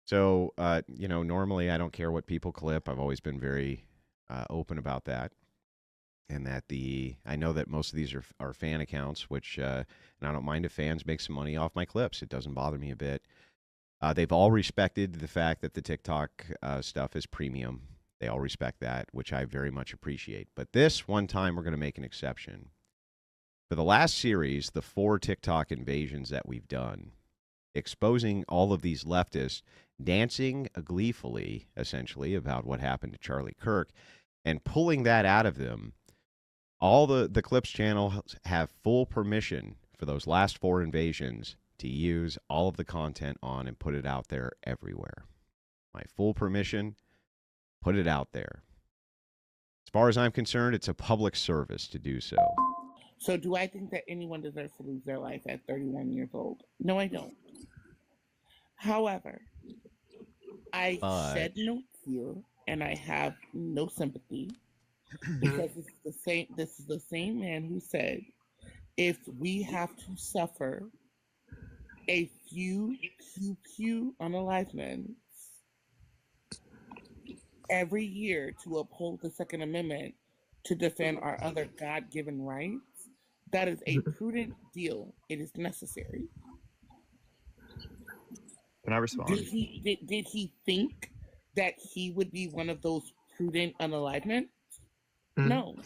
So, normally I don't care what people clip. I've always been very open about that. And that I know that most of these are fan accounts, which, and I don't mind if fans make some money off my clips. It doesn't bother me a bit. They've all respected the fact that the TikTok stuff is premium. They all respect that, which I very much appreciate. But this one time, we're going to make an exception. For the last series, the 4 TikTok invasions that we've done, exposing all of these leftists dancing gleefully, essentially, about what happened to Charlie Kirk, and pulling that out of them. All the Clips channel have full permission for those last 4 invasions to use all of the content on and put it out there everywhere. My full permission, put it out there. As far as I'm concerned, it's a public service to do so. So do I think that anyone deserves to lose their life at 31 years old? No, I don't. However, I shed no tear and I have no sympathy because this is the same man who said, if we have to suffer a few unalivenments every year to uphold the Second Amendment to defend our other God-given rights, that is a prudent deal. It is necessary. Can I respond? Did he think that he would be one of those prudent unalignments? No.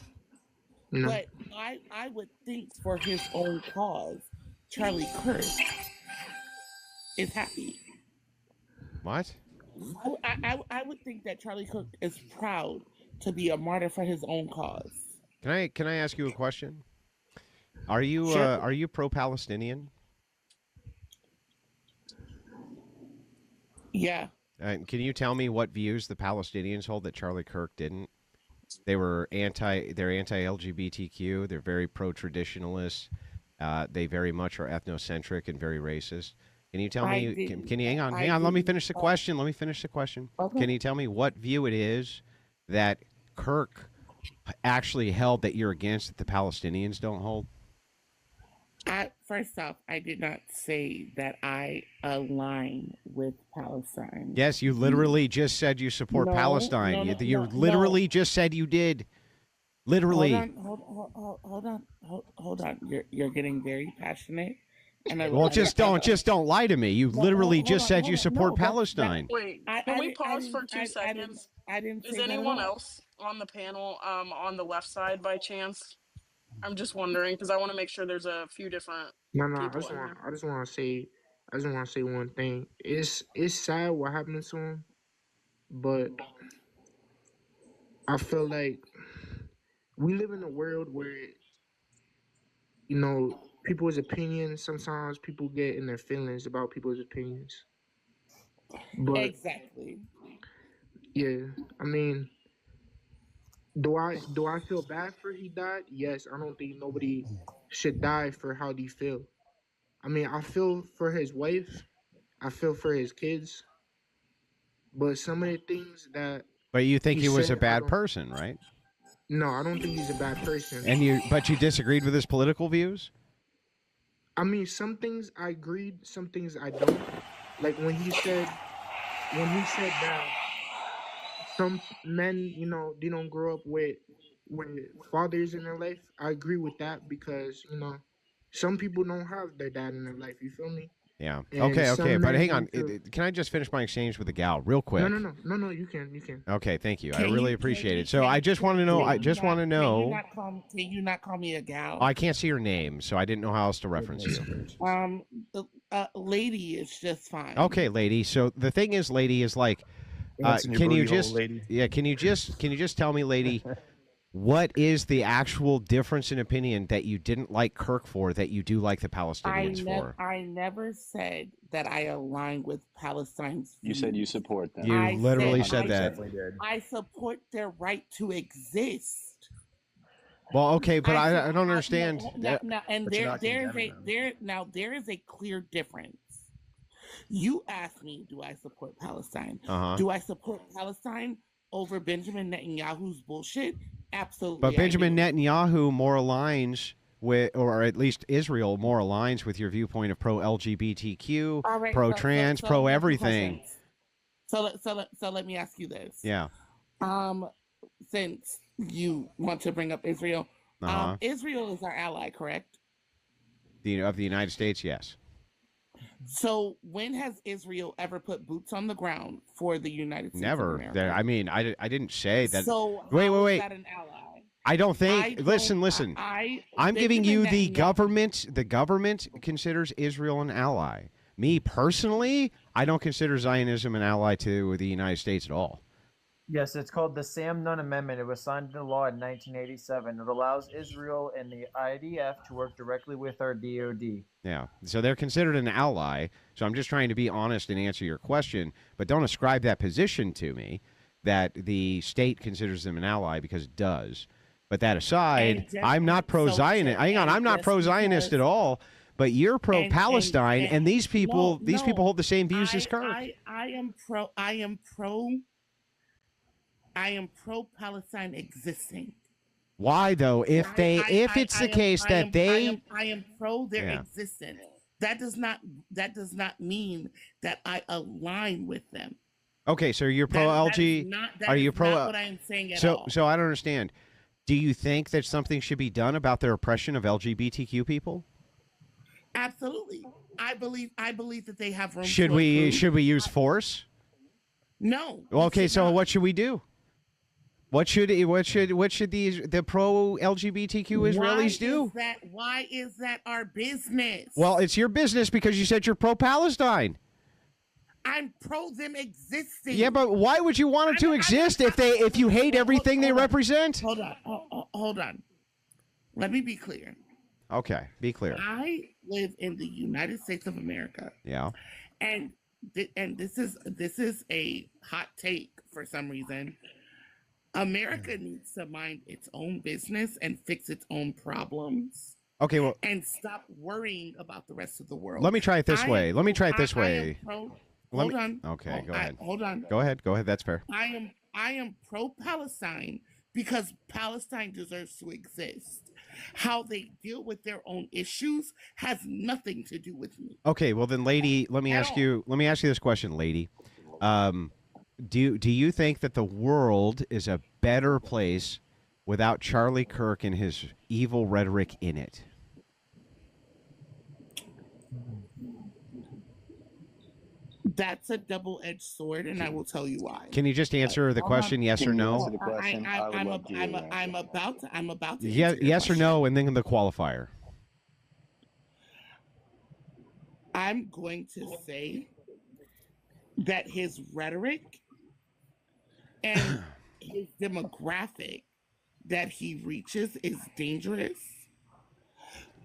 But I would think for his own cause, Charlie Kirk is happy. What? I would think that Charlie Kirk is proud to be a martyr for his own cause. Can I ask you a question? Are you pro-Palestinian? Yeah. Can you tell me what views the Palestinians hold that Charlie Kirk didn't? They're anti-LGBTQ. They're very pro-traditionalist. They very much are ethnocentric and very racist. Can you tell me? Can you hang on? Let me finish the question. Okay. Can you tell me what view it is that Kirk actually held that you're against that the Palestinians don't hold? First off, I did not say that I align with Palestine. Yes, you literally just said you support Palestine. You literally just said you did. Literally. Hold on. You're getting very passionate. Just don't lie to me. You literally just said you support Palestine. Wait, can we pause for 2 seconds? I didn't. Is anyone else on the panel on the left side by chance? I'm just wondering because I want to make sure there's a few different. No. I just want to say one thing. It's sad what happened to him, but I feel like we live in a world where people's opinions. Sometimes people get in their feelings about people's opinions. But exactly. Yeah, I mean. Do I feel bad for he died? Yes, I don't think nobody should die for how they feel. I mean, I feel for his wife, I feel for his kids, but some of the things that. But you think he was a bad person, right? No, I don't think he's a bad person. But you disagreed with his political views? I mean, some things I agreed, some things I don't. Like when he said that. Some men, they don't grow up with fathers in their life. I agree with that because, some people don't have their dad in their life. You feel me? Yeah. Okay. But hang on. Can I just finish my exchange with the gal real quick? No. You can. Okay. Thank you. I really appreciate it. So I just want to know. Can you not call me a gal? I can't see your name, so I didn't know how else to reference you. Lady is just fine. Okay, lady. So the thing is, lady is like. Can you just tell me, lady, what is the actual difference in opinion that you didn't like Kirk for that you do like the Palestinians for? I never said that I align with Palestine's views. You said you support them. You literally said that. I support their right to exist. Well, okay, but I don't understand. There is a clear difference. You asked me, do I support Palestine? Do I support Palestine over Benjamin Netanyahu's bullshit? Absolutely. But Benjamin Netanyahu more aligns with, or at least Israel more aligns with your viewpoint of pro-LGBTQ, pro-trans, pro-everything. So let me ask you this. Yeah. Since you want to bring up Israel, Israel is our ally, correct? Of the United States, yes. So when has Israel ever put boots on the ground for the United States Never. of America? I mean, I didn't say that. So wait. is that an ally? I don't think. Listen. I'm giving you the government. The government considers Israel an ally. Me personally, I don't consider Zionism an ally to the United States at all. Yes, it's called the Sam Nunn Amendment. It was signed into law in 1987. It allows Israel and the IDF to work directly with our DoD. Yeah, so they're considered an ally. So I'm just trying to be honest and answer your question, but don't ascribe that position to me that the state considers them an ally, because it does. But that aside, I'm not pro-Zionist. Hang on, I'm not pro-Zionist at all. But you're pro-Palestine, and these people hold the same views as Kirk. I am pro-Palestine existing. Why though? If it's the case that they, I am pro their existence. That does not mean that I align with them. Okay, so you're pro LG. Are you pro? Not what I am saying at all. So I don't understand. Do you think that something should be done about their oppression of LGBTQ people? Absolutely. I believe that they have room. Should we use force? No. Well, okay, so what should we do? What should the pro LGBTQ Israelis do? Why is that our business? Well, it's your business because you said you're pro Palestine. I'm pro them existing. Yeah, but why would you want them to exist if you hate everything they represent? Hold on. Let me be clear. Okay, be clear. I live in the United States of America. Yeah. And this is a hot take for some reason. America needs to mind its own business and fix its own problems. Okay, well, and stop worrying about the rest of the world. Let me try it this way. Hold on. Okay, go ahead. Hold on. Go ahead. That's fair. I am pro-Palestine because Palestine deserves to exist. How they deal with their own issues has nothing to do with me. Okay, well then, lady, let me ask you this question, lady. Do you think that the world is a better place without Charlie Kirk and his evil rhetoric in it? That's a double-edged sword, and I will tell you why. Can you just answer the question, yes or no? I'm about to. Yes or no, and then the qualifier. I'm going to say that his rhetoric and his demographic that he reaches is dangerous.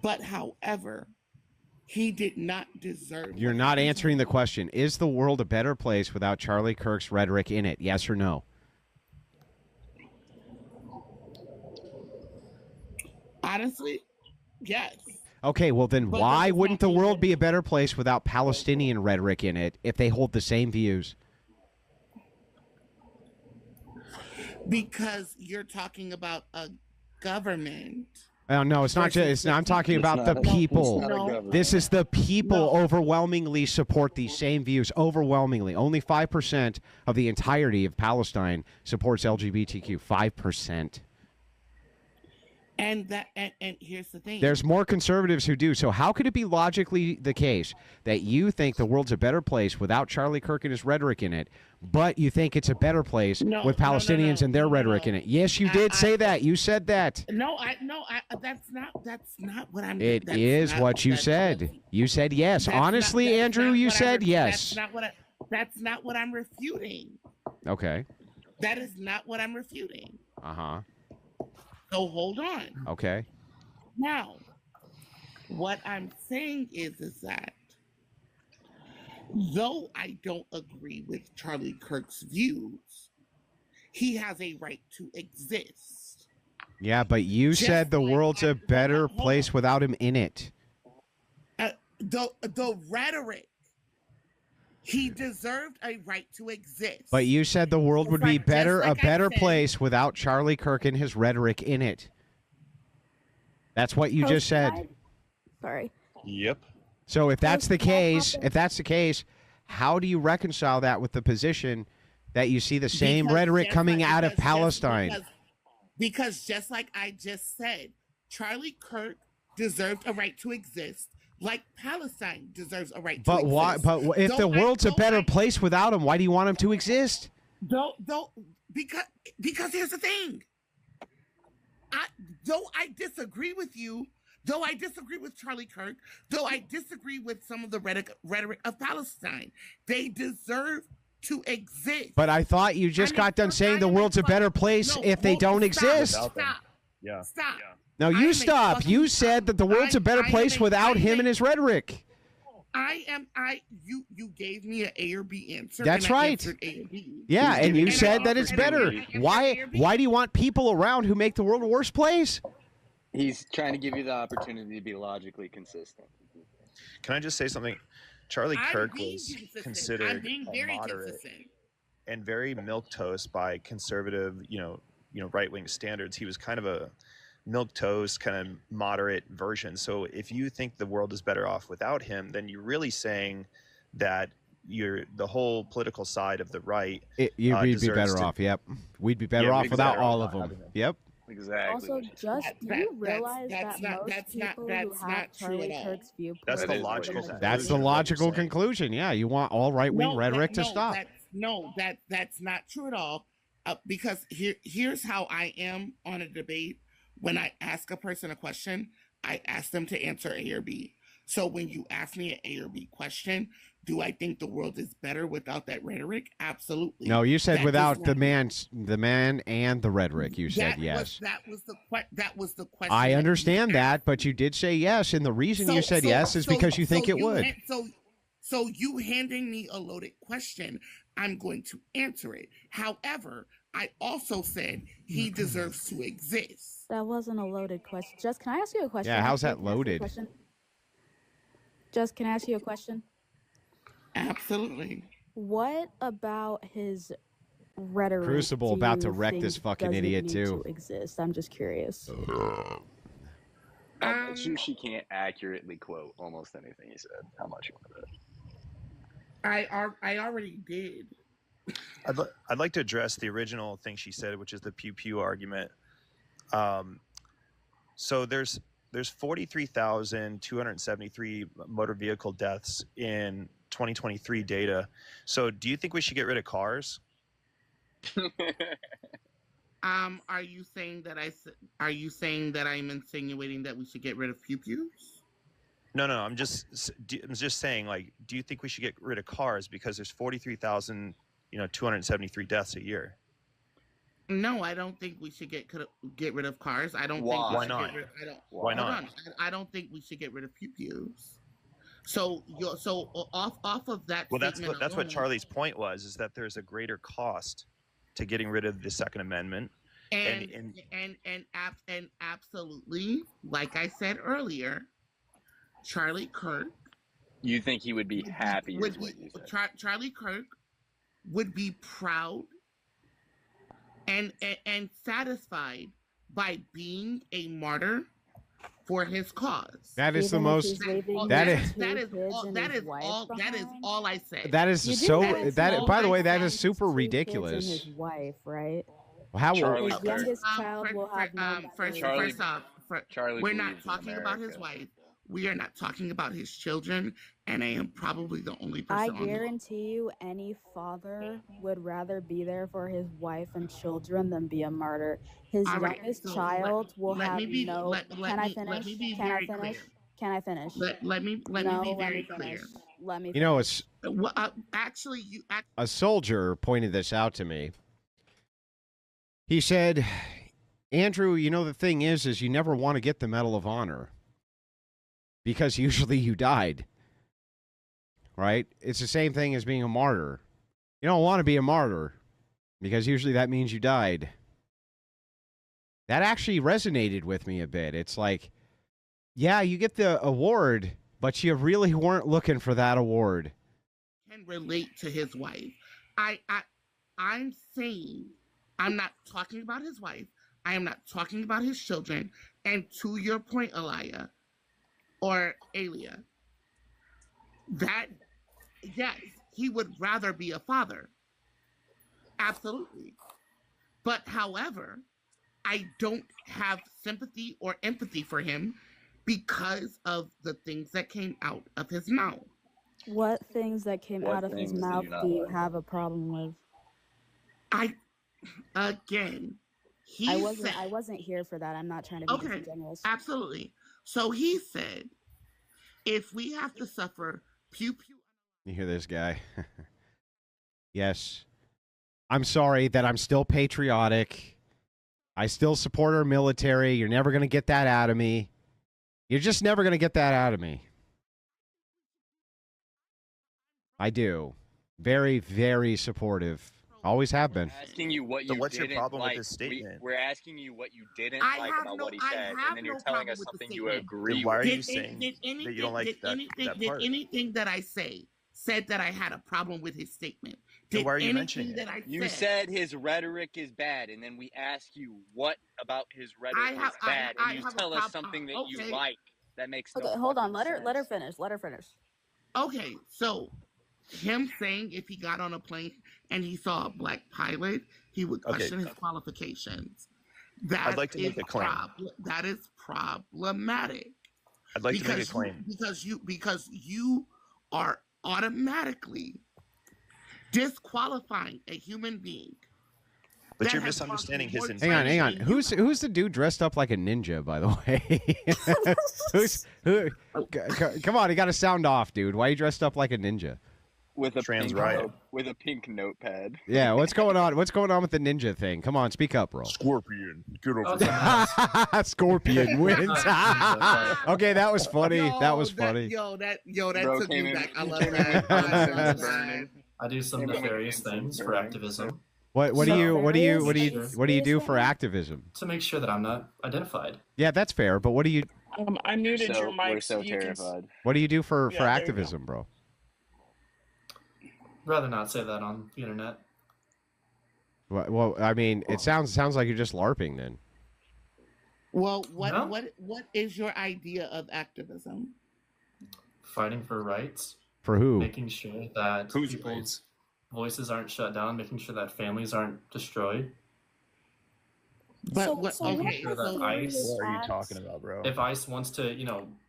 But however, he did not deserve. You're not answering the question. Is the world a better place without Charlie Kirk's rhetoric in it? Yes or no? Honestly, yes. Okay, well then why wouldn't the world be a better place without Palestinian rhetoric in it if they hold the same views? Because you're talking about a government. No, it's not just. I'm talking about the people. This is the people overwhelmingly support these same views. Overwhelmingly, only 5% of the entirety of Palestine supports LGBTQ. 5%. And here's the thing. There's more conservatives who do. So how could it be logically the case that you think the world's a better place without Charlie Kirk and his rhetoric in it, but you think it's a better place with Palestinians and their rhetoric in it? Yes, you did say that. You said that. That's not what I'm. It is what you said. You said yes. Honestly, Andrew, you said yes. That's not what I'm refuting. Okay. That is not what I'm refuting. Uh-huh. So hold on. Okay. Now, what I'm saying is that though I don't agree with Charlie Kirk's views, he has a right to exist. Yeah, but you said the world's a better place without him in it. The rhetoric. He deserved a right to exist. But you said the world would be a better place without Charlie Kirk and his rhetoric in it. That's what you just said. Sorry. Yep. So if that's the case, How do you reconcile that with the position that you see the same Because rhetoric just coming like- out of because just- Palestine? because just like I just said, Charlie Kirk deserved a right to exist, like Palestine deserves a right to But exist. why? But if the world's a better place without him, why do you want him to exist? Because here's the thing. Though I disagree with you, though I disagree with Charlie Kirk, though I disagree with some of the rhetoric of Palestine, they deserve to exist. But I thought you just got done saying the world's a better place if they don't exist. Stop. Yeah. Stop. No, you stop. You said that the world's a better place without him and his rhetoric. You gave me an A or B answer. That's and I right. answered A or B. Yeah, and you I said that offered it's an better. A or B. Why do you want people around who make the world a worse place? He's trying to give you the opportunity to be logically consistent. Can I just say something? Charlie I'm Kirk being was consistent. I'm considered being a very moderate consistent. and very milquetoast by conservative, right-wing standards. He was kind of a milquetoast, kind of moderate version. So if you think the world is better off without him, then you're really saying that the whole political side of the right. We'd be better off. Yep, we'd be better off without all of them. Yep. Exactly. Also, just do you realize that most people who have Charlie Kirk's viewpoint? That's the logical. That's the logical conclusion. Yeah, you want all right-wing rhetoric to stop. That's not true at all. Because here's how I am on a debate. When I ask a person a question, I ask them to answer A or B. So when you ask me an A or B question, do I think the world is better without that rhetoric? Absolutely. No, you said without the man and the rhetoric. You said yes. That was the question. I understand that, but you did say yes, and the reason you said yes is because you think it would. So you handing me a loaded question, I'm going to answer it. However, I also said he deserves to exist. That wasn't a loaded question. Just, can I ask you a question? Yeah, how's that loaded? Just, can I ask you a question? Absolutely. What about his rhetoric? Crucible about to wreck this fucking idiot too. To exist? I'm just curious. She can't accurately quote almost anything he said. How much you want to bet? I already did. I'd like to address the original thing she said, which is the pew pew argument. So there's 43,273 motor vehicle deaths in 2023 data. So do you think we should get rid of cars? Are you saying that I'm insinuating that we should get rid of pew pews? No. I'm just saying, like, do you think we should get rid of cars because there's 43,273 deaths a year? No, I don't think we should get rid of cars. I don't Why? think. Why not? Why not? I don't think we should get rid of pew pews. So off of that. Well, that's what Charlie's point was, is that there's a greater cost to getting rid of the Second Amendment. And absolutely, like I said earlier, Charlie Kirk. You think he would be happy? Charlie Kirk would be proud and satisfied by being a martyr for his cause. That is the most. That is all I say. That is so. By the way, that is super ridiculous. His wife, right? How his youngest child will have first off, we're not talking about his wife. We are not talking about his children, and I am probably the only person. I guarantee you, any father would rather be there for his wife and children than be a martyr. His youngest child will have no. Can I finish? Can I finish? Can I finish? Let me be very clear. Let me. You know, it's actually a soldier pointed this out to me. He said, "Andrew, you know the thing is you never want to get the Medal of Honor." Because usually you died, right? It's the same thing as being a martyr. You don't want to be a martyr because usually that means you died. That actually resonated with me a bit. It's like, yeah, you get the award, but you really weren't looking for that award. Can relate to his wife. I'm saying, I'm not talking about his wife. I am not talking about his children. And to your point, Elia, or Alia, that, yes, he would rather be a father. Absolutely. But however, I don't have sympathy or empathy for him because of the things that came out of his mouth. What things that came out of his mouth do you have a problem with? I wasn't here for that. I'm not trying to be disingenuous. Absolutely. So he said, if we have to suffer pew pew. You hear this guy? Yes. I'm sorry that I'm still patriotic. I still support our military. You're never going to get that out of me. You're just never going to get that out of me. I do. Very, very supportive. Always have been. We're asking you what you what's didn't your problem like. with his statement? We're asking you what you didn't like about what he said, and then you're telling us something you agree Why are with. you saying that you don't like that part? Did anything that I said that I had a problem with his statement? Then why are you mentioning it? You said his rhetoric is bad, and then we ask you what about his rhetoric is bad, and you tell us something that you like. That makes no Okay, hold on. sense. Let her finish. Let her finish. Okay, so him saying if he got on a plane and he saw a black pilot, he would question his qualifications. I'd like to make a claim. That is problematic. I'd like to make a claim. Because you are automatically disqualifying a human being. But you're misunderstanding his intent. Hang on. Who's the dude dressed up like a ninja, by the way? Come on, you got to sound off, dude. Why are you dressed up like a ninja? With a pink notepad. Yeah, what's going on? What's going on with the ninja thing? Come on, speak up, bro. Scorpion, get over there. Scorpion wins. Okay, that was funny. That was funny. That took me back. I love that. I do some nefarious things for activism. What do you do for activism? To make sure that I'm not identified. Yeah, that's fair. But what do you? I muted your mic. We're so terrified. What do you do for activism, bro? Rather not say that on the internet. Well, I mean, it sounds like you're just LARPing then. Well, what is your idea of activism? Fighting for rights. For who? Making sure that people's voices aren't shut down. Making sure that families aren't destroyed. But what are you talking about, bro? If ICE wants to,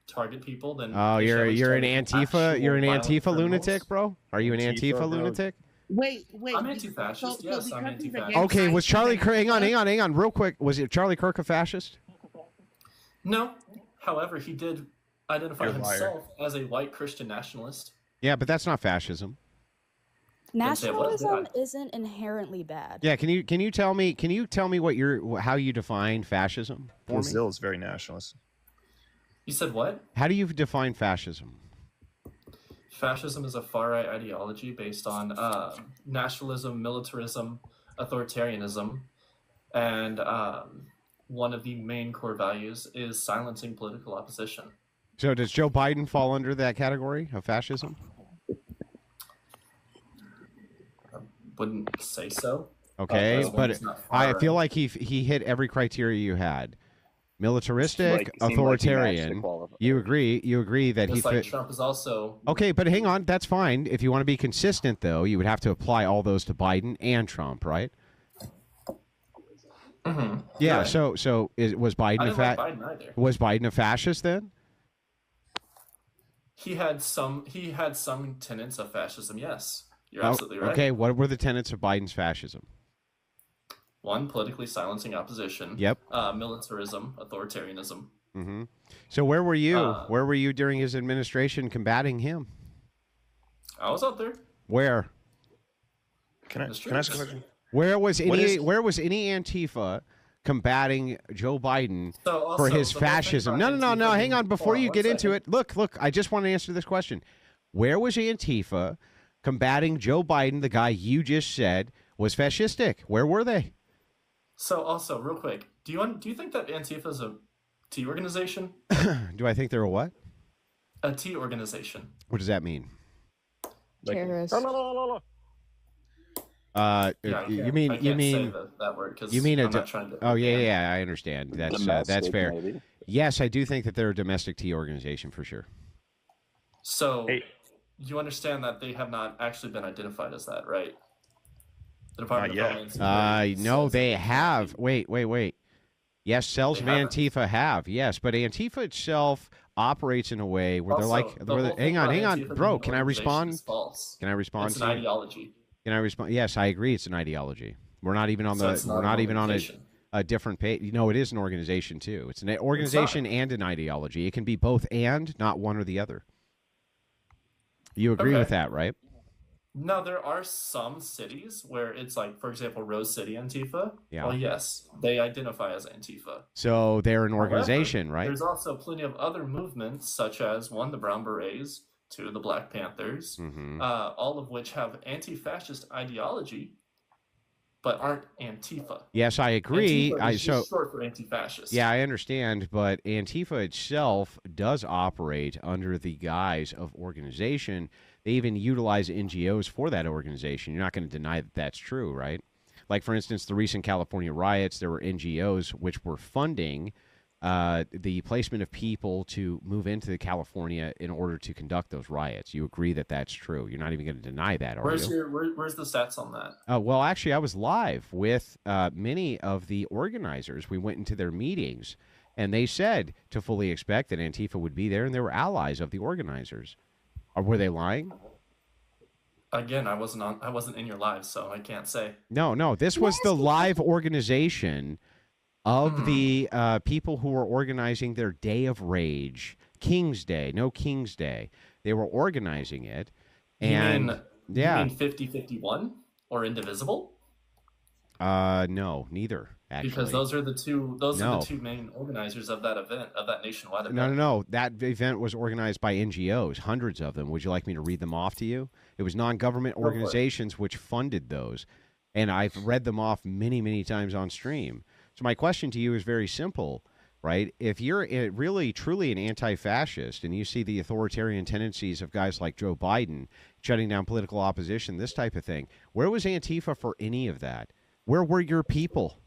target people, then you're an Antifa. You're an Antifa lunatic, bro. Are you an Antifa lunatic? Wait. I'm anti-fascist. Yes, I'm anti-fascist. Okay, was Charlie Kirk? Hang on, real quick. Was it Charlie Kirk a fascist? No. However, he did identify himself as a white Christian nationalist. Yeah, but that's not fascism. Nationalism isn't inherently bad. Yeah, can you tell me how you define fascism? Brazil is very nationalist. You said what? How do you define fascism? Fascism is a far-right ideology based on nationalism, militarism, authoritarianism, and one of the main core values is silencing political opposition. So does Joe Biden fall under that category of fascism? I wouldn't say so. Okay, but I feel like he hit every criteria you had. Militaristic, authoritarian. You agree that he fit. Trump is also. Okay, but hang on, that's fine. If you want to be consistent, though, you would have to apply all those to Biden and Trump, right? Mm-hmm. Yeah. Right. So was Biden was Biden a fascist then? He had some tenets of fascism. Yes, you're absolutely right. Okay, what were the tenets of Biden's fascism? One, politically silencing opposition. Yep. Militarism, authoritarianism. Mm-hmm. So where were you? Where were you during his administration combating him? I was out there. Where? Can I ask a question? Where was any Antifa combating Joe Biden for his fascism? No. Hang on. Before you get into it, look. I just want to answer this question. Where was Antifa combating Joe Biden, the guy you just said was fascistic? Where were they? So also, real quick, do you think that Antifa is a T organization? Do I think they're a what? A T organization. What does that mean? Terrorist. You mean that word because you mean I'm not trying to. Oh yeah, I understand. That's fair. Maybe. Yes, I do think that they're a domestic tea organization for sure. So you understand that they have not actually been identified as that, right? The Department Not of yet. Homeland Security. No, they have. Wait. Yes, cells They of haven't? Antifa have. Yes, but Antifa itself operates in a way where they're Also, like, the whole thing hang on, about Antifa bro. being Can an I organization respond? is false. Can I respond It's to an you? ideology. Can I respond? Yes, I agree. It's an ideology. We're not even on So the. it's not We're an not even on organization. a different page. No, it is an organization too. It's an organization and an ideology. It can be both and, not one or the other. You agree with that, right? No, there are some cities where it's like, for example, Rose City Antifa. Yeah. Well, yes, they identify as Antifa. So they're an However, organization, right? There's also plenty of other movements, such as one, the Brown Berets, two, the Black Panthers, all of which have anti-fascist ideology, but aren't Antifa. Yes, I agree. Antifa is just short for anti-fascist. Yeah, I understand, but Antifa itself does operate under the guise of organization. They even utilize NGOs for that organization. You're not going to deny that that's true, right? Like, for instance, the recent California riots, there were NGOs which were funding the placement of people to move into California in order to conduct those riots. You agree that that's true. You're not even going to deny that, are you? Where's the stats on that? Well, actually, I was live with many of the organizers. We went into their meetings, and they said to fully expect that Antifa would be there, and they were allies of the organizers. Or were they lying? Again, I wasn't in your live, so I can't say. No. This was the live organization of the people who were organizing their Day of Rage, King's Day. No, King's Day. They were organizing it, and you mean 50-51 or Indivisible? No, neither. Actually, because those are the two main organizers of that event, of that nationwide event. No. That event was organized by NGOs, hundreds of them. Would you like me to read them off to you? It was non-government organizations which funded those, and I've read them off many, many times on stream. So my question to you is very simple, right? If you're really, truly an anti-fascist and you see the authoritarian tendencies of guys like Joe Biden shutting down political opposition, this type of thing, where was Antifa for any of that? Where were your people?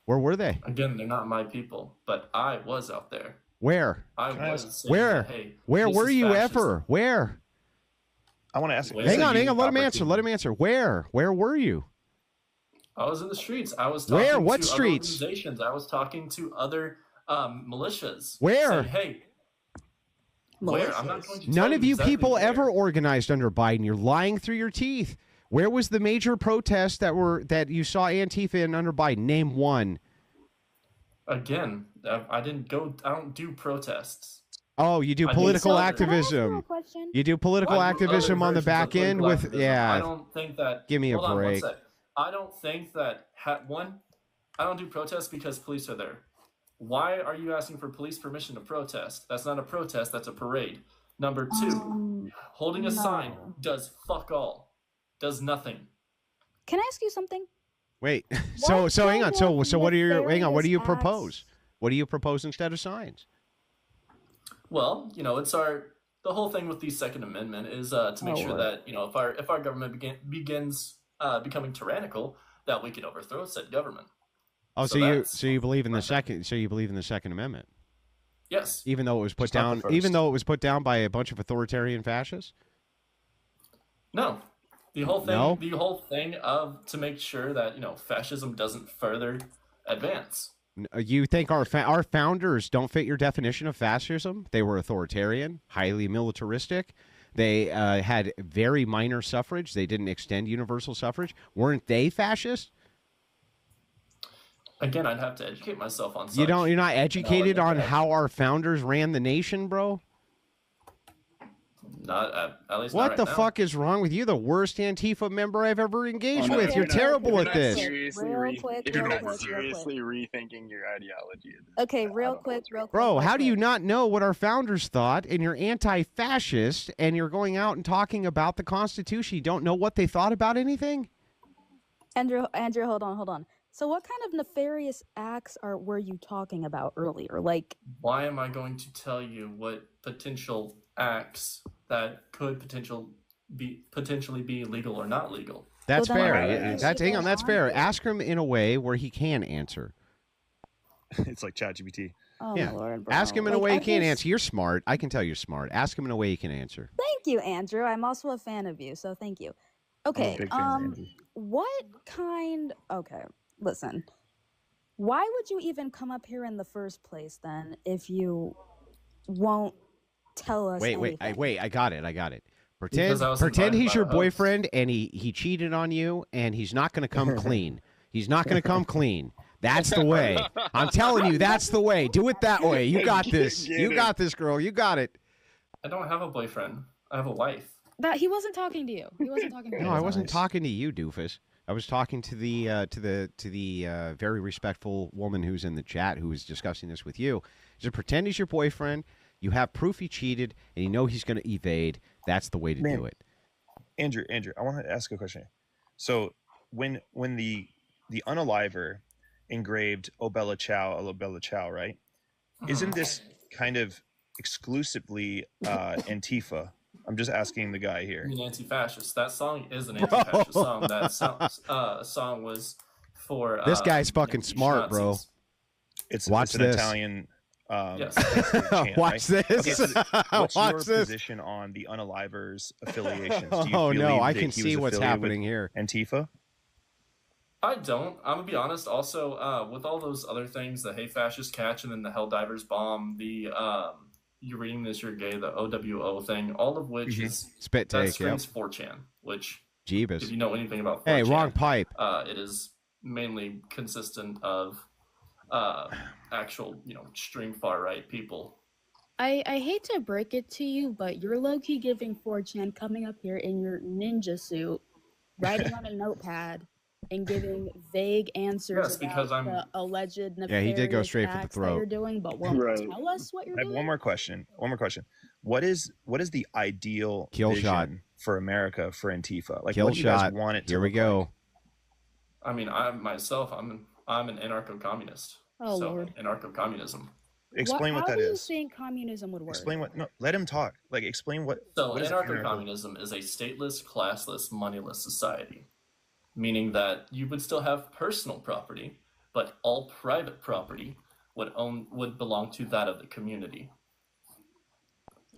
Where were they? Again, they're not my people, but I was out there. Where? I was saying, where? Hey, where were you fascist. Ever? Where? I want to ask. Hang on. Let him answer. Let him answer. Where? Where were you? I was in the streets. I was talking to other streets? Organizations. I was talking to other Where? militias. Saying, hey, where? I'm not going to None tell of you exactly people where. ever organized under Biden. You're lying through your teeth. Where was the major protests that you saw Antifa in under Biden? Name one. Again, I don't do protests. Oh, you do political activism. You do political activism on the back end with I don't think that. Give me a hold break. On one sec. I don't think that I don't do protests because police are there. Why are you asking for police permission to protest? That's not a protest. That's a parade. Number two, holding a sign does fuck all. Does nothing. Can I ask you something? Wait. So hang on. So what do you propose? What do you propose instead of signs? Well, it's the whole thing with the Second Amendment is to make sure that if our government begins becoming tyrannical, that we can overthrow said government. Oh, so you believe in the Second Amendment? Yes. Even though it was put down by a bunch of authoritarian fascists? No. The whole thing of to make sure that fascism doesn't further advance. You think our founders don't fit your definition of fascism? They were authoritarian, highly militaristic. They had very minor suffrage. They didn't extend universal suffrage. Weren't they fascist? Again, I'd have to educate myself on. You're not educated on how our founders ran the nation, bro. Not at least. What not the right fuck is wrong with you? The worst Antifa member I've ever engaged with. You're terrible at this. Seriously rethinking your ideology. Okay, real quick. Bro, how do you not know what our founders thought and you're anti-fascist and you're going out and talking about the Constitution? You don't know what they thought about anything? Andrew, hold on. So what kind of nefarious acts were you talking about earlier? Like, why am I going to tell you what potential acts that could potentially be legal or not legal? That's fair. That's fair. Ask him in a way where he can answer. It's like ChatGPT. Oh, Yeah. my Lord, bro. Ask him in a Like, way he I can't just- answer. You're smart. I can tell you're smart. Ask him in a way he can answer. Thank you, Andrew. I'm also a fan of you, so thank you. I'm Okay, a big fan of Andrew. what kind... Okay, listen. Why would you even come up here in the first place, then, if you won't tell us anything? I got it. Because I was Pretend invited he's by your the host. boyfriend and he cheated on you and he's not going to come clean. He's not going to come clean. That's the way. I'm telling you, that's the way. Do it that way. You got this. You got this, girl. You got it. I don't have a boyfriend. I have a wife. That he wasn't talking to you. He wasn't talking to you. No, I wasn't talking to you, doofus. I was talking to the very respectful woman who's in the chat who was discussing this with you. Just pretend he's your boyfriend. You have proof he cheated, and you know he's going to evade. That's the way to do it. Andrew, I want to ask a question. So when the unaliver engraved "O Bella Ciao," right? Isn't this kind of exclusively Antifa? I'm just asking the guy here. An anti-fascist. That song is an anti-fascist song. That song was for this guy's fucking smart, bro. It's Watch an this. Italian. Yes. Chant, Watch right? this. Okay, so what's Watch your this. position on the unaliver's affiliations? Do you Oh believe no, I that can he see was what's affiliated happening with here. Antifa. I don't. I'm gonna be honest. Also, with all those other things, the "Hey Fascist Catch" and then the "Helldivers Bomb," the "You're reading this, you're gay," the OWO thing, all of which is Spit that take. screams 4chan. Which, Jeebus. if you know anything about 4chan, Hey, wrong pipe. It is mainly consistent of actual, extreme far right people. I hate to break it to you, but you're low-key giving 4chan coming up here in your ninja suit, writing on a notepad, and giving vague answers Yes, because about I'm- the alleged nefarious Yeah, he did go straight for the acts that throat. you're doing, but won't Right. tell us what you're I have doing. one more question. What is the ideal Kill vision shot. for America for Antifa? Like, Kill what do you guys shot. want it to Here we look go. like? I mean, I'm an anarcho-communist. Oh, so, Lord. Anarcho-communism. Explain what how that do you is. think communism would work? Explain what. No, let him talk. Like, explain what. So, what is anarcho-communism is a stateless, classless, moneyless society, meaning that you would still have personal property, but all private property would belong to that of the community.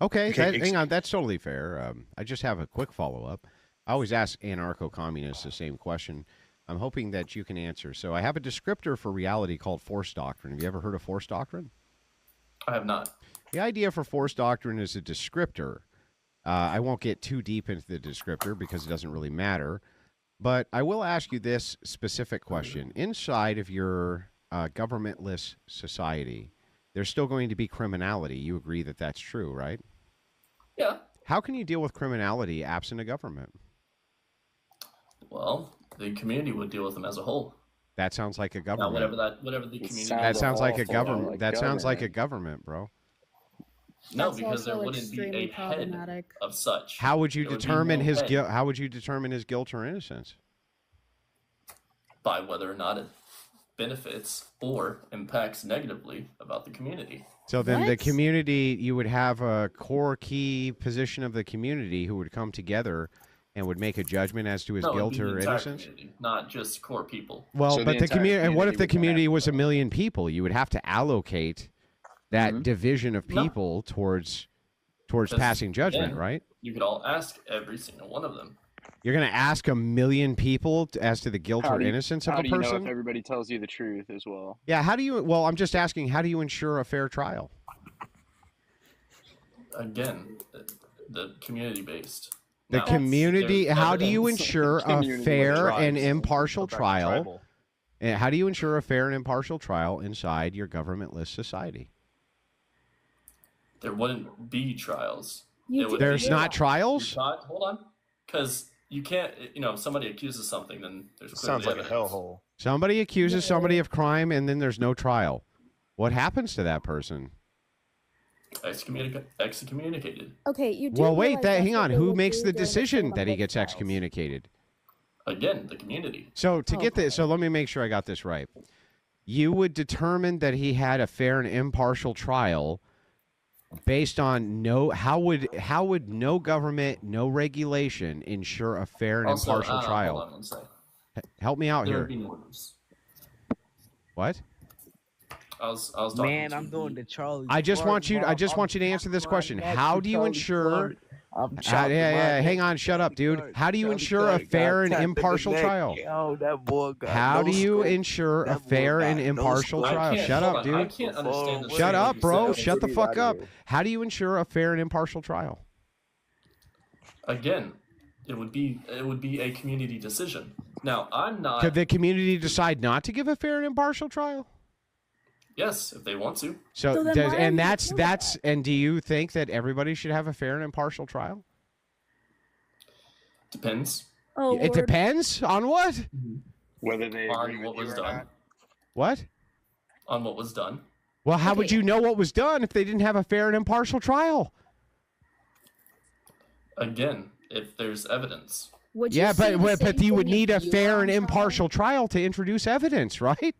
Okay, hang on. That's totally fair. I just have a quick follow-up. I always ask anarcho-communists the same question. I'm hoping that you can answer. So I have a descriptor for reality called force doctrine. Have you ever heard of force doctrine? I have not. The idea for force doctrine is a descriptor. I won't get too deep into the descriptor because it doesn't really matter. But I will ask you this specific question. Inside of your governmentless society, there's still going to be criminality. You agree that that's true, right? Yeah. How can you deal with criminality absent a government? Well, the community would deal with them as a whole. That sounds like a government. Now, whatever the community. That sounds like a awful, government. like that sounds like a government. government, bro. No, That's because there also wouldn't be extremely a head problematic. of such. How would you There would be determine no his head guilt? How would you determine his guilt or innocence? by whether or not it benefits or impacts negatively about the community. So then the What? community, you would have a core key position of the community who would come together and would make a judgment as to his No, it'd guilt be the or entire innocence? community, not just core people. Well, So the but the entire community, and what if community the would then community have was to 1 million people? You would have to allocate that Mhm. division of No. people towards Because, passing judgment, again, right? You could all ask every single one of them. You're going to ask 1 million people as to the guilt How or do you- innocence of How a do you know person? if everybody tells you the truth as well? Yeah, how do you, well, I'm just asking, how do you ensure a fair trial? Again, the community-based. The Now, community, there's how do you evidence- ensure a Community fair tribes. and impartial Go back to trial? tribal. And how do you ensure a fair and impartial trial inside your governmentless society? There wouldn't be trials. You It would do There's be- realize- not trials? Hold on. Because you can't, if somebody accuses something, then there's Sounds like clearly a hellhole. Somebody accuses somebody of crime and then there's no trial. What happens to that person? excommunicated. Okay, you do. Well, wait, realize that's hang what on. they Who would makes do the during decision Salem that he witch gets trials. excommunicated? Again, the community. So to get this, so let me make sure I got this right. You would determine that he had a fair and impartial trial based on how would no government, no regulation ensure a fair and Also, impartial trial? Hold on one second. Help me out There here. would be no rules. What? I was talking Man, to I'm going to Charlie. I just want you to answer this question. How do you ensure? Hang on, shut up, dude. How do you ensure a fair and impartial trial? Yo, that boy got How no do you script. ensure a That boy fair got and no impartial script. trial? Shut up, I dude. can't understand. Shut up, bro. Said. Shut the fuck up. How do you ensure a fair and impartial trial? Again, it would be a community decision. Now, I'm not. Could the community decide not to give a fair and impartial trial? Yes, if they want to. So do you think that everybody should have a fair and impartial trial? Depends. Oh, it depends on what? Whether they agree On what was or done. not. What? On what was done. Well, how would you know what was done if they didn't have a fair and impartial trial? Again, if there's evidence. Would Yeah, you say the but same you would thing need a if you fair were and on impartial trial to introduce evidence, right?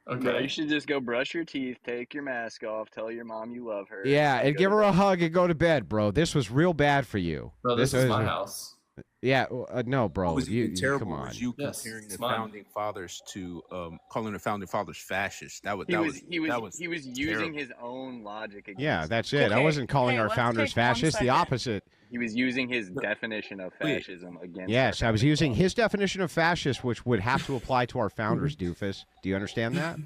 Okay. No, you should just go brush your teeth, take your mask off, tell your mom you love her. Yeah, and go give to her a bed. hug and go to bed, bro. This was real bad for you. Bro, this is my house. Yeah, no, bro. What was even terrible come on. was you Yes, comparing the it's mine. founding fathers to calling the founding fathers fascists. That was He was terrible. using his own logic against Yeah, that's it. I Okay, wasn't calling hey, our let's founders take one fascists. The second. opposite. He was using his definition of fascism against. Yes, our I was founding using fathers. his definition of fascist, which would have to apply to our founders, doofus. Do you understand that?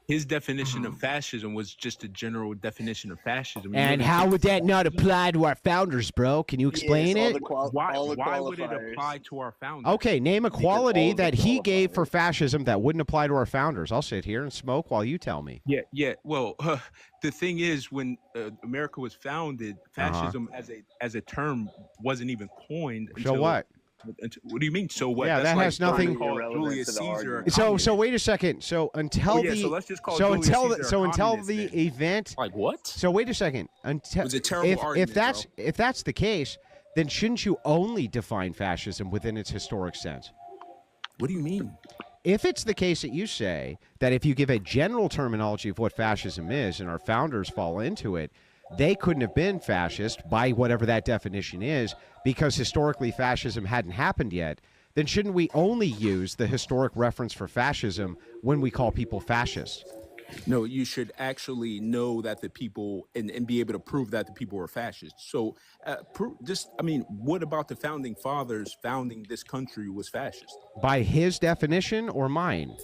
His definition of fascism was just a general definition of fascism. And how would that not apply to our founders, bro? Can you explain Yes, it? why would it qualifiers. apply to our founders? Okay, name a Because quality all of the that he gave for qualifiers. fascism that wouldn't apply to our founders. I'll sit here and smoke while you tell me. Yeah. Well, the thing is, when America was founded, fascism as a term wasn't even coined. So what? What do you mean? So what? Yeah, That's that like has trying to nothing- call Irrelevant Julius to the Caesar. argument. So wait a second. So until so let's just call Julius Caesar a until communist the then. event. Like what? So wait a second. Until It was a terrible if argument, that's the case, then shouldn't you only define fascism within its historic sense? What do you mean? If it's the case that you say that if you give a general terminology of what fascism is and our founders fall into it, they couldn't have been fascist by whatever that definition is because historically fascism hadn't happened yet, then shouldn't we only use the historic reference for fascism when we call people fascists? No, you should actually know that the people and be able to prove that the people were fascists. So, what about the founding fathers founding this country was fascist? By his definition or mine?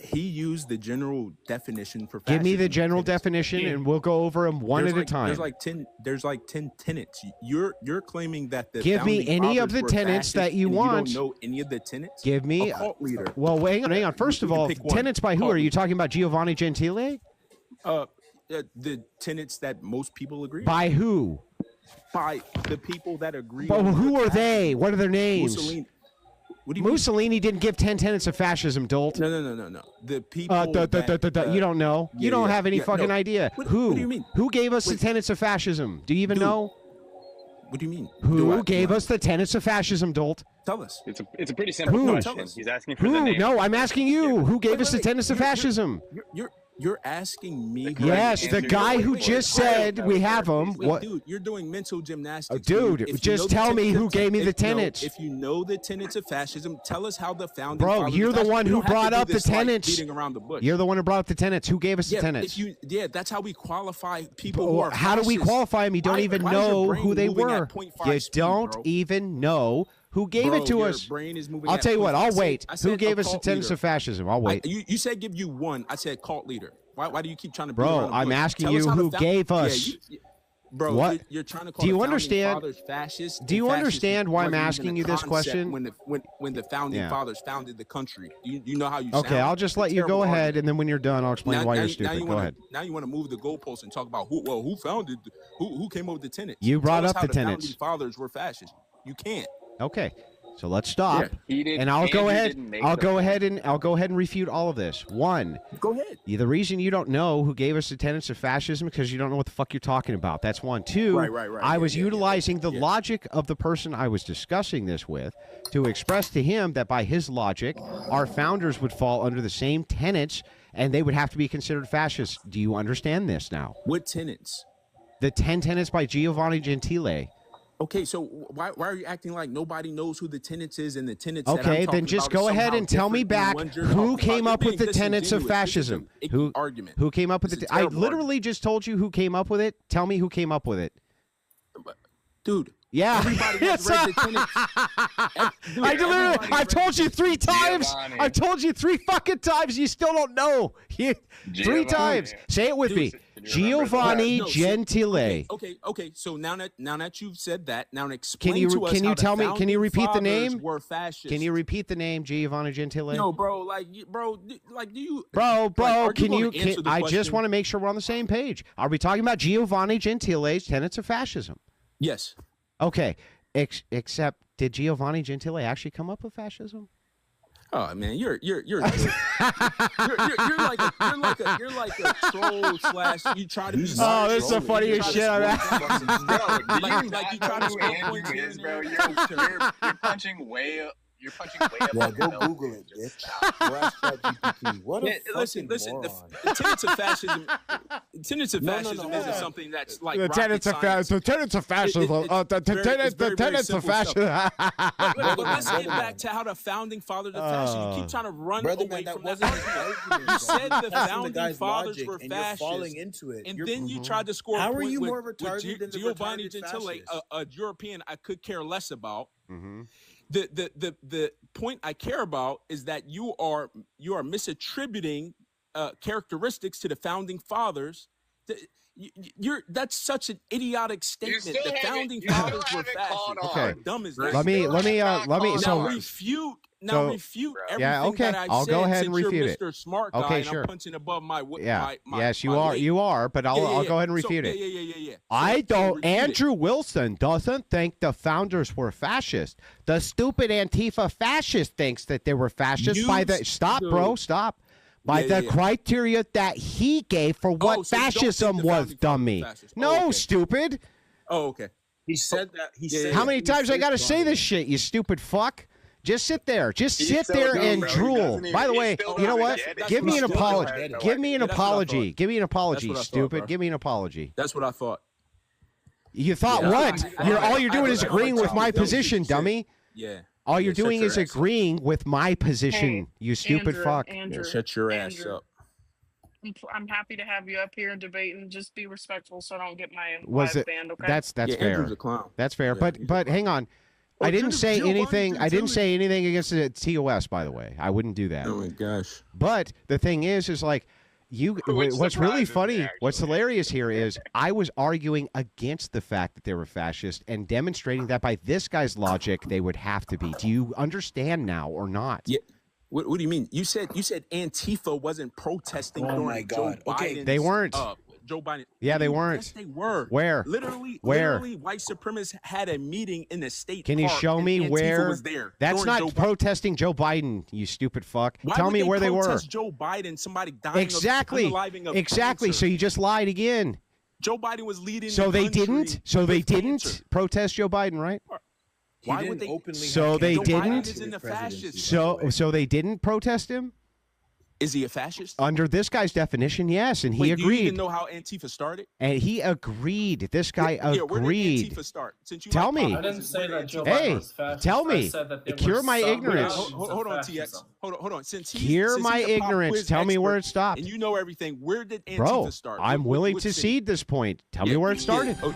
He used the general definition for Give fascism. me the general definition and we'll go over them one at a time. There's like 10 tenets. You're claiming that the Give me founding any of fathers the were tenets fascist that you and want. You don't know any of the tenets? Give me a cult leader. Well, hang on. First of We can all, pick one. tenets by who? Cult Are you leader. talking about Giovanni Gentile? The tenets that most people agree By who? by the people that agree. But on who what are they? What are their names? Mussolini. What do you mean? Mussolini didn't give 10 tenets of fascism, dolt. No. The people. You don't know. You don't have any fucking no. idea. What Who? do you mean? Who gave us Wait. the tenets of fascism? Do you even Dude, know? What do you mean? Who gave us the tenets of fascism, dolt? Tell us. It's a pretty simple Who? question. He's asking for the Who? name. No, I'm asking you. Who gave Wait, us the wait, tenets of fascism? You're asking me. correct Yes, the answer guy is who wait, just wait, said wait, we wait, have him. Wait, What? dude, you're doing mental gymnastics. Dude, If you just know the tell me tenets who of- gave me the if- no, tenets. If you know the tenets of fascism, tell us how the founding Bro, fathers you're of the fascism- one we who don't have to brought do up the this, like, tenets. beating around the bush. You're the one who brought up the tenets. Who gave us the tenets? That's how we qualify people who are How do we fascists. qualify them? You don't even why is your know brain who they moving were. at 0.5 You speed, don't bro? even know who gave Bro, it to your us. brain is moving I'll at tell you what. 0.5. I'll wait. I Who said gave a us the cult tenets leader. of fascism? I'll wait. You said give you one. I said cult leader. Why do you keep trying to? beat Bro, around the I'm bush? asking Tell us you how the who found- gave Yeah, us. Bro, What? you're trying to call Do you the founding understand- fathers fascist? Do you and fascism understand why I'm wasn't even asking a you this concept question? When the founding Yeah. fathers founded the country? You know how you Okay, sound? I'll just let It's a you go terrible ahead, argument. and then when you're done, I'll explain why you're stupid. Go ahead. Now you want to move the goalposts and talk about who founded, who came up with the tenets. You brought Tell us up how the tenets. Founding fathers were fascist. You can't. Okay, so let's stop, He didn't- and I'll go Andrew ahead. didn't make I'll the go point. ahead and refute all of this. One, Go ahead. the reason you don't know who gave us the tenets of fascism because you don't know what the fuck you're talking about. That's one. Two, Right. I Yeah, was yeah, utilizing the yeah. logic of the person I was discussing this with to express to him that by his logic, our founders would fall under the same tenets and they would have to be considered fascists. Do you understand this now? What tenets? The 10 tenets by Giovanni Gentile. Okay, so why are you acting like nobody knows who the tenants is and the tenants? Okay, then just go ahead and tell me back who came up with the tenets of fascism. Who came up with it? I literally just told you who came up with it. Tell me who came up with it, dude. Yeah, everybody has read the tenets. I've told you 3 times. Giovanni. I've told you 3 fucking times. You still don't know. 3 times. Say it with me. Giovanni Gentile. Okay. So now that you've said that, now explain to us can you how tell the me? Can you repeat the name? Were fascist. Can you repeat the name, Giovanni Gentile? No, bro. Do you? Bro. I just question? want to make sure we're on the same page. Are we talking about Giovanni Gentile's tenets of fascism? Yes. Okay. Except, did Giovanni Gentile actually come up with fascism? Oh man, you're like a troll slash. You try to be. Oh, this is the funniest shit I've Bro, like you try to score points here and there. You're punching way up. You're punching way up. Yeah, go Google it, bitch. Or ask ChatGPT. What a listen. moron. The tenets of fascism. Tenets of fascism isn't something that's like the tenets of fascism. The tenets of fascism. The tenets of fascism. But let's get back to how the founding fathers of fascism. You keep trying to run away from that argument. You said the founding fathers were fascists, falling into it. And then you tried to score. How a are point you with, more retarded than the Giovanni retarded Gentile, fascists? a European I could care less about. Mm-hmm. The point I care about is that you are misattributing characteristics to the founding fathers. That's such an idiotic statement. The founding fathers were fascist. Okay. Dumb as that. Let me. Now refute. Refute everything yeah, okay. that I've I'll said. go ahead and Since refute you're it. Mr. Smart guy, Okay, and sure. I'm punching above my Yes, you my are. weight. You are. But I'll go ahead and refute it. Yeah. I So don't. refute Andrew Wilson doesn't think the founders were fascist. The stupid Antifa fascist thinks that they were fascist by the stop. By the criteria that he gave for what so you don't think fascism the was, founding fathers dummy. were fascist? No, okay. stupid. Oh, okay. He said that. He said. How many times I got to say this shit, you stupid fuck? Just sit there. Just sit there and drool. By the way, you know what? Give me an apology. Give me an apology. Give me an apology, stupid. Give me an apology. That's what I thought. You thought what? All you're doing is agreeing with my position, dummy. Yeah. All you're doing is agreeing with my position, you stupid fuck. Andrew, shut your ass up. I'm happy to have you up here and debate, and just be respectful so I don't get my Was live it? banned, okay? That's Yeah, fair. Andrew's a clown. That's fair. Yeah, But hang on. I didn't say anything. I didn't say anything against the TOS. By the way, I wouldn't do that. Oh my gosh. But the thing is like, what's really funny, what's hilarious here is I was arguing against the fact that they were fascist and demonstrating that by this guy's logic they would have to be. Do you understand now or not? Yeah. What do you mean? You said Antifa wasn't protesting during Joe Biden's, Okay. They weren't. Joe Biden. Yeah, they weren't. Yes, they were. Where? Literally, white supremacists had a meeting in the state. Can you park, show and me Antifa where? was there That's during not Joe protesting Joe Biden, you stupid fuck. Why Tell would me where they were. protest Joe Biden, somebody dying Exactly. of unaliving of Exactly. cancer. So you just lied again. Joe Biden was leading. So the they country didn't. So they with didn't cancer. protest Joe Biden, right? Why would they? So they Joe Biden didn't. is in the fascist. So they didn't protest him. Is he a fascist? Under this guy's definition, yes, and he Wait, agreed. Do you even know how Antifa started? And he agreed. This guy Where did agreed. Antifa start? Since you Tell like me. pop I didn't say that Joe Biden Hey, was fascist. tell me. I said that there Cure were my some ignorance. versions of Hold on, TX. fascism. Hold on. Since Cure my he's a pop ignorance. quiz Tell me where it expert, stopped. And you know everything. Where did Antifa Bro, start? I'm willing what to city? cede this point. Tell me where it started. Oh,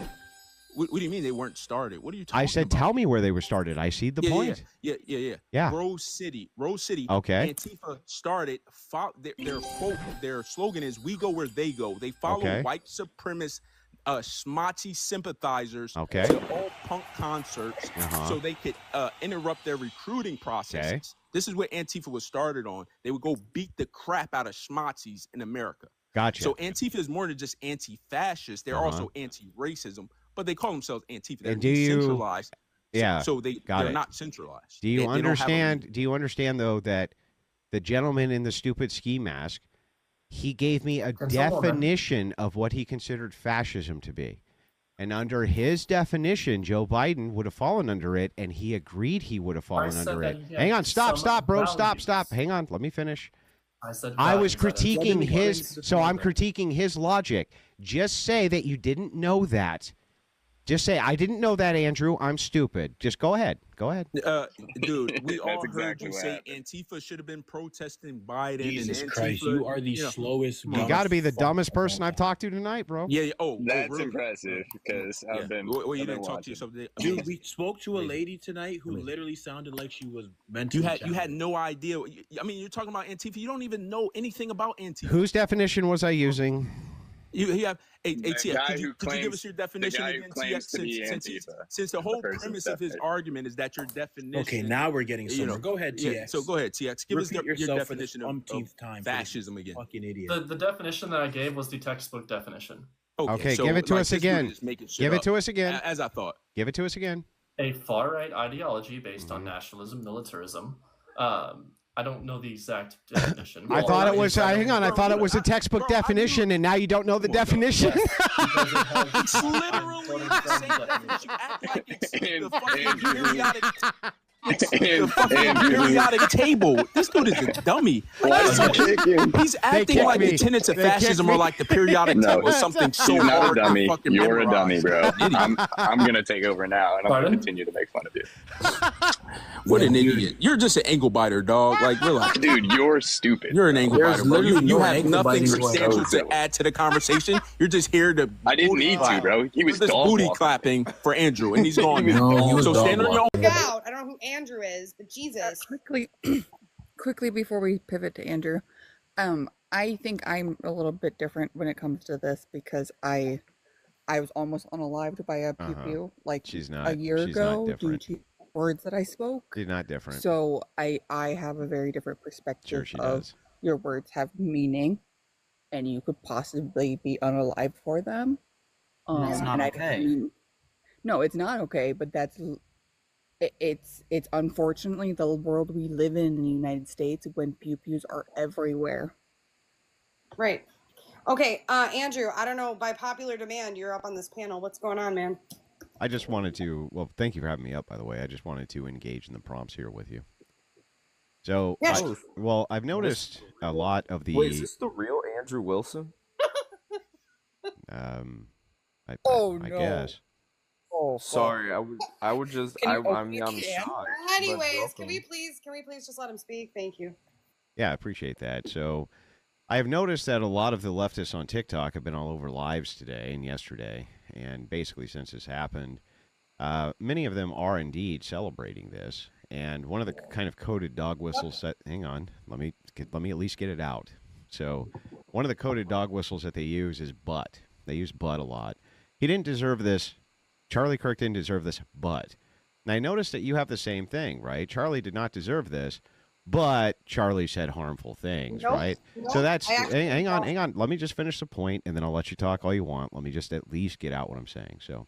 what do you mean they weren't started? What are you talking about? I said, tell me where they were started. I cede the point. Yeah. Rose City. Okay. Antifa started. Their quote, their slogan is "We go where they go." They follow Okay. white supremacist, schmatzy sympathizers Okay. to all punk concerts, Uh-huh. so they could interrupt their recruiting processes. Okay. This is what Antifa was started on. They would go beat the crap out of schmatzis in America. Gotcha. So Antifa is more than just anti-fascist. They're Uh-huh. also anti-racism, but they call themselves Antifa. They're And do you- decentralized. Yeah. So got they're it. not centralized. Do you They don't have a understand? Do you understand though that the gentleman in the stupid ski mask, he gave me a definition of what he considered fascism to be, and under his definition, Joe Biden would have fallen under it, and he agreed he would have fallen said under that it. he had Hang on, stop, some bro, stop. values. Hang on, let me finish. I said I was values. critiquing Let me his, finish the so I'm point. critiquing his logic. Just say that you didn't know that. Just say, I didn't know that, Andrew. I'm stupid. Just go ahead. Go ahead. Dude, we all That's heard exactly you what say happened. Antifa should have been protesting Biden. Jesus and Antifa, Christ, you are the slowest. You got to be the dumbest person I've talked to tonight, bro. Yeah. That's really? impressive because I've been. Well, you I've been didn't talk watching. to yourself. Dude, we spoke to a lady tonight who literally sounded like she was mentally You had no idea. I mean, you're talking about Antifa. You don't even know anything about Antifa. Whose definition was I using? You have TX. Could you give us your definition again, TX? Since the whole premise of his argument is that your definition. Okay, now we're getting somewhere. Go ahead, TX. Yeah, so go ahead, TX. Give us your definition of time fascism again. Fucking idiot. The definition that I gave was the textbook definition. Okay, so give it to us again. Give it to us again. As I thought. Give it to us again. A far-right ideology based on nationalism, militarism. I don't know the exact definition. I thought it was. Hang on. I thought it was a textbook definition, and now you don't know the definition. It's literally the same definition. You act like it's the fucking periodic. The fucking periodic table. This dude is a dummy. He's acting like the tenets of fascism are like the periodic table or something so He's not hard a dummy. to fucking You're memorize. a dummy, bro. I'm gonna take over now, and I'm gonna continue to make fun of you. What an idiot! You're just an ankle biter, dog. Like, relax. Dude, you're stupid. You're an ankle biter, bro. You have ankle nothing biting substantial to add to the conversation. You're just here to. I didn't need to, bro. He was just dog booty walking. clapping for Andrew, and he's gone. So stand on your own. out. I don't know who Andrew is, but Jesus. Quickly before we pivot to Andrew, I think I'm a little bit different when it comes to this because I was almost unalived by a pew like a year ago due to words that I spoke. She's not different. So I have a very different perspective of your words have meaning, and you could possibly be unalived for them. It's not okay. No, it's not okay, but it's unfortunately the world we live in the United States when pew-pews are everywhere. Right. Okay, Andrew, I don't know, by popular demand, you're up on this panel. What's going on, man? I just wanted to, well, thank you for having me up, by the way. I just wanted to engage in the prompts here with you. So, I've noticed a lot of the... Wait, is this the real Andrew Wilson? I no. guess. Oh, sorry. I would just. I'm shocked. Anyways, can we please just let him speak? Thank you. Yeah, I appreciate that. So, I have noticed that a lot of the leftists on TikTok have been all over lives today and yesterday, and basically since this happened, many of them are indeed celebrating this. And one of the kind of coded dog whistles that, hang on, let me at least get it out. So, one of the coded dog whistles that they use is butt. They use butt a lot. He didn't deserve this. Charlie Kirk didn't deserve this, but. And I noticed that you have the same thing, right? Charlie did not deserve this, but Charlie said harmful things, right? So that's, hang on. Let me just finish the point, and then I'll let you talk all you want. Let me just at least get out what I'm saying. So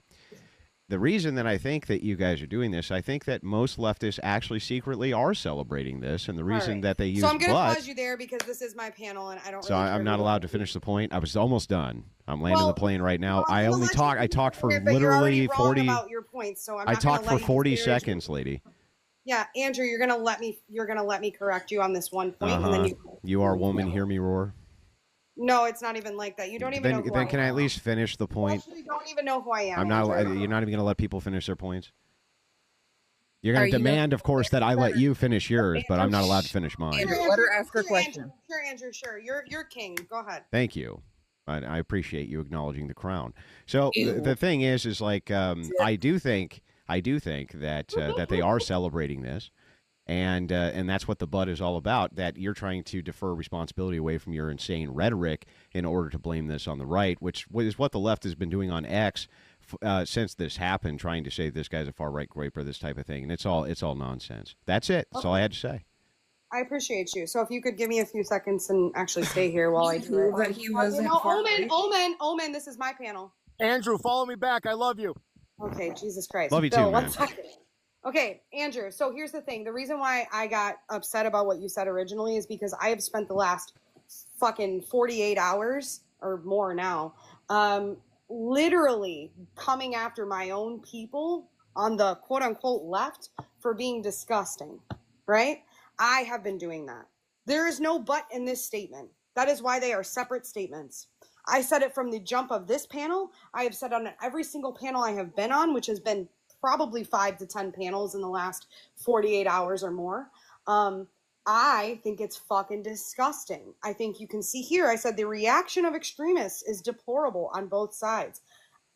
the reason that I think that you guys are doing this, I think that most leftists actually secretly are celebrating this, and the reason that they use So I'm going to butt, pause you there because this is my panel, and I don't so really I'm not allowed to finish the point. I was almost done. I'm landing the plane right now. I talked for but you're already literally wrong 40. about your points, so I'm I not gonna talked let for you 40 disparage me. seconds, lady. Yeah, Andrew, you're gonna let me correct you on this one point, and then You are a woman. Hear me roar. No, it's not even like that. You don't even know who I am. Then can I at least finish the point? You don't even know who I am. I'm not. Andrew. You're not even going to let people finish their points. You're going to demand, of course, that I let you finish yours, but I'm not allowed to finish mine. Andrew, let her ask her question. Sure, Andrew. Sure, you're king. Go ahead. Thank you. I appreciate you acknowledging the crown. So the thing is like I do think that they are celebrating this, and that's what the butt is all about. That you're trying to defer responsibility away from your insane rhetoric in order to blame this on the right, which is what the left has been doing on X since this happened, trying to say this guy's a far right graper, this type of thing, and it's all nonsense. That's it. That's all I had to say. I appreciate you. So if you could give me a few seconds and actually stay here while I do it. That he was Omen, this is my panel. Andrew, follow me back. I love you. Okay, Jesus Christ. Love you Bill, too, man. 1 second. Okay, Andrew, so here's the thing. The reason why I got upset about what you said originally is because I have spent the last fucking 48 hours or more now literally coming after my own people on the quote-unquote left for being disgusting, right? I have been doing that. There is no but in this statement. That is why they are separate statements. I said it from the jump of this panel. I have said on every single panel I have been on, which has been probably 5 to 10 panels in the last 48 hours or more. I think it's fucking disgusting. I think you can see here, I said the reaction of extremists is deplorable on both sides.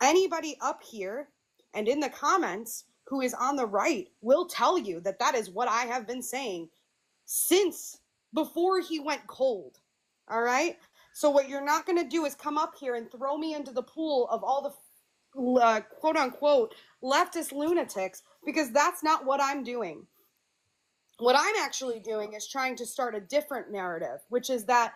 Anybody up here and in the comments who is on the right will tell you that that is what I have been saying since before he went cold. All right? So what you're not going to do is come up here and throw me into the pool of all the quote unquote leftist lunatics, because that's not what I'm doing. What I'm actually doing is trying to start a different narrative, which is that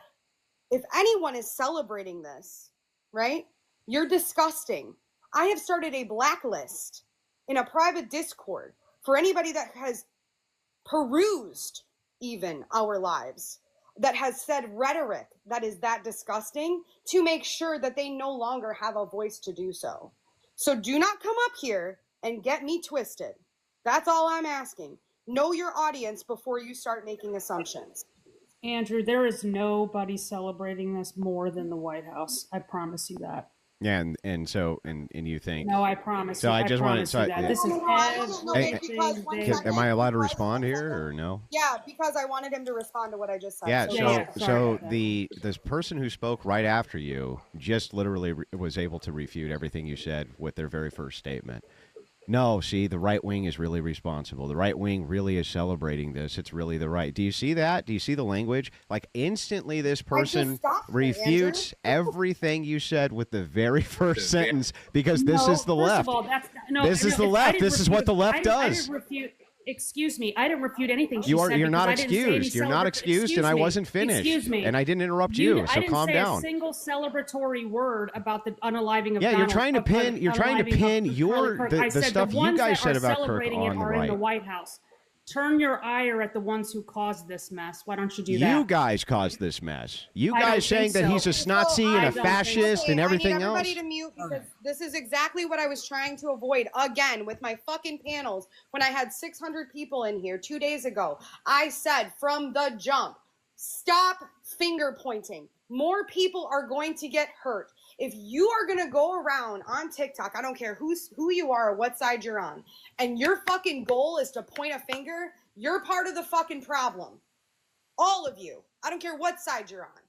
if anyone is celebrating this, right, you're disgusting. I have started a blacklist in a private Discord for anybody that has perused even our lives, that has said rhetoric that is that disgusting, to make sure that they no longer have a voice to do so. So do not come up here and get me twisted. That's all I'm asking. Know your audience before you start making assumptions. Andrew, there is nobody celebrating this more than the White House. I promise you that. Yeah, and you think? No, I promise. So you. I just wanted. So that. This is am I allowed to respond here or no? Yeah, because I wanted him to respond to what I just said. Yeah. So this person who spoke right after you just literally was able to refute everything you said with their very first statement. No, see, the right wing is really responsible. The right wing really is celebrating this. It's really the right. Do you see that? Do you see the language? Like, instantly this person refutes everything you said with the very first sentence, because this is the left. This is the left. This is what the left does. Excuse me, I didn't refute anything she said. You're not excused. You're not excused, and I wasn't finished. Excuse me. And I didn't interrupt you, so calm down. I didn't say a single celebratory word about the unaliving of Donald. You're trying to pin. You're trying to pin the stuff you guys said about Kirk on the right. In the White House. Turn your ire at the ones who caused this mess. Why don't you do that? You guys caused this mess. You guys saying that he's a Nazi and a fascist and everything else. I need everybody to mute, because this is exactly what I was trying to avoid again with my fucking panels. When I had 600 people in here 2 days ago, I said from the jump, stop finger pointing. More people are going to get hurt. If you are going to go around on TikTok, I don't care who you are or what side you're on, and your fucking goal is to point a finger, you're part of the fucking problem. All of you. I don't care what side you're on.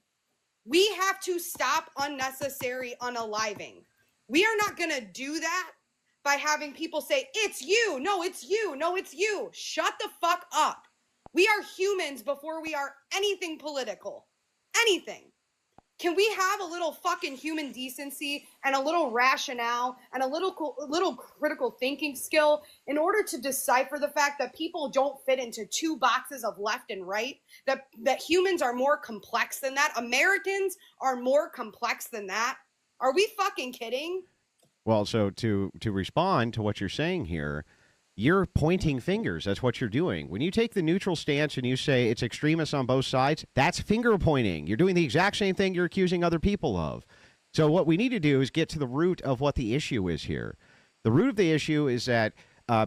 We have to stop unnecessary unaliving. We are not going to do that by having people say, it's you. No, it's you. No, it's you. Shut the fuck up. We are humans before we are anything political. Anything. Can we have a little fucking human decency and a little rationale and a little critical thinking skill in order to decipher the fact that people don't fit into two boxes of left and right, that humans are more complex than that? Americans are more complex than that? Are we fucking kidding? Well, so to respond to what you're saying here, you're pointing fingers. That's what you're doing. When you take the neutral stance and you say it's extremists on both sides, that's finger pointing. You're doing the exact same thing you're accusing other people of. So what we need to do is get to the root of what the issue is here. The root of the issue is that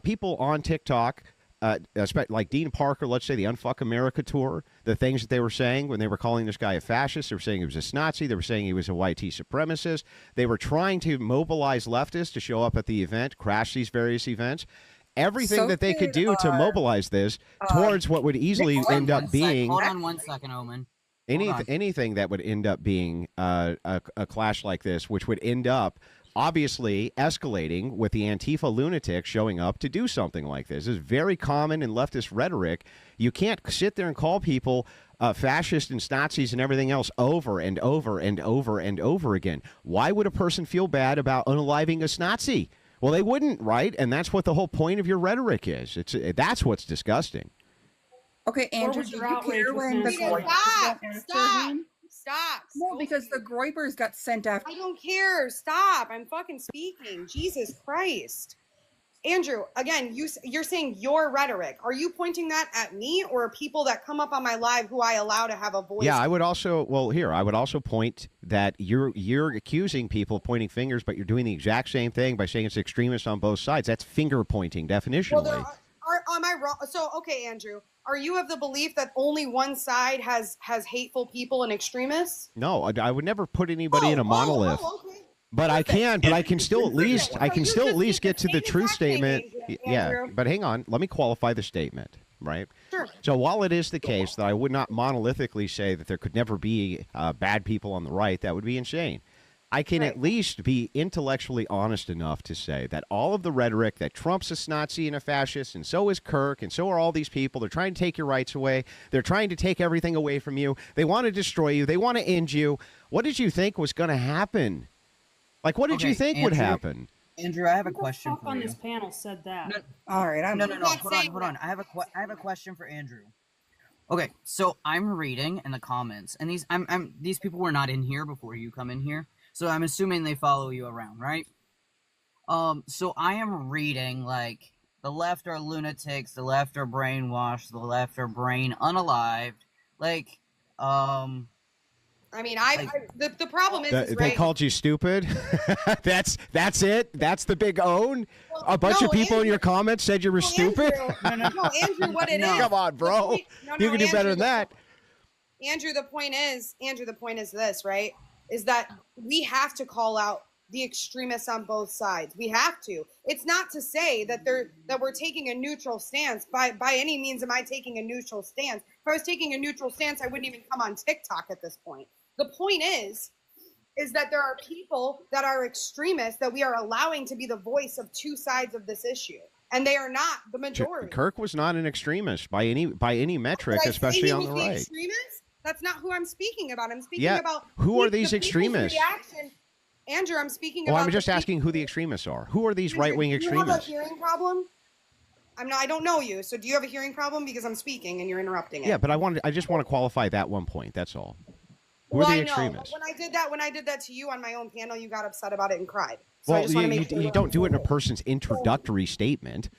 people on TikTok, like Dean Parker, let's say the Unfuck America tour, the things that they were saying when they were calling this guy a fascist, they were saying he was a Nazi, they were saying he was a YT supremacist. They were trying to mobilize leftists to show up at the event, crash these various events. Everything that they could do to mobilize this towards what would easily end up being. Hold on 1 second, Omen. Anything that would end up being a clash like this, which would end up obviously escalating with the Antifa lunatics showing up to do something like this. This is very common in leftist rhetoric. You can't sit there and call people fascists and Nazis and everything else over and over and over and over again. Why would a person feel bad about unaliving a Nazi? Well, they wouldn't, right? And that's what the whole point of your rhetoric is. That's what's disgusting. Okay, Andrew, do you care when the Stop. No, because the Groypers got sent after. I don't care. Stop. I'm fucking speaking. Jesus Christ. Andrew, again, you're saying your rhetoric. Are you pointing that at me or people that come up on my live who I allow to have a voice? Yeah, I would also, I would also point that you're accusing people of pointing fingers, but you're doing the exact same thing by saying it's extremists on both sides. That's finger pointing definitionally. Well, am I wrong? So, okay, Andrew, are you of the belief that only one side has hateful people and extremists? No, I would never put anybody in a monolith. Okay. But I can still at least get to the truth statement. Andrew. Yeah, but hang on, let me qualify the statement, right? Sure. So while it is the case that I would not monolithically say that there could never be bad people on the right, that would be insane. I can at least be intellectually honest enough to say that all of the rhetoric that Trump's a Nazi and a fascist, and so is Kirk, and so are all these people. They're trying to take your rights away. They're trying to take everything away from you. They want to destroy you. They want to end you. What did you think was going to happen? Like, what did you think would happen? Andrew, I have a question for on you. this panel said that? No, all right, no. Hold on. I have a question for Andrew. Okay, so I'm reading in the comments, and these people were not in here before you come in here. So I'm assuming they follow you around, right? So I am reading, like, the left are lunatics, the left are brainwashed, the left are brain unalived. Like, I mean, the problem is, They right? called you stupid? That's it? That's the big own? A bunch of people in your comments said you were stupid? Andrew, what it is? Come on, bro. You can do better than that. Andrew, the point is this, right? Is that we have to call out the extremists on both sides. We have to. It's not to say that we're taking a neutral stance. By any means am I taking a neutral stance. If I was taking a neutral stance, I wouldn't even come on TikTok at this point. The point is that there are people that are extremists that we are allowing to be the voice of two sides of this issue. And they are not the majority. Kirk was not an extremist by any metric, especially on the right. Extremist? That's not who I'm speaking about. I'm speaking about who are these extremists? Andrew, I'm speaking about. Well, I'm just asking who the extremists are. Who are these right-wing extremists? Do you have a hearing problem? I don't know you. So do you have a hearing problem because I'm speaking and you're interrupting it? Yeah, but I just want to qualify that one point. That's all. Who are the extremists? When I did that to you on my own panel, you got upset about it and cried. So well, you don't do it in a person's introductory statement.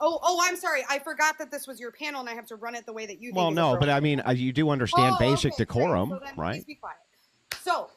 Oh, I'm sorry. I forgot that this was your panel, and I have to run it the way that you. Well, no, but I mean, you do understand basic decorum, so then right? Please be quiet. So,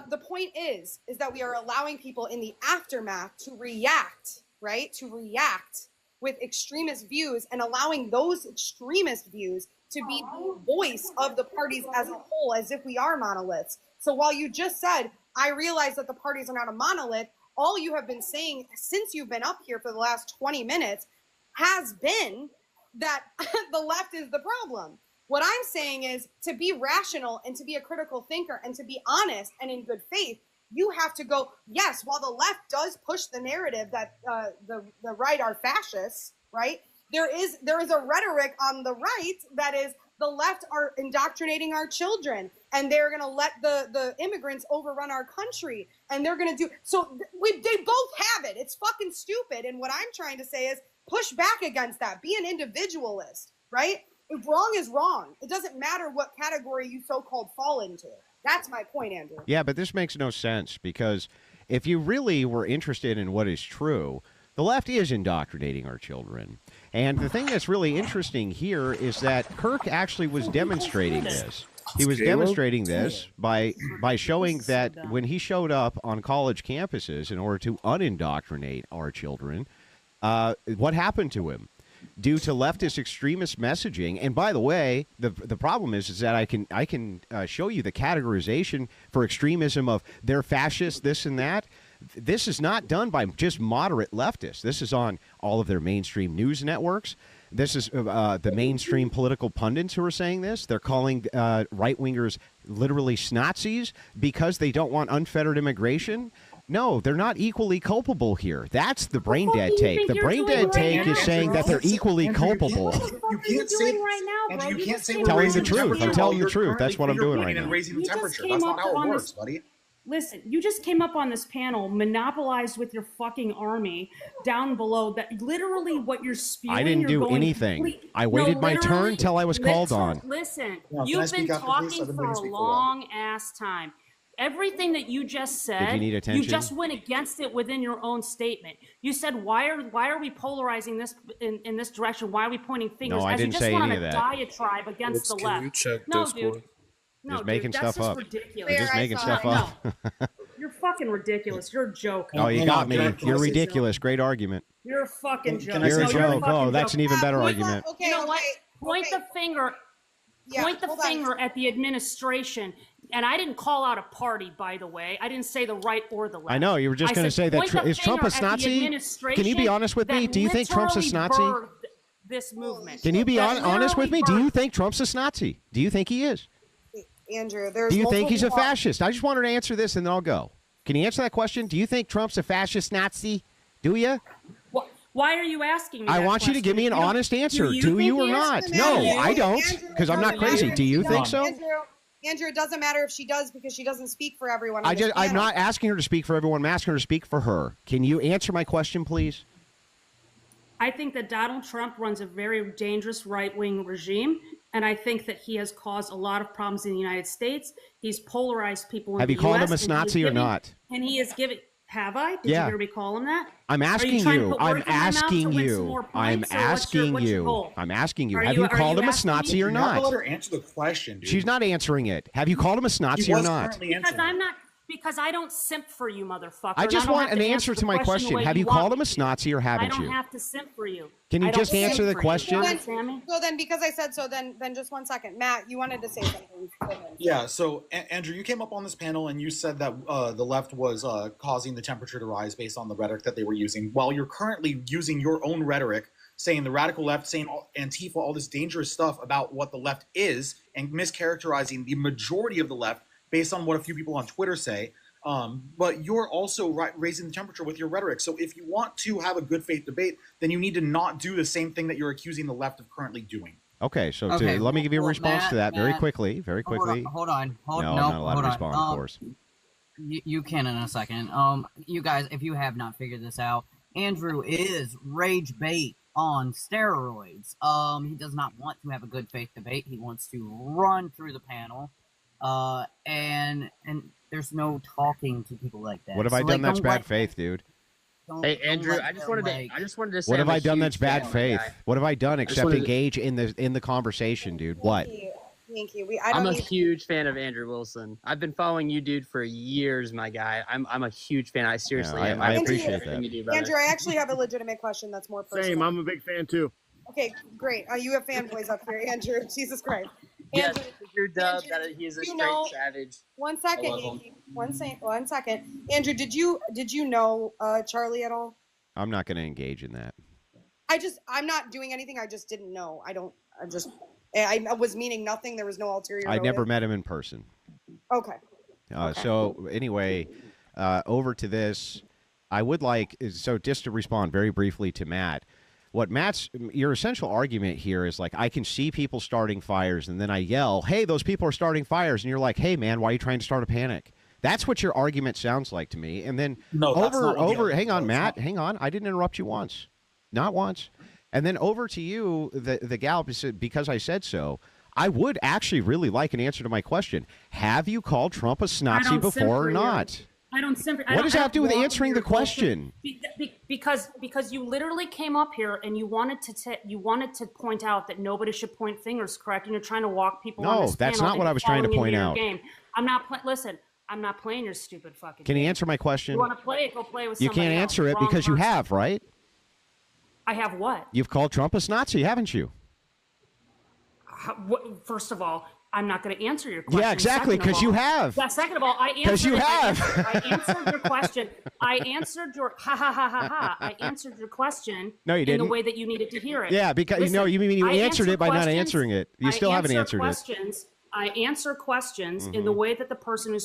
the point is that we are allowing people in the aftermath to react, right? To react with extremist views, and allowing those extremist views to be the voice of the parties as a whole, as if we are monoliths. So, while you just said, I realize that the parties are not a monolith, all you have been saying since you've been up here for the last 20 minutes has been that the left is the problem. What I'm saying is to be rational and to be a critical thinker and to be honest and in good faith, you have to go, yes, while the left does push the narrative that the right are fascists, right? There is a rhetoric on the right that is the left are indoctrinating our children and they're going to let the immigrants overrun our country and they're going to do so. They both have it. It's fucking stupid. And what I'm trying to say is push back against that. Be an individualist, right? If wrong is wrong. It doesn't matter what category you so-called fall into. That's my point, Andrew. Yeah, but this makes no sense because if you really were interested in what is true, the left is indoctrinating our children. And the thing that's really interesting here is that Kirk actually was demonstrating this. He was demonstrating this by showing that when he showed up on college campuses in order to unindoctrinate our children, what happened to him? Due to leftist extremist messaging, and by the way, the problem is that I can show you the categorization for extremism of they're fascist, this and that. This is not done by just moderate leftists. This is on all of their mainstream news networks. This is the mainstream political pundits who are saying this. They're calling right-wingers literally Nazis because they don't want unfettered immigration. No, they're not equally culpable here. That's the brain dead take. The brain dead take is saying that they're equally culpable. You can't say right now, bro. You can't say telling the truth. I'm telling the truth. That's what I'm doing right now. Raising the temperature. That's not how it works, buddy. Listen, you just came up on this panel, monopolized with your fucking army down below. That literally what you're spewing. I didn't do anything. I waited my turn till I was called on. Listen, you've been talking for a long ass time. Everything that you just said, did you need attention? You just went against it within your own statement. You said, "Why are we polarizing this in this direction? Why are we pointing fingers?" No, I didn't say any of that. Diatribe against the left. No, dude. No, just making stuff up. Ridiculous. You're just making stuff up. You're fucking ridiculous. You're a joke. Oh, you got me. You're ridiculous. Great argument. You're a fucking joke. You're a joke. Oh, that's an even better argument. You know what? Point the finger. Point the finger at the administration. And I didn't call out a party, by the way. I didn't say the right or the left. I know. You were just going to say that. Is Trump a Nazi? Can you be honest with me? Do you think Trump's a Nazi? This movement. Can you be honest with me? Do you think Trump's a Nazi? Do you think he is? Andrew, there's Do you think he's a fascist? I just want her to answer this, and then I'll go. Can you answer that question? Do you think Trump's a fascist Nazi? Do you? Why are you asking me I want you to give me an honest answer. Do you or not? No, I don't, because I'm not crazy. Do you think so? Andrew, it doesn't matter if she does because she doesn't speak for everyone. I'm not asking her to speak for everyone. I'm asking her to speak for her. Can you answer my question, please? I think that Donald Trump runs a very dangerous right-wing regime, and I think that he has caused a lot of problems in the United States. He's polarized people in the US. Have you called him a Nazi or not? And he is giving... Have I? Did you hear me call him that? I'm asking you. I'm asking you. I'm asking you. I'm asking you. Have you called him a Nazi or not? Let her answer the question, dude. She's not answering it. Have you called him a Nazi or not? Because I'm not... Because I don't simp for you, motherfucker. I just want an answer to my question. Have you called him a Nazi or haven't you? I don't have to simp for you. Can you just answer the question? So then, because I said so, then just 1 second. Matt, you wanted to say something. Yeah, so Andrew, you came up on this panel and you said that the left was causing the temperature to rise based on the rhetoric that they were using, while you're currently using your own rhetoric, saying the radical left, saying Antifa, all this dangerous stuff about what the left is, and mischaracterizing the majority of the left based on what a few people on Twitter say. But you're also raising the temperature with your rhetoric. So if you want to have a good faith debate, then you need to not do the same thing that you're accusing the left of currently doing. Okay, so let me give you a response to that very quickly. Hold on. No, I'm not allowed to respond, of course. You can in a second. You guys, if you have not figured this out, Andrew is rage bait on steroids. He does not want to have a good faith debate. He wants to run through the panel. And there's no talking to people like that. What have I done that's bad faith, dude? Hey Andrew, I just wanted to say. What have I done that's bad faith? What have I done except engage in the conversation, dude? What? Thank you. I'm a huge fan of Andrew Wilson. I've been following you, dude, for years, my guy. I'm a huge fan. I seriously am. I appreciate that. Andrew, I actually have a legitimate question that's more personal. Same. I'm a big fan too. Okay, great. You have fanboys up here, Andrew. Jesus Christ. Yes, your dub that he is a straight savage. 1 second, Yankee. One second. Andrew, did you know Charlie at all? I'm not going to engage in that. I'm not doing anything. I just didn't know. I was meaning nothing. There was no ulterior motive. I never met him in person. Okay. So anyway, over to this. I would like, so just to respond very briefly to Matt. Your essential argument here is like, I can see people starting fires and then I yell, hey, those people are starting fires. And you're like, hey, man, why are you trying to start a panic? That's what your argument sounds like to me. And then hang on, Matt, hang on. I didn't interrupt you once. Not once. And then over to you, the gal, because I said so, I would actually really like an answer to my question. Have you called Trump a Nazi before or not? I don't simply. What does that have to do with answering the question? Because you literally came up here and you wanted to point out that nobody should point fingers, correct? And you're trying to walk people. No, that's not what I was trying to point out. I'm not. Listen, I'm not playing your stupid fucking. Can you answer my question? You want to play it? Go play with. You can't answer it because you have, right? I have what? You've called Trump a Nazi, haven't you? First of all, I'm not going to answer your question. Yeah, exactly, because you have. Second of all, I answered. Because you have. I answered your question. I answered your I answered your question. No, you didn't. In the way that you needed to hear it. Yeah, because you mean you answered it by not answering it. You still haven't answered it. I answer questions in the way that the person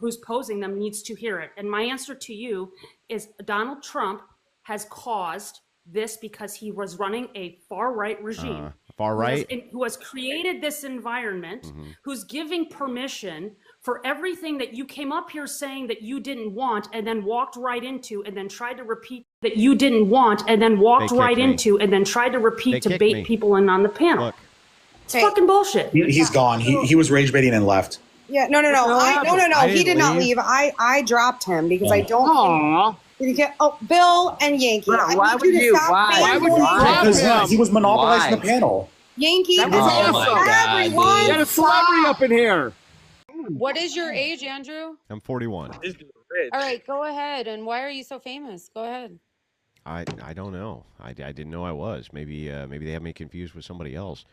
who's posing them needs to hear it. And my answer to you is Donald Trump has caused this because he was running a far-right regime. Far-right? Who has created this environment, who's giving permission for everything that you came up here saying that you didn't want and then walked right into and then tried to repeat that you didn't want and then walked right into and then tried to repeat to bait people in on the panel. Look. It's fucking bullshit. He's gone. He was rage baiting and left. Yeah, no. He did not leave. I dropped him because I don't. Bill and Yankee. Why would you? Why would you? Because he was monopolizing the panel. Yankee, that was awesome. Everyone, you got a celebrity up in here. What is your age, Andrew? I'm 41. All right, go ahead. And why are you so famous? Go ahead. I don't know. I didn't know I was. Maybe they have me confused with somebody else.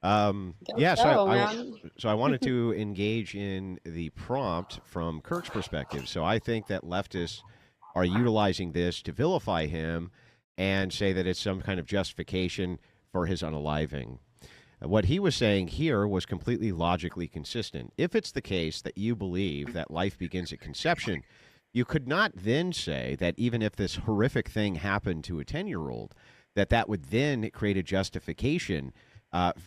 Yeah, so I wanted to engage in the prompt from Kirk's perspective. So I think that leftists are utilizing this to vilify him and say that it's some kind of justification for his unaliving. What he was saying here was completely logically consistent. If it's the case that you believe that life begins at conception, you could not then say that even if this horrific thing happened to a 10-year-old, that would then create a justification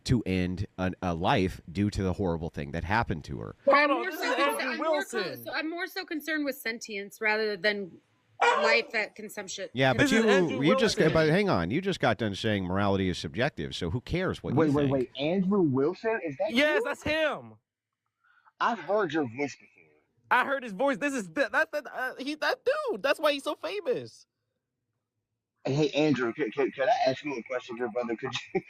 to end a life due to the horrible thing that happened to her. I'm more so concerned with sentience rather than life at consumption. Yeah, but but hang on, you just got done saying morality is subjective, so who cares what you think? Wait, Andrew Wilson? Is that Yes, you? that's him. I've heard your voice before. I heard his voice. He's that dude. That's why he's so famous. Hey, Andrew, can I ask you a question here, brother? Could you?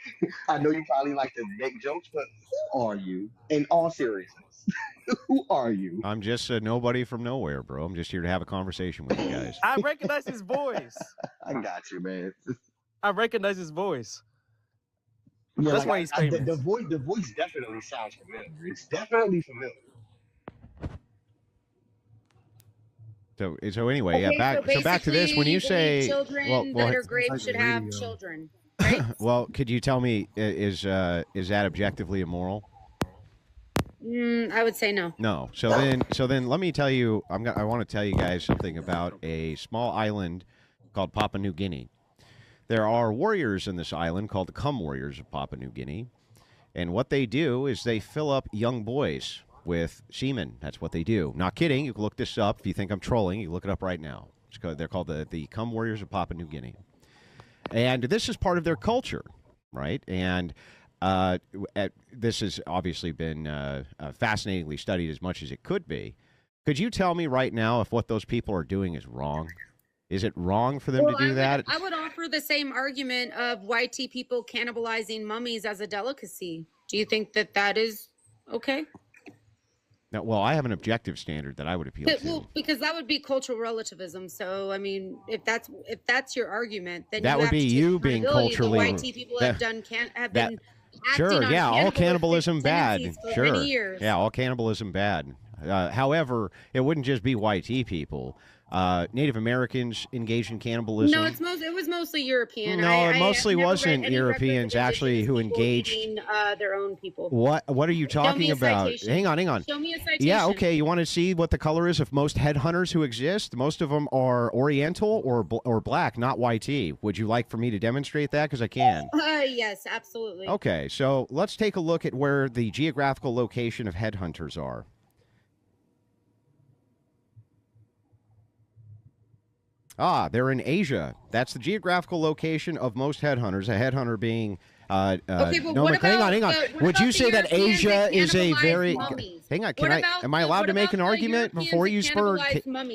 I know you probably like to make jokes, but who are you? In all seriousness, who are you? I'm just a nobody from nowhere, bro. I'm just here to have a conversation with you guys. I recognize his voice. I got you, man. I recognize his voice. Yeah, that's why he's famous. The voice definitely sounds familiar. It's definitely familiar. So anyway, okay, back to this. When you say children that are raped should have children, right? Well, could you tell me is that objectively immoral? I would say no. No. So then let me tell you. I want to tell you guys something about a small island called Papua New Guinea. There are warriors in this island called the Cum Warriors of Papua New Guinea, and what they do is they fill up young boys with semen. That's what they do. Not kidding. You can look this up. If you think I'm trolling, you look it up right now. They're called the Cum Warriors of Papua New Guinea. And this is part of their culture, right? And this has obviously been fascinatingly studied as much as it could be. Could you tell me right now if what those people are doing is wrong? Is it wrong for them to do that? I would offer the same argument of YT people cannibalizing mummies as a delicacy. Do you think that is okay? No, well, I have an objective standard that I would appeal to. Well, because that would be cultural relativism. So, I mean, if that's your argument, then that would be you being culturally. The YT people have been sure, yeah, all cannibalism bad. For sure, many years. yeah, all cannibalism bad. However, it wouldn't just be YT people. Native Americans engaged in cannibalism. No, it was mostly European. No, it mostly wasn't Europeans actually who engaged their own people. What are you talking about? Hang on. Show me a citation. Yeah, okay. You want to see what the color is of most headhunters who exist? Most of them are Oriental or black, not YT. Would you like for me to demonstrate that? Because I can. Yes, absolutely. Okay, so let's take a look at where the geographical location of headhunters are. They're in Asia. That's the geographical location of most headhunters. A headhunter being okay, but what about, hang on. Would you say that Asia is a very hang on? Am I allowed to make an argument before you spur?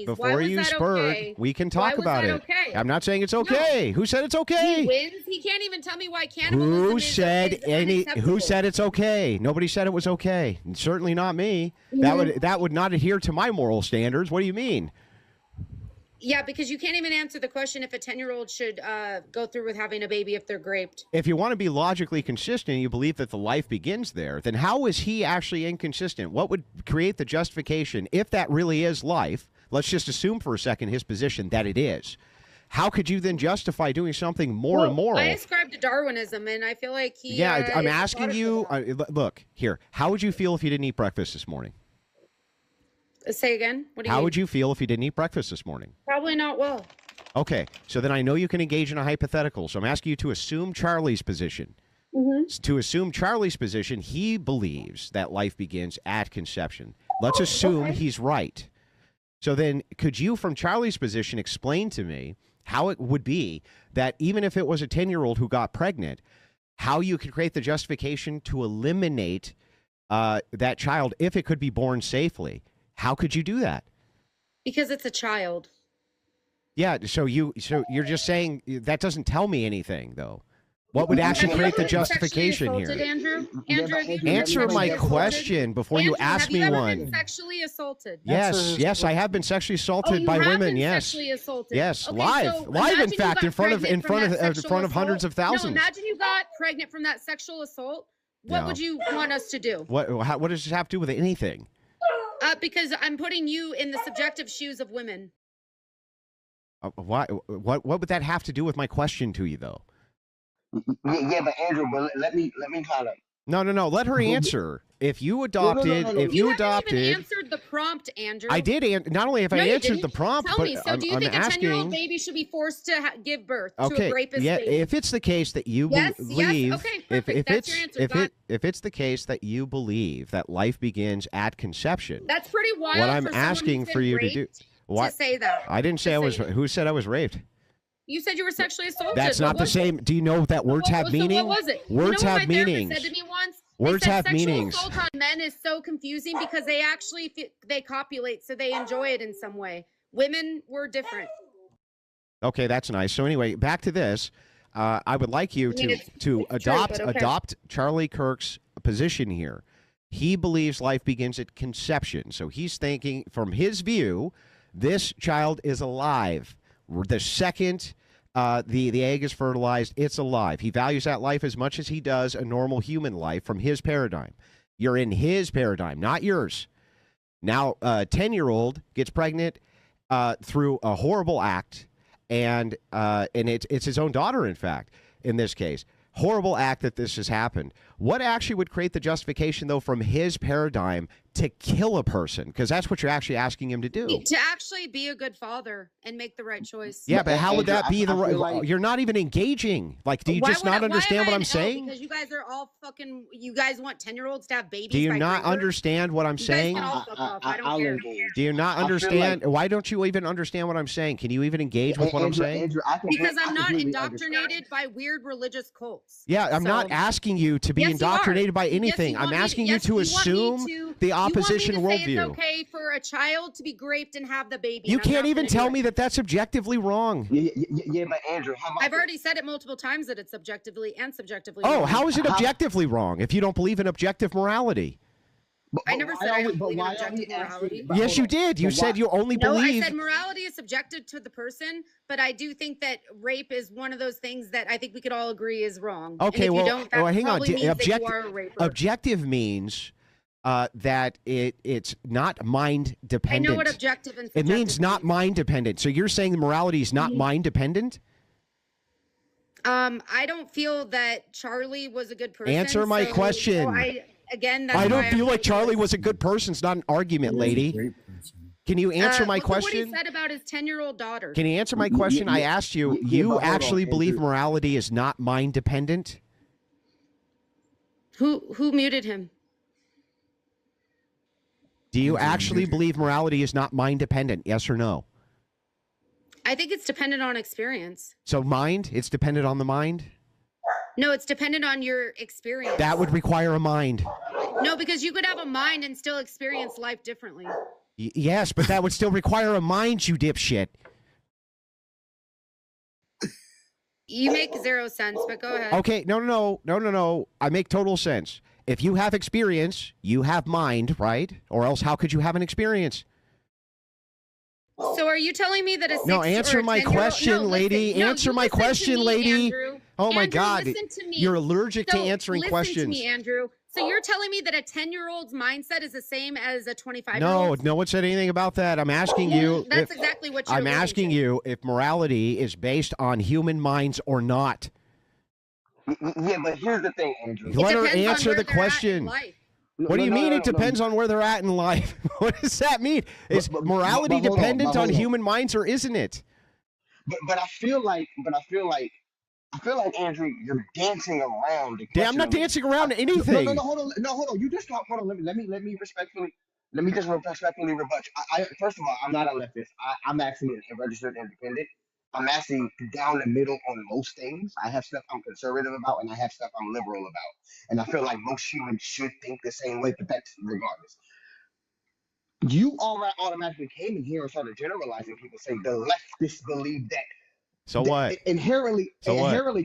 Before you spur, we can talk about it. Okay? I'm not saying it's okay. No. Who said it's okay? He wins. He can't even tell me why cannibalism Who said it's okay? Nobody said it was okay. Certainly not me. Mm-hmm. That would not adhere to my moral standards. What do you mean? Yeah, because you can't even answer the question if a 10-year-old should go through with having a baby if they're raped. If you want to be logically consistent, you believe that the life begins there, then how is he actually inconsistent? What would create the justification if that really is life? Let's just assume for a second his position that it is. How could you then justify doing something more immoral? I ascribe to Darwinism, and I feel like he... Yeah, I'm asking you, look, here, how would you feel if you didn't eat breakfast this morning? Say again? What do you How mean? would you feel if you didn't eat breakfast this morning? Probably not well. Okay, so then I know you can engage in a hypothetical. So I'm asking you to assume Charlie's position. Mm-hmm. To assume Charlie's position, he believes that life begins at conception. Let's assume he's right. So then could you, from Charlie's position, explain to me how it would be that even if it was a 10-year-old who got pregnant, how you could create the justification to eliminate that child if it could be born safely? How could you do that? Because it's a child. Yeah, so you're just saying that doesn't tell me anything, though. What would actually create the justification here? Andrew, answer my question before you ask me one. Have you ever been sexually assaulted? Yes, I have been sexually assaulted by women. Yes, sexually assaulted. Yes, okay, live, so in fact, in front of hundreds of thousands. No, imagine you got pregnant from that sexual assault. What would you want us to do? What does this have to do with anything? Because I'm putting you in the subjective shoes of women. Why? What would that have to do with my question to you, though? Yeah, but Andrew, let me kind of. No. Let her answer. If you adopted, if you adopted, even answered the prompt, Andrew. I did. Not only have I answered the prompt, Tell but me. So, do you think a 10-year-old baby should be forced to give birth to a rapist baby? If it's the case that you believe, yes. Okay, perfect. That's your answer. If it's the case that you believe that life begins at conception, that's pretty wild. What I'm asking for you to do, to say that. I didn't say I was. Who said I was raped? You said you were sexually assaulted. That's not the same. Do you know that words have meaning? So what was it? Words you know have meanings. My therapist said to me once? Words have meanings. Sexual assault on men is so confusing because they actually they copulate, so they enjoy it in some way. Women were different. Okay, that's nice. So anyway, back to this. I would like you to adopt Charlie Kirk's position here. He believes life begins at conception. So he's thinking, from his view, this child is alive. The second the egg is fertilized, it's alive. He values that life as much as he does a normal human life from his paradigm. You're in his paradigm, not yours. Now, a 10-year-old gets pregnant through a horrible act, and it's his own daughter, in fact, in this case. Horrible act that this has happened. What actually would create the justification, though, from his paradigm to kill a person? Because that's what you're actually asking him to do. To actually be a good father and make the right choice. Yeah, but how would that be the right? Like, you're not even engaging. Like, do you just not understand what I'm saying? Because you guys are all fucking. You guys want 10-year-olds to have babies. Do you not understand what I'm saying? I don't care. Do you not understand? Why don't you even understand what I'm saying? Can you even engage with what I'm saying? Because I'm not indoctrinated by weird religious cults. Yeah, I'm not asking you to be indoctrinated by anything. I'm asking you to assume the opposition worldview. It's okay for a child to be raped and have the baby. You can't even tell me that that's objectively wrong. Yeah, but Andrew, I've already said it multiple times that it's objectively and subjectively wrong. Oh, how is it objectively wrong if you don't believe in objective morality? I never said I don't believe in objective morality. Yes, you did. You said you only believe. No, I said morality is subjective to the person, but I do think that rape is one of those things that I think we could all agree is wrong. Okay, well, hang on. Objective means that it's not mind dependent. I know what objective and subjective means not mind dependent. So you're saying morality is not mind dependent? I don't feel that Charlie was a good person. Answer my question. I don't feel like Charlie was a good person. It's not an argument, lady. Can you answer my question? What he said about his 10-year-old daughter. Can you answer my question? I asked you, you actually believe morality is not mind dependent? Who muted him? Do you actually believe morality is not mind dependent? Yes or no? I think it's dependent on experience. So mind, it's dependent on the mind? No, it's dependent on your experience. That would require a mind. No, because you could have a mind and still experience life differently. Yes, but that would still require a mind, you dipshit. You make zero sense, but go ahead. Okay, no. I make total sense. If you have experience, you have mind, right? Or else how could you have an experience? So are you telling me that a 6 No, answer my question, lady. Answer my question, lady. Oh my God. You're allergic to answering questions. Listen to me, Andrew. So you're telling me that a 10-year-old's mindset is the same as a 25-year-old? No one said anything about that. I'm asking you. That's exactly what you're asking you if morality is based on human minds or not. Yeah, but here's the thing, Andrew. Let her answer the question. What do you mean it depends on where they're at in life? What does that mean? Is morality dependent on human minds or isn't it? But I feel like Andrew, you're dancing around. I'm not dancing around anything. No, hold on. You just talk. Hold on. Let me respectfully rebut. First of all, I'm not a leftist. I'm actually a registered independent. I'm actually down the middle on most things. I have stuff I'm conservative about, and I have stuff I'm liberal about. And I feel like most humans should think the same way, but that's regardless. You all automatically came in here and started generalizing people, saying the leftists believe that So what? Inherently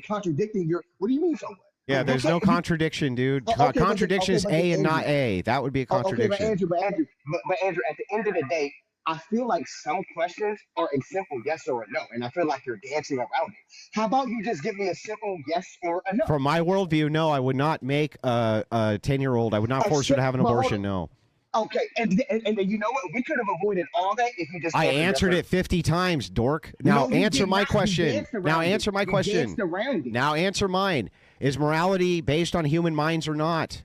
contradicting your. What do you mean? So what? Yeah, there's no contradiction, dude. Contradiction is A and not A. That would be a contradiction. Okay, but Andrew, at the end of the day, I feel like some questions are a simple yes or a no, and I feel like you're dancing around it. How about you just give me a simple yes or a no? From my worldview, no, I would not make a 10-year-old. I would not force her to have an abortion. No. Okay, and you know what? We could have avoided all that if you just. I answered it 50 times, dork. Now answer my question. Now answer my question. Now answer mine. Is morality based on human minds or not?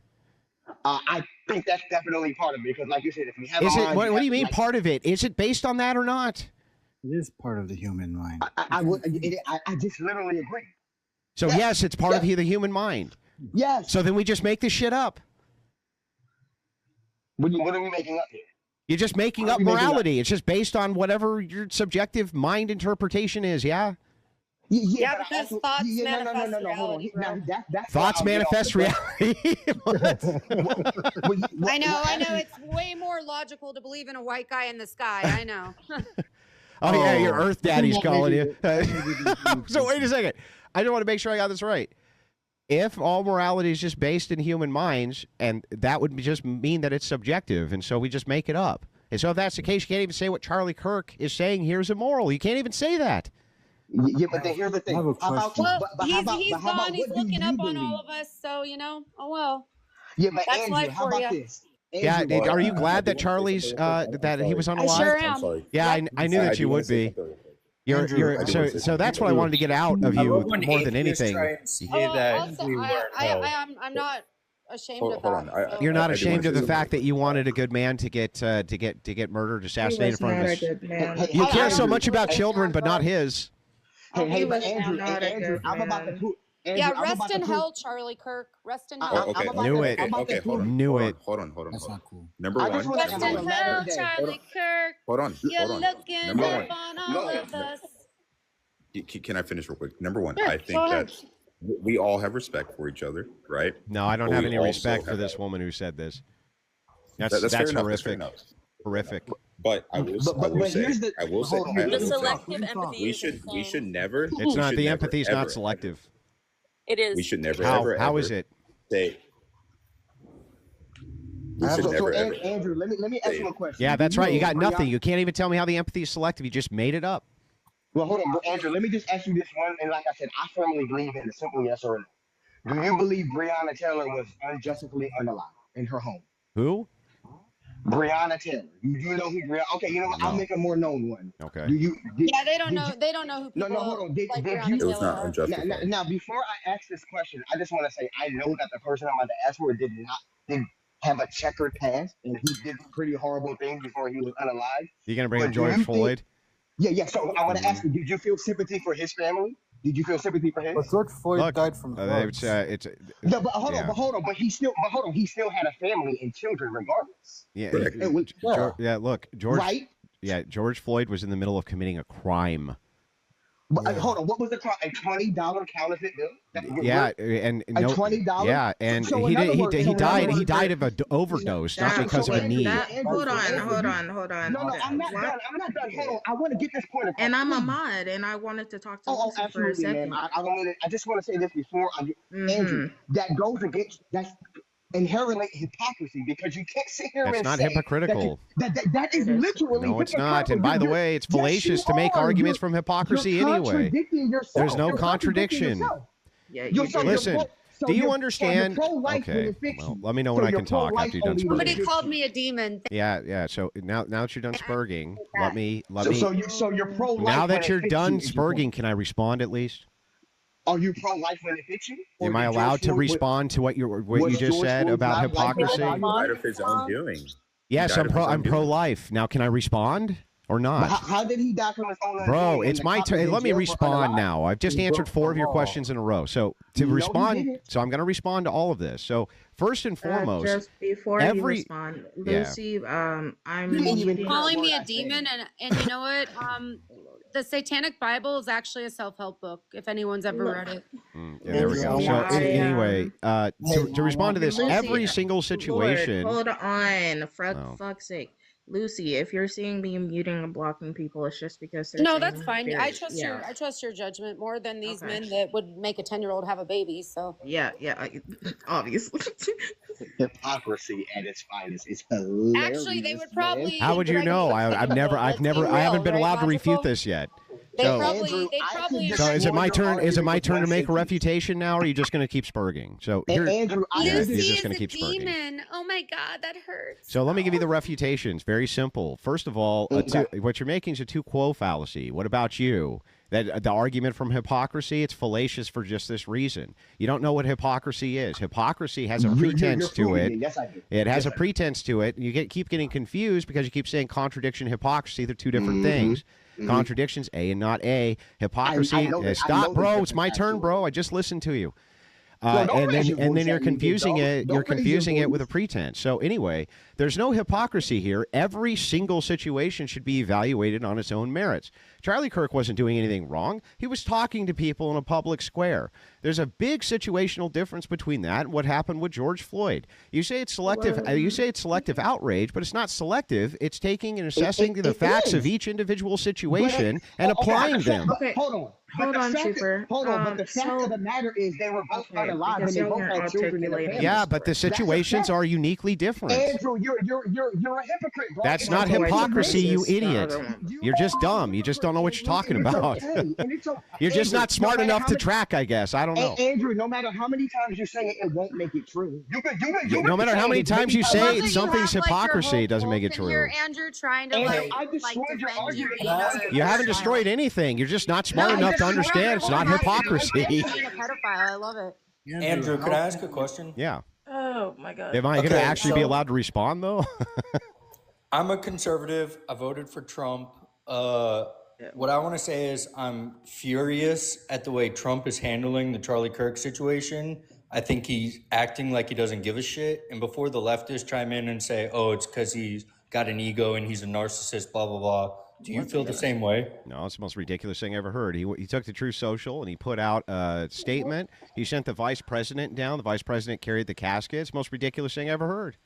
I think that's definitely part of it because, like you said, if you have. What do you mean part of it? Is it based on that or not? It is part of the human mind. I just literally agree. So yes, it's part of the human mind. Yes. So then we just make this shit up. What are we making up here? You're just making up morality. It's just based on whatever your subjective mind interpretation is. Yeah. Yeah, because thoughts manifest reality. Thoughts manifest reality. I know. It's way more logical to believe in a white guy in the sky. I know. Oh, yeah, your Earth Daddy's calling you. So wait a second. I just want to make sure I got this right. If all morality is just based in human minds, and that would just mean that it's subjective, and so we just make it up. And so if that's the case, you can't even say what Charlie Kirk is saying here is immoral. You can't even say that. Yeah, but then here's the thing. He's gone. He's looking up on all of us, so, oh well. Yeah, but that's Andrew, life how for about you. this? Yeah, are you glad that Charlie's that he was on I live? sure am. Yeah, I knew that you would be. So that's what I wanted to get out of you more than anything. I'm not ashamed of that. You're not ashamed of the fact that you wanted a good man to get murdered, assassinated in front of us. You care so much about children, but not his. Hey, but Andrew, I'm about to put. Yeah, rest in hell, Charlie Kirk. Rest in hell. Knew it. Knew it. Hold on. That's not cool. Number one. Rest in hell, Charlie Kirk. Hold on. You're looking up on all of us. Can I finish real quick? Number one, I think that we all have respect for each other, right? No, I don't have any respect for this woman who said this. That's horrific. Horrific. But I will say, the selective empathy. We should never. It's not. The empathy is not selective. It is. We should never. How is it? Say. Andrew, let me ask you a question. Yeah, that's right. You got nothing. You can't even tell me how the empathy is selective. You just made it up. Well, hold on, Andrew. Let me just ask you this one. And like I said, I firmly believe in a simple yes or no. Do you believe Breonna Taylor was unjustly unalive in her home? Who? Breonna Taylor. You know who Breonna? Okay, you know what? No. I'll make a more known one. Okay. Yeah, they don't know. They don't know who people. No, hold on. It was not unjustified. Now, before I ask this question, I just want to say I know that the person I'm about to ask for did have a checkered past, and he did pretty horrible things before he was unalive. You gonna bring up George Floyd? Yeah. So I want to ask you: did you feel sympathy for his family? Did you feel sympathy for him? But George Floyd died from drugs. No, but hold on. But he still had a family and children, regardless. Yeah. Look, George. Right? Yeah, George Floyd was in the middle of committing a crime. But hold on, what was the crime? A $20 counterfeit bill? Yeah, and a $20. Yeah, and he died. He died of an overdose, not because of a need. Hold on. No, I'm not done. Hold on, I want to get this point across. And I'm a mod, and I wanted to talk to Lucy for a second. Man. I just want to say this before I get Andrew. That goes against that's inherently hypocrisy because you can't sit here and say that's not hypocritical. That is literally no, it's not. And by the way, it's fallacious to make arguments from hypocrisy anyway. There's no contradiction. Listen. Do you understand? Okay. Well, let me know when I can talk after you're done spurging. Somebody called me a demon. Yeah. So now that you're done spurging, let me. So you're pro-life. Now that you're done spurging, can I respond at least? Are you pro-life when it hits you? Am I allowed to respond to what you just said about hypocrisy? Out of his own doing. Yes, I'm pro-life. Now, can I respond or not? How did he die from his own? Bro, it's my turn. Let me respond now. I've just answered 4 of your questions in a row. So to respond, so I'm going to respond to all of this. So first and foremost, just before you respond, Lucy, I'm calling me a demon, and you know what? The Satanic Bible is actually a self-help book, if anyone's ever read it. There we go. So anyway, to respond to this, Lucy, every single situation. Lord, hold on, for fuck's sake. Lucy, if you're seeing me muting and blocking people, it's just because they're No, saying that's fine. very, I trust your judgment more than these men that would make a 10-year-old have a baby. So yeah, obviously. Hypocrisy at its finest. It's hilarious. actually, they would probably. How would you know? I haven't been allowed to refute this yet. They So, probably. so is it my turn? Is it my turn to make a refutation now, or are you just going to keep spurging? So here, Andrew, you're Lucy just going is to a keep spurging. demon. Oh my God, that hurts. So let me give you the refutations. Very simple. First of all, what you're making is a tu quo fallacy. What about you? That the argument from hypocrisy, it's fallacious for just this reason. You don't know what hypocrisy is. Hypocrisy has a pretense to it. Yes, I do. It has a pretense to it. You keep getting confused because you keep saying contradiction, hypocrisy. They're two different things. Contradictions, A and not A. Hypocrisy. Stop, bro. It's my turn, bro. I just listened to you. And then you're confusing it. You're confusing it with a pretense. So anyway, there's no hypocrisy here. Every single situation should be evaluated on its own merits. Charlie Kirk wasn't doing anything wrong. He was talking to people in a public square. There's a big situational difference between that and what happened with George Floyd. You say it's selective. You say it's selective outrage, but it's not selective. It's taking and assessing the facts of each individual situation and applying them. Okay, hold on. Hold on, but the fact of the matter is they were both alive and they both had children in the family. Yeah, but the situations are uniquely different. Andrew, you're a hypocrite, bro. That's not hypocrisy, you idiot. You're just dumb. You just don't know what you're talking about. You're just not smart enough to track, I guess. I don't know. Andrew, no matter how many times you say it, it won't make it true. No matter how many times you say something's hypocrisy, it doesn't make it true. You're Andrew trying to defend you. You haven't destroyed anything. You're just not smart enough to understand it's not hypocrisy. Being a pedophile, I love it. Andrew, could I ask a question? Yeah. Oh my God. Am I going to actually be allowed to respond though? I'm a conservative. I voted for Trump. What I want to say is I'm furious at the way Trump is handling the Charlie Kirk situation. I think he's acting like he doesn't give a shit. And before the leftists chime in and say, oh, it's because he's got an ego and he's a narcissist, blah, blah, blah. Do you feel the same way? No, it's the most ridiculous thing I ever heard. He took the Truth Social and he put out a statement. He sent the vice president down. The vice president carried the casket. It's the most ridiculous thing I ever heard.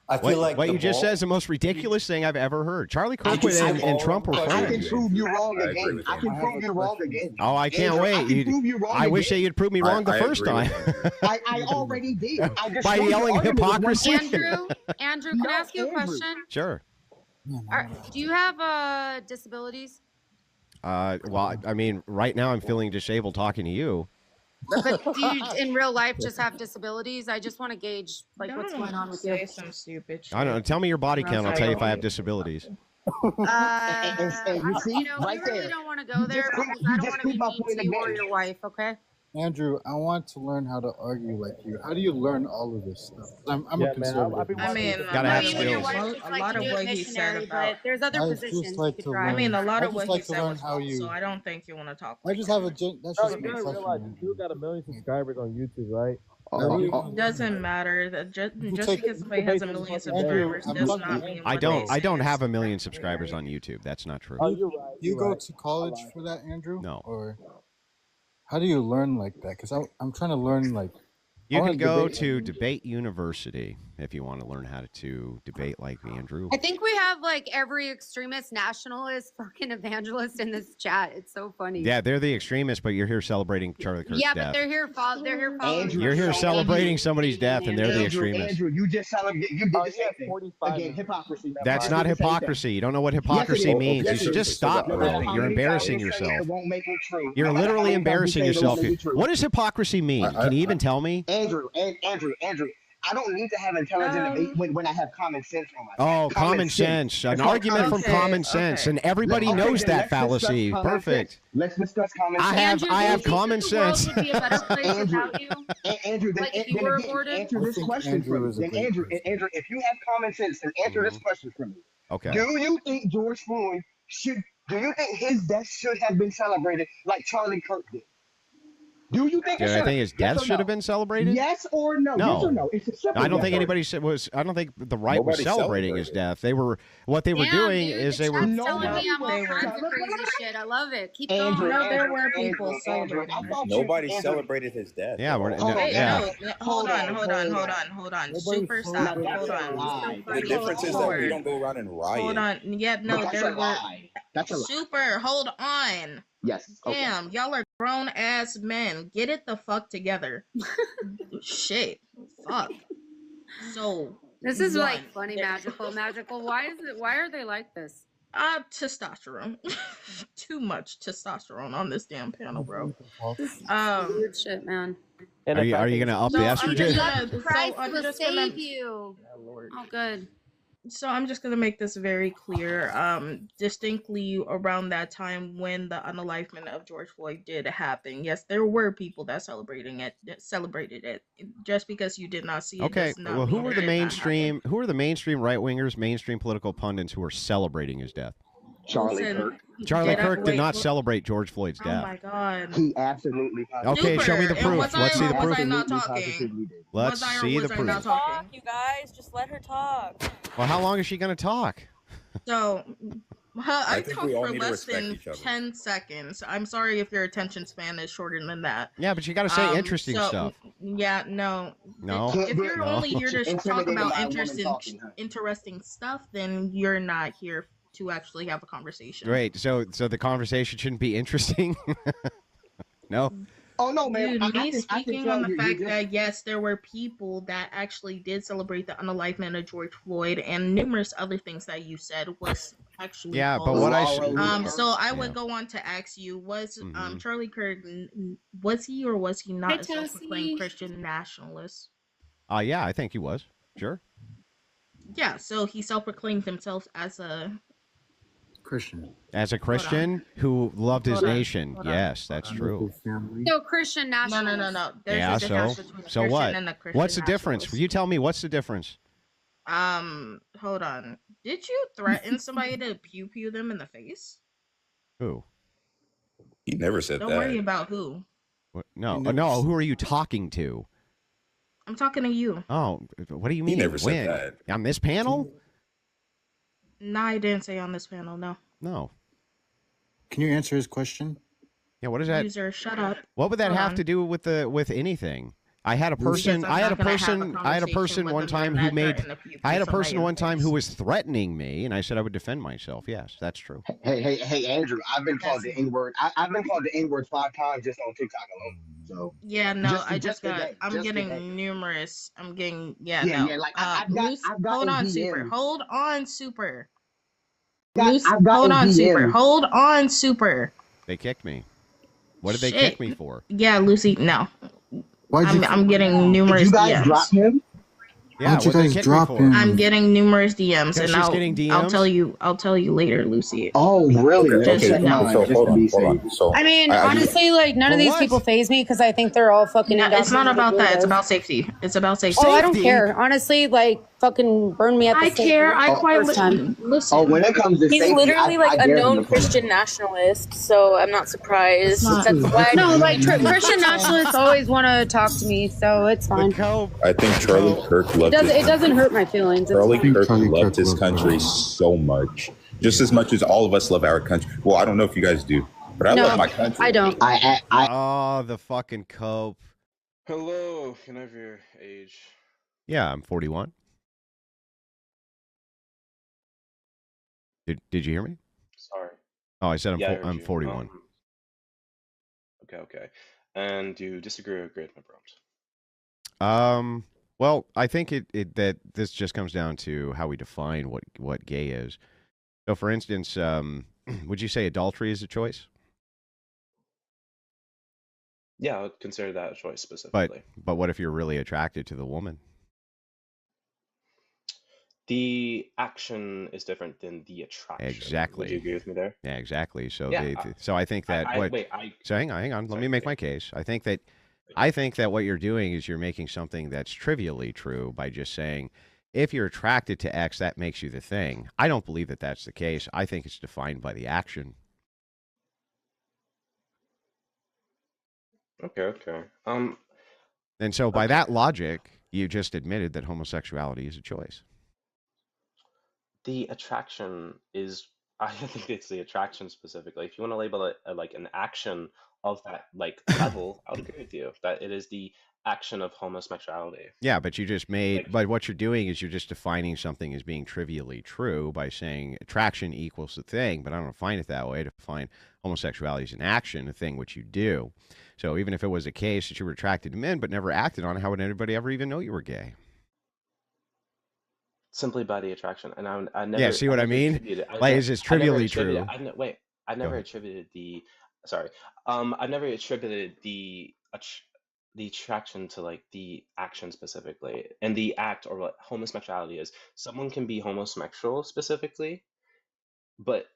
I feel like what you just said is the most ridiculous thing I've ever heard. Charlie Kirk and Trump were friends. I can prove you wrong again. I can prove you wrong again. Oh, I can't wait. I wish that you'd prove me wrong the first time. I already did. By yelling hypocrisy. Andrew, can I ask you a question? Sure. Do you have disabilities? Well, I mean, right now I'm feeling disabled talking to you. But do you, in real life, just have disabilities? I just want to gauge what's going on with you. Say some stupid shit. I don't know. Tell me your body count. I'll tell you if I have disabilities. And you see, right we really don't want to go there because I don't want to be mean to you or your wife. Okay. Andrew, I want to learn how to argue like you. How do you learn all of this stuff? I'm a conservative. I mean, gotta have skills. A lot of what he said about. There's other positions you could try. I mean, a lot of what he said learn was how false, you. so I don't think you want to talk. I just have a. That's You just gotta my realize question. you got 1 million subscribers on YouTube, right? It doesn't matter. Just because somebody has 1 million subscribers does not mean. I don't have 1 million subscribers on YouTube. That's not true. Oh, you're right. You go to college for that, Andrew? No. Or how do you learn like that? Because I'm trying to learn like. You can go to Debate University if you want to learn how to debate like Andrew. I think we have like every extremist, nationalist, fucking evangelist in this chat. It's so funny. Yeah, they're the extremists, but you're here celebrating Charlie Kirk's death. But they're here following. You're here celebrating somebody's death, and they're the extremists. Andrew, you just celebrate. You did the same thing. Again, hypocrisy. That's not hypocrisy. You don't know what hypocrisy means. You should just stop, bro. You're embarrassing yourself. You're literally embarrassing yourself. What does hypocrisy mean? Can you even tell me? Andrew, I don't need to have intelligent debate when I have common sense on my side. Oh, common sense. An argument from common sense. And everybody knows that fallacy. Perfect. Let's discuss common sense. I have common sense. Andrew, then answer this question for me. Then Andrew, if you have common sense, then answer this question for me. Okay. Do you think George Floyd do you think his death should have been celebrated like Charlie Kirk did? Do you think it Did I should think have? his Yes death or should no? have been celebrated? Yes or no? Yes or No. no? It's a simple I don't yes think or no. anybody was. I don't think the right was Nobody celebrating his celebrated. death. They were. What they were Damn, doing dude, is the they were. chat's telling Nobody me I'm all was kinds of crazy shit. I love it. Keep Andrew, going. No, there Andrew, were people Andrew, celebrating I it. thought Nobody Andrew, celebrated his death Yeah, at we're, all. no, Wait, yeah. no, hold on, hold on. Nobody Super stop, celebrated Now hold that's a on. lie. The That's a difference is that we lie. don't go around and Hold riot. on. Yeah, But no, that's there a were. lie. That's a lie. Super, hold on. Yes. Okay. Damn, y'all are grown ass men. Get it the fuck together. Shit. Fuck. So, This is like one, funny, there- magical. Why is it? Why are they like this? testosterone. Too much testosterone on this damn panel, bro. Weird shit, man. Are you gonna up the estrogen? Christ I'm will just save gonna. you. Oh, good. So I'm just gonna make this very clear. Distinctly around that time when the unalivement of George Floyd did happen, yes, there were people that celebrated it. Just because you did not see it Okay. does not Well, mean who were it the did not happen. mainstream? Who were the mainstream right wingers, mainstream political pundits who were celebrating his death? Charlie Listen, Kirk. Charlie Kirk did wait, not what- celebrate George Floyd's Oh death. my god. He absolutely. Okay, show me the Super, proof. was Let's I see or the was proof. I not Absolutely, talking? positively did. Let's Was I or see the was I proof. not talking? Talk, you guys. Just let her talk. Well, how long is she going to talk? So, I think talked we all for need to less respect than each other. 10 seconds. I'm sorry if your attention span is shorter than that. Yeah, but you got to say interesting so, stuff. Yeah, no. No, If you're no. only here to talk Intimidated about by a woman talking, huh? interesting stuff, then you're not here to actually have a conversation. Great. So the conversation shouldn't be interesting. No. Oh no, man! Dude, I me can speaking tell on the you fact just, that yes, there were people that actually did celebrate the unalivement of George Floyd and numerous other things that you said was actually Yeah, but false. what So I would Yeah. go on to ask you: was Mhm. Charlie Kirk was he or was he not Hi, a self-proclaimed Tessie. Christian nationalist? Yeah, I think he was. Sure. Yeah, so he self-proclaimed himself as a Christian. As a Christian who loved his Hold on, nation. hold on. Yes, that's true. So Christian No, nationalist. no. There's Yeah, a difference so between a so Christian what? and a Christian What's the difference? nationalist. You tell me what's the difference? Hold on. Did you threaten somebody to pew them in the face? Who? He never said Don't that. worry about who. What? No. Who are you talking to? I'm talking to you. Oh, what do you mean? never said When? that. On this panel? No, I didn't say on this panel. No. No. Can you answer his question? Yeah. What is that? User, shut up. What would that Hold have on. to do with anything? I had a person. Because I'm I had a not gonna have person. a I had a conversation person with one a time man who that made. threatened to pew I had a somebody person in the one time face. who was threatening me, and I said I would defend myself. Yes, that's true. hey, Andrew! I've been called the N word. I've been called the N word 5 times just on TikTok alone. So Yeah, no, just- I just just got. today, I'm just getting today. numerous. I'm getting. Yeah, no. yeah, like, I've got Hold on, DMs. super. Hold on, super. I've gotten Hold on, super. DMs. Hold on, super. They kicked me. What did they Shit. kick me for? Yeah, Lucy. No. Why'd you? I'm getting numerous Did you guys DMs. drop him? Yeah, Why'd you what they guys kick drop me for? him? I'm getting numerous DMs, Because and she's getting I'll DMs? tell you later, Lucy. Oh, really? Okay, Just okay. so you know. So Just hold to on, be hold on. safe. So I mean, I just- honestly, like none For of these what? people phase me because I think they're all fucking No, it's not indoctrinated about that. It's weirdos. about safety. It's about safety. Oh, I don't Safety? care. Honestly, like fucking burn me at the I stake. care. I the quite first time. listen. Oh, when it comes to He's safety, literally like I a dare him known to come. Christian nationalist, so I'm not surprised. It's not- That's why. No, like Christian nationalists always want to talk to me, so it's The fine. Cope. I think Charlie Kirk loved It doesn't hurt my feelings. It's Charlie fine. Kirk Charlie loved Kirk his loved country her. so much, just as much as all of us love our country. Well, I don't know if you guys do, but I No, love my country. I don't. Oh, the fucking Cope. Hello, can I have your age? Yeah, I'm 41. Did you hear me? Sorry. Oh, I said Yeah, I heard I'm you. 41. Okay. And do you disagree or agree with my prompt? Well, I think that this just comes down to how we define what gay is. So, for instance, would you say adultery is a choice? Yeah, I would consider that a choice specifically. But what if you're really attracted to the woman? The action is different than the attraction. Exactly. Would you agree with me there? Yeah, exactly. So Yeah, so I think that So hang on. Let me make my case. I think that what you're doing is you're making something that's trivially true by just saying, if you're attracted to X, that makes you the thing. I don't believe that that's the case. I think it's defined by the action. Okay. And so by that logic, you just admitted that homosexuality is a choice. The attraction is, I think it's the attraction specifically. If you want to label it like an action of that like level, I would agree with you that it is the action of homosexuality. Yeah, but you just made, Like, but what you're doing is you're just defining something as being trivially true by saying attraction equals the thing, but I don't define it that way. To define homosexuality as an action, a thing which you do. So even if it was a case that you were attracted to men but never acted on it, how would anybody ever even know you were gay? simply by the attraction, and Yeah, see what I mean? attributed. Like, it's I never trivially attributed. true. I Go never ahead. attributed the. Sorry, I never attributed the attraction to like the action specifically, and the act or what homosexuality is. Someone can be homosexual specifically, but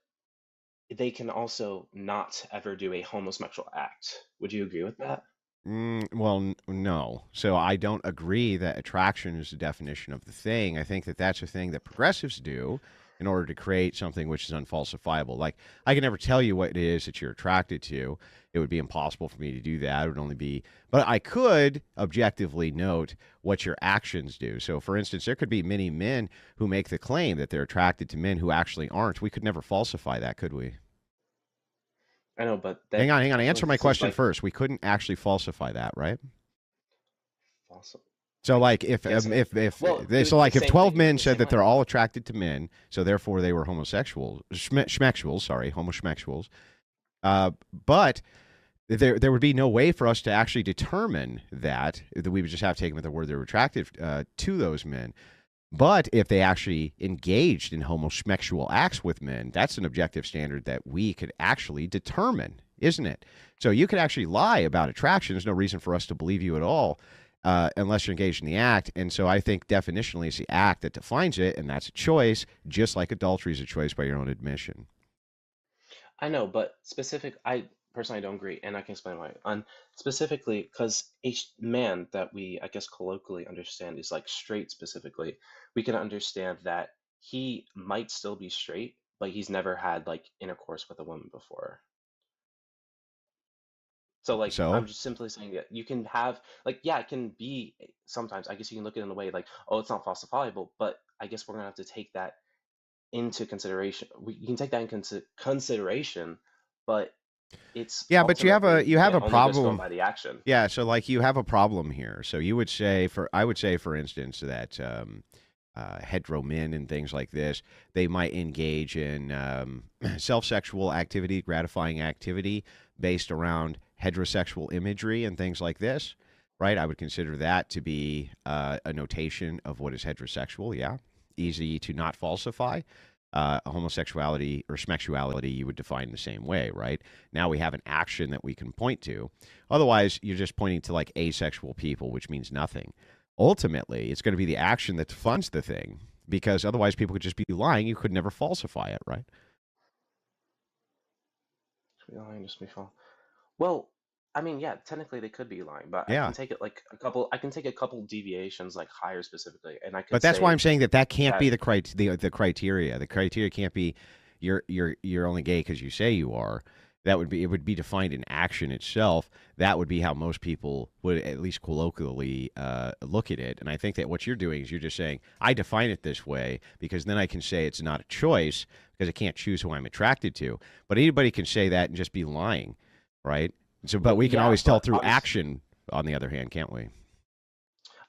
they can also not ever do a homosexual act. Would you agree with that? Well, no. So I don't agree that attraction is the definition of the thing. I think that that's a thing that progressives do in order to create something which is unfalsifiable. Like, I can never tell you what it is that you're attracted to. It would be impossible for me to do that. It would only be, but I could objectively note what your actions do. So, for instance, there could be many men who make the claim that they're attracted to men who actually aren't. We could never falsify that, could we? I know, but Hang on. I feel Answer like my this is question like first. We couldn't actually falsify that, right? awesome. So like if Yes, well, they, it so would like be the if same 12 thing. It would be men the said same that way. they're all attracted to men, so therefore they were homosexuals, schmexuals, sorry, homosexuals. But there would be no way for us to actually determine that we would just have to take them at their word they were attracted to those men. But if they actually engaged in homosexual acts with men, that's an objective standard that we could actually determine, isn't it? So you could actually lie about attraction. There's no reason for us to believe you at all unless you're engaged in the act. And so I think definitionally it's the act that defines it, and that's a choice, just like adultery is a choice by your own admission. I know, but I personally don't agree, and I can explain why. Specifically, because a man that we, I guess, colloquially understand is like straight specifically, we can understand that he might still be straight, but he's never had like intercourse with a woman before. So like So I'm just simply saying that you can have like yeah, it can be sometimes I guess you can look at it in a way like, oh, it's not falsifiable, but I guess we're gonna have to take that into consideration. You can take that in consideration, but it's yeah, but ultimately you have it a only goes going problem. by the action. Yeah, so like you have a problem here. So you would say I would say for instance that hetero men and things like this, they might engage in self-sexual activity, gratifying activity based around heterosexual imagery and things like this, right? I would consider that to be a notation of what is heterosexual. Yeah, easy to not falsify. Homosexuality or smexuality, you would define the same way, right? Now we have an action that we can point to. Otherwise, you're just pointing to like asexual people, which means nothing. Ultimately, it's going to be the action that funds the thing, because otherwise people could just be lying. You could never falsify it, right? Lying just be false. Well, I mean, yeah, technically they could be lying, but I Yeah. can take it like a couple. I can take a couple deviations, like higher specifically, and I could But that's why say I'm saying that can't be that the criteria. The criteria can't be you're only gay because you say you are. It would be defined in action itself. That would be how most people would at least colloquially look at it. And I think that what you're doing is you're just saying I define it this way because then I can say it's not a choice because I can't choose who I'm attracted to. But anybody can say that and just be lying, right? So, but we can yeah, always tell but through obviously, action. On the other hand, can't we?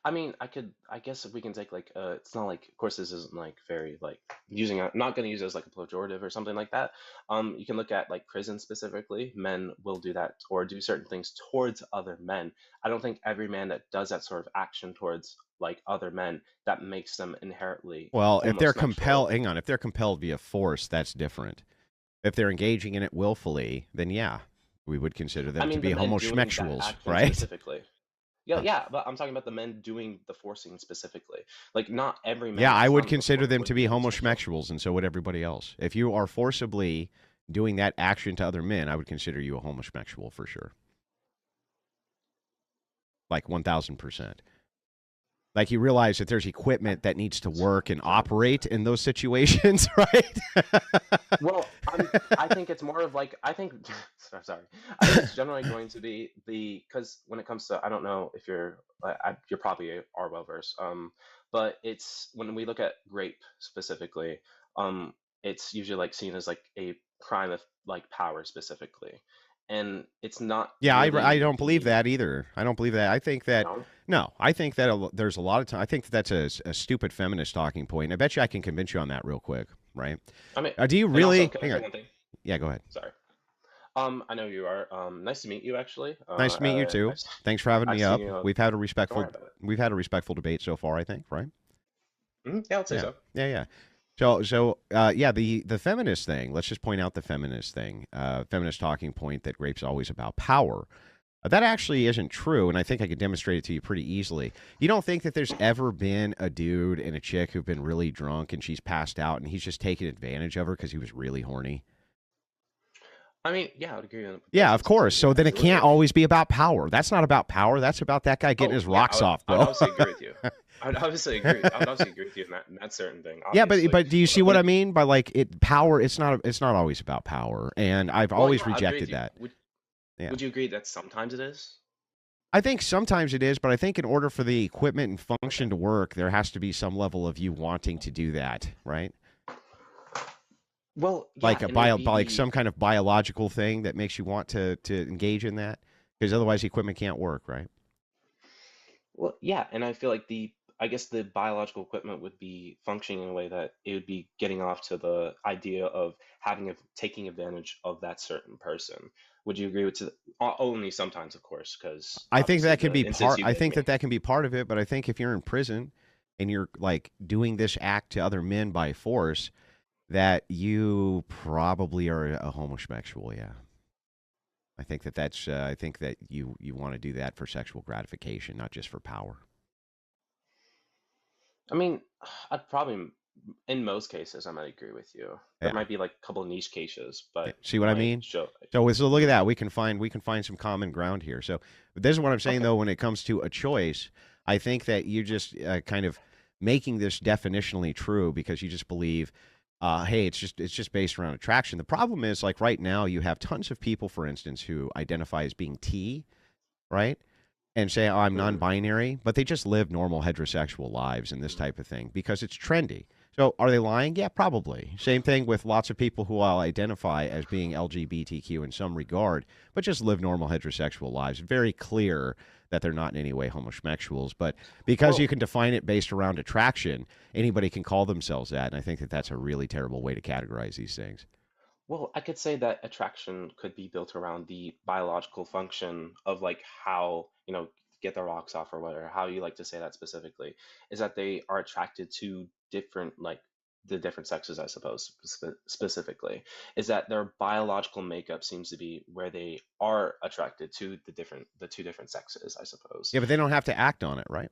I mean, I guess if we can take like, it's not like, of course, this isn't like very like using, I'm not going to use it as like a pejorative or something like that. You can look at like prison specifically. Men will do that or do certain things towards other men. I don't think every man that does that sort of action towards like other men, that makes them inherently Well, if they're homosexual. compelled, hang on, if they're compelled via force, that's different. If they're engaging in it willfully, then yeah, we would consider I them to mean, be the men doing that homosexuals, action right? specifically. Yeah, yeah, but I'm talking about the men doing the forcing specifically. Like, not every man Yeah, I that's would done it consider before them would to be be homosexual. homosexuals, and so would everybody else. If you are forcibly doing that action to other men, I would consider you a homosexual for sure. Like 1000%. Like you realize that there's equipment that needs to work and operate in those situations, right? Well, I think it's more of like I think. Sorry, I think it's generally going to be because when it comes to I don't know if you're probably are well versed. But it's when we look at rape specifically, it's usually like seen as like a crime of like power specifically, and it's not Yeah, I really don't believe that either. I don't believe that. I think that no, I think that there's a lot of time. I think that that's a stupid feminist talking point. I bet you I can convince you on that real quick, right? I mean, Do you and really? also, can I Hang say on. one thing? Yeah, go ahead. Sorry. I know you are. Nice to meet you, actually. Nice to meet you too. Thanks for having I've me seen up. you. We've had a Don't worry about it. respectful debate so far, I think, right? Yeah, I'd say so. Yeah. Yeah, the feminist thing. Let's just point out the feminist thing. Feminist talking point that rape's always about power. That actually isn't true, and I think I could demonstrate it to you pretty easily. You don't think that there's ever been a dude and a chick who've been really drunk and she's passed out and he's just taken advantage of her because he was really horny? I mean, yeah, I would agree. Yeah, of course. So then it can't always be about power. That's not about power. That's about that guy getting his rocks off, I bro. would obviously agree with you. I would obviously agree with you in that certain thing. Yeah, Obviously. but do you see what I mean by like power? It's not always about power, and I've always rejected that. Would you agree that sometimes it is? I think sometimes it is, but I think in order for the equipment and function to work, there has to be some level of you wanting to do that, right? Well, yeah, like and like some kind of biological thing that makes you want to engage in that, because otherwise the equipment can't work, right? Well, yeah, and I feel like I guess the biological equipment would be functioning in a way that it would be getting off to the idea of taking advantage of that certain person. Would you agree with only sometimes, of course, because I think that can be part. I think that can be part of it, but I think if you're in prison and you're like doing this act to other men by force, that you probably are a homosexual. Yeah, I think that's. I think that you want to do that for sexual gratification, not just for power. I mean, I'd probably, in most cases, I might agree with you. There Yeah. might be like a couple of niche cases, but See what I mean? So look at that. We can find some common ground here. So this is what I'm saying though. When it comes to a choice, I think that you just kind of making this definitionally true because you just believe, hey, it's just based around attraction. The problem is like right now you have tons of people, for instance, who identify as being T, right? And say, oh, I'm non-binary, but they just live normal heterosexual lives and this type of thing because it's trendy. So are they lying? Yeah, probably. Same thing with lots of people who will identify as being LGBTQ in some regard, but just live normal heterosexual lives. Very clear that they're not in any way homosexuals. But because you can define it based around attraction, anybody can call themselves that. And I think that that's a really terrible way to categorize these things. Well, I could say that attraction could be built around the biological function of like how, get the rocks off or whatever, how you like to say that specifically, is that they are attracted to different, like the different sexes, I suppose, specifically, is that their biological makeup seems to be where they are attracted to the two different sexes, I suppose. Yeah, but they don't have to act on it, right?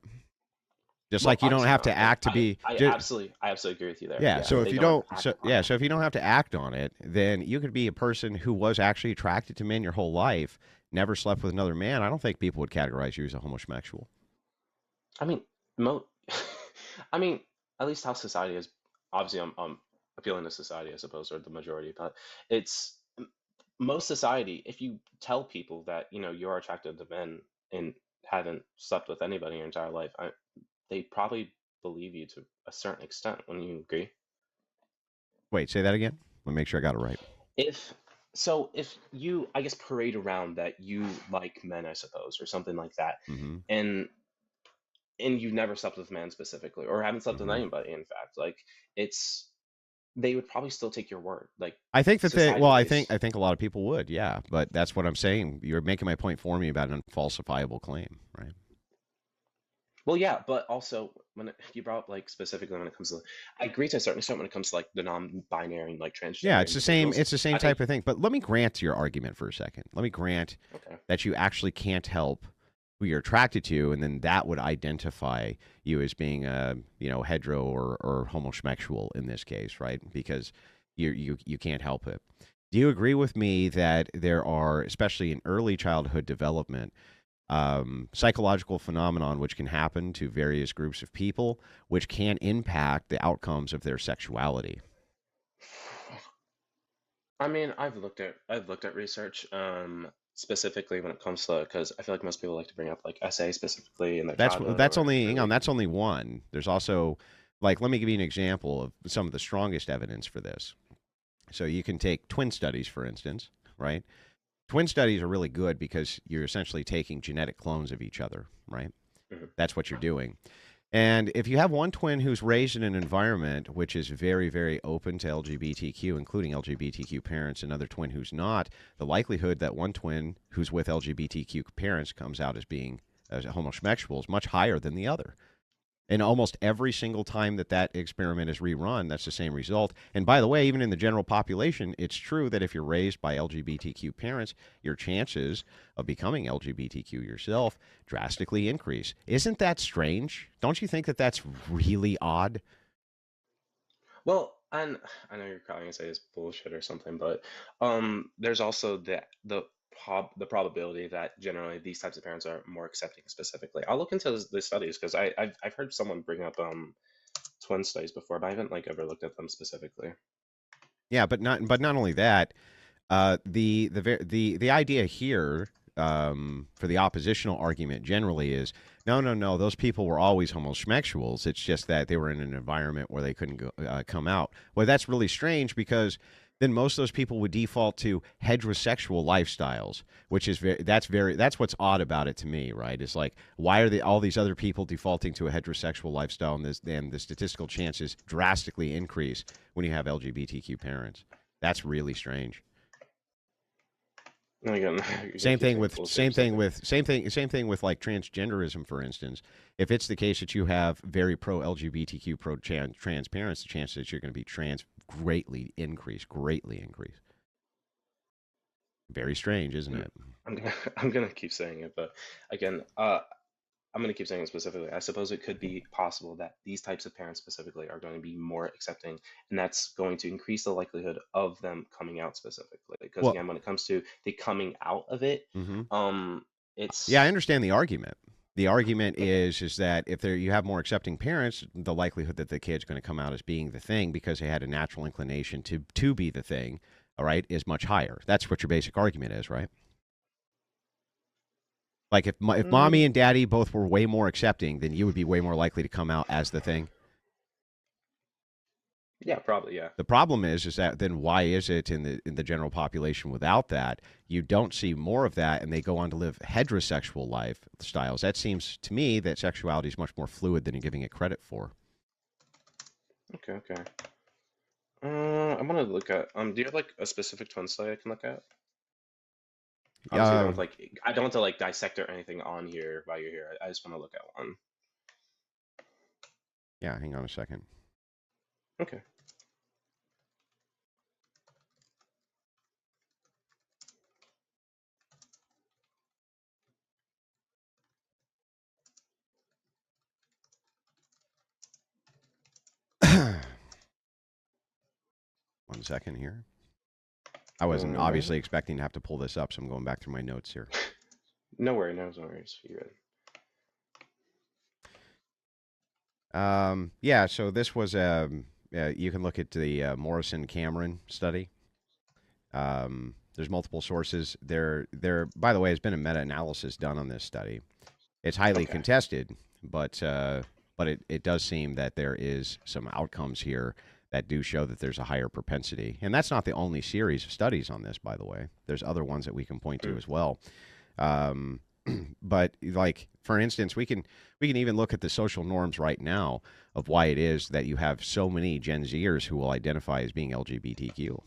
Just like you don't have to act to be. I absolutely agree with you there. Yeah. So if you don't, so if you don't have to act on it, then you could be a person who was actually attracted to men your whole life, never slept with another man. I don't think people would categorize you as a homosexual. I mean, I mean, at least how society is. Obviously, I'm appealing to society, I suppose, or the majority, but it's most society. If you tell people that you're attracted to men and haven't slept with anybody your entire life, they probably believe you to a certain extent. Wouldn't you agree? Wait, say that again. Let me make sure I got it right. If you, I guess, parade around that you like men, I suppose, or something like that, and you've never slept with a man specifically, or haven't slept with anybody, in fact, like they would probably still take your word. Like I think that I think a lot of people would, yeah. But that's what I'm saying. You're making my point for me about an unfalsifiable claim, right? Well, yeah, but also you brought up like specifically when it comes to, I agree to a certain extent when it comes to like the non-binary and like transgender. Yeah, it's the same. It's the same type of thing. But let me grant your argument for a second. Let me grant that you actually can't help who you're attracted to, and then that would identify you as being hetero or homosexual in this case, right? Because you can't help it. Do you agree with me that there are, especially in early childhood development, psychological phenomenon which can happen to various groups of people, which can impact the outcomes of their sexuality. I mean, I've looked at research, specifically when it comes to, because I feel like most people like to bring up like SA specifically in their childhood That's or only hang on, early. that's only one. There's also, like, let me give you an example of some of the strongest evidence for this. So you can take twin studies, for instance, right? Twin studies are really good because you're essentially taking genetic clones of each other, right? That's what you're doing. And if you have one twin who's raised in an environment which is very, very open to LGBTQ, including LGBTQ parents, another twin who's not, the likelihood that one twin who's with LGBTQ parents comes out as being homosexual is much higher than the other. And almost every single time that that experiment is rerun, that's the same result. And by the way, even in the general population, it's true that if you're raised by LGBTQ parents, your chances of becoming LGBTQ yourself drastically increase. Isn't that strange? Don't you think that that's really odd? Well, and I know you're probably gonna say it's bullshit or something, but there's also the probability that generally these types of parents are more accepting specifically. I'll look into the studies because I've heard someone bring up twin studies before, but I haven't like ever looked at them specifically. Yeah, but not only that, the idea here for the oppositional argument generally is no, those people were always homosexuals. It's just that they were in an environment where they couldn't come out. Well, that's really strange because then most of those people would default to heterosexual lifestyles, which is that's what's odd about it to me, right? It's like, why are all these other people defaulting to a heterosexual lifestyle, and the statistical chances drastically increase when you have LGBTQ parents? That's really strange. Again, same thing with like transgenderism, for instance. If it's the case that you have very pro LGBTQ, pro trans parents, the chances that you're going to be trans greatly increase. Very strange, isn't it? I'm gonna keep saying it, but again, I'm going to keep saying it specifically. I suppose it could be possible that these types of parents specifically are going to be more accepting, and that's going to increase the likelihood of them coming out specifically. Because again, when it comes to the coming out of it, it's I understand the argument. The argument is that if you have more accepting parents, the likelihood that the kid's going to come out as being the thing because they had a natural inclination to be the thing, all right, is much higher. That's what your basic argument is, right? Like if mommy and daddy both were way more accepting, then you would be way more likely to come out as the thing. Yeah, probably, yeah. The problem is that then why is it in the general population without that you don't see more of that, and they go on to live heterosexual lifestyles? That seems to me that sexuality is much more fluid than you're giving it credit for. Okay. I'm gonna look at. Do you have like a specific twin study I can look at? Obviously, I don't want to like dissect or anything on here while you're here. I just want to look at one. Yeah, hang on a second. Okay. One second here. I wasn't obviously expecting to have to pull this up, so I'm going back through my notes here. No worries. You're good. Yeah, so this was you can look at the Morrison-Cameron study. There's multiple sources. There, by the way, has been a meta-analysis done on this study. It's highly contested, but it does seem that there is some outcomes here that do show that there's a higher propensity. And that's not the only series of studies on this, by the way. There's other ones that we can point to as well. But like, for instance, we can even look at the social norms right now of why it is that you have so many Gen Zers who will identify as being LGBTQ.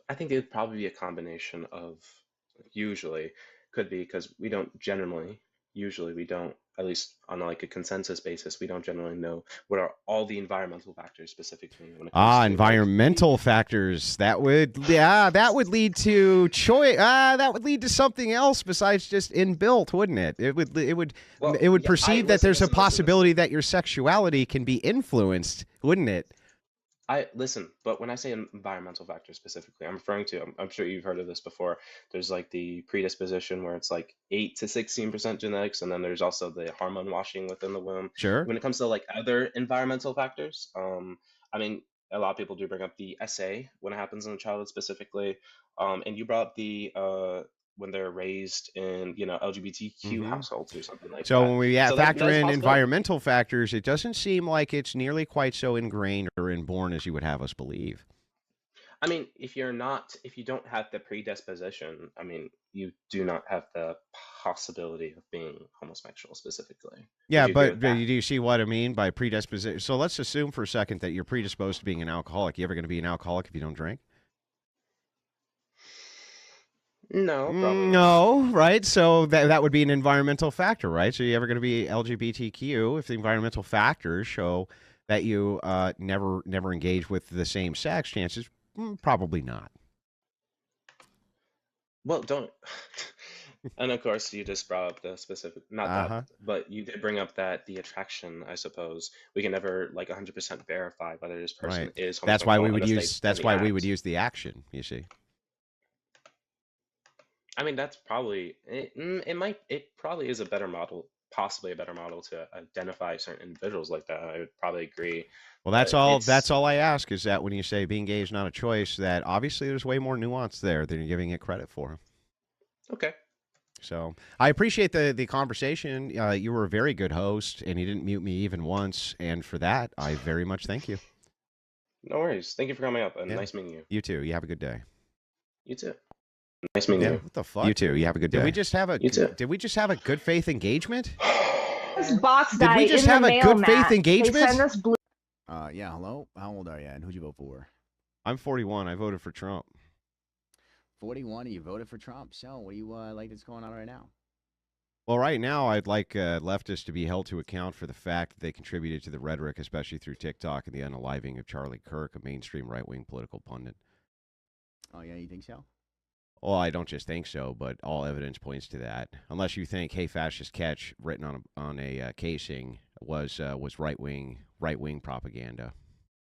I think it would probably be a combination of, usually, could be because we don't, at least on like a consensus basis, we don't generally know what are all the environmental factors specifically when it comes to environmental factors that would lead to choice. That would lead to something else besides just inbuilt, wouldn't it? It would perceive that there's a possibility that your sexuality can be influenced, wouldn't it? I listen, but when I say environmental factors specifically, I'm referring to, I'm sure you've heard of this before. There's like the predisposition where it's like 8 to 16% genetics, and then there's also the hormone washing within the womb. Sure. When it comes to like other environmental factors, I mean, a lot of people do bring up the SA when it happens in a childhood specifically. And you brought up the when they're raised in, you know, LGBTQ households or something like So that. when we So factor that's a in possibility. environmental factors, it doesn't seem like it's nearly quite so ingrained or inborn as you would have us believe. I mean, if you don't have the predisposition, I mean, you do not have the possibility of being homosexual specifically. Yeah, Would you agree but with do that? you see what I mean by predisposition? So let's assume for a second that you're predisposed to being an alcoholic. You ever going to be an alcoholic if you don't drink? No, probably not. No, right? So that would be an environmental factor, right? So you ever going to be LGBTQ if the environmental factors show that you never engage with the same sex? Chances probably not. Well, don't. And of course, you just brought up the specific, not that, but you did bring up that the attraction, I suppose, we can never like 100% verify whether this person Right. is That's why homosexual we would unless they use. That's really why we act. would use the action. You see. I mean, that's probably it probably is a better model, possibly a better model to identify certain individuals like that. I would probably agree. Well, that's But all. it's That's all I ask is that when you say being gay is not a choice, that obviously there's way more nuance there than you're giving it credit for. okay. So I appreciate the conversation. You were a very good host, and you didn't mute me even once, and for that, I very much thank you. No worries. Thank you for coming up, and Yeah. nice meeting you. You too. You have a good day. You too. Nice meeting Yeah. you. What the fuck? You too. You have a good day. Did we just have a? You too. Did we just have a good faith engagement? This box Did guy we just in have the a mail, good faith Matt. engagement? They send us blue. Yeah, hello? How old are you, and who'd you vote for? I'm 41. I voted for Trump. 41, and you voted for Trump. So, what do you like that's going on right now? Well, right now, I'd like leftists to be held to account for the fact that they contributed to the rhetoric, especially through TikTok and the unaliving of Charlie Kirk, a mainstream right-wing political pundit. Oh, yeah, you think so? Well, I don't just think so, but all evidence points to that. Unless you think "Hey, fascist catch" written on a casing was right-wing propaganda.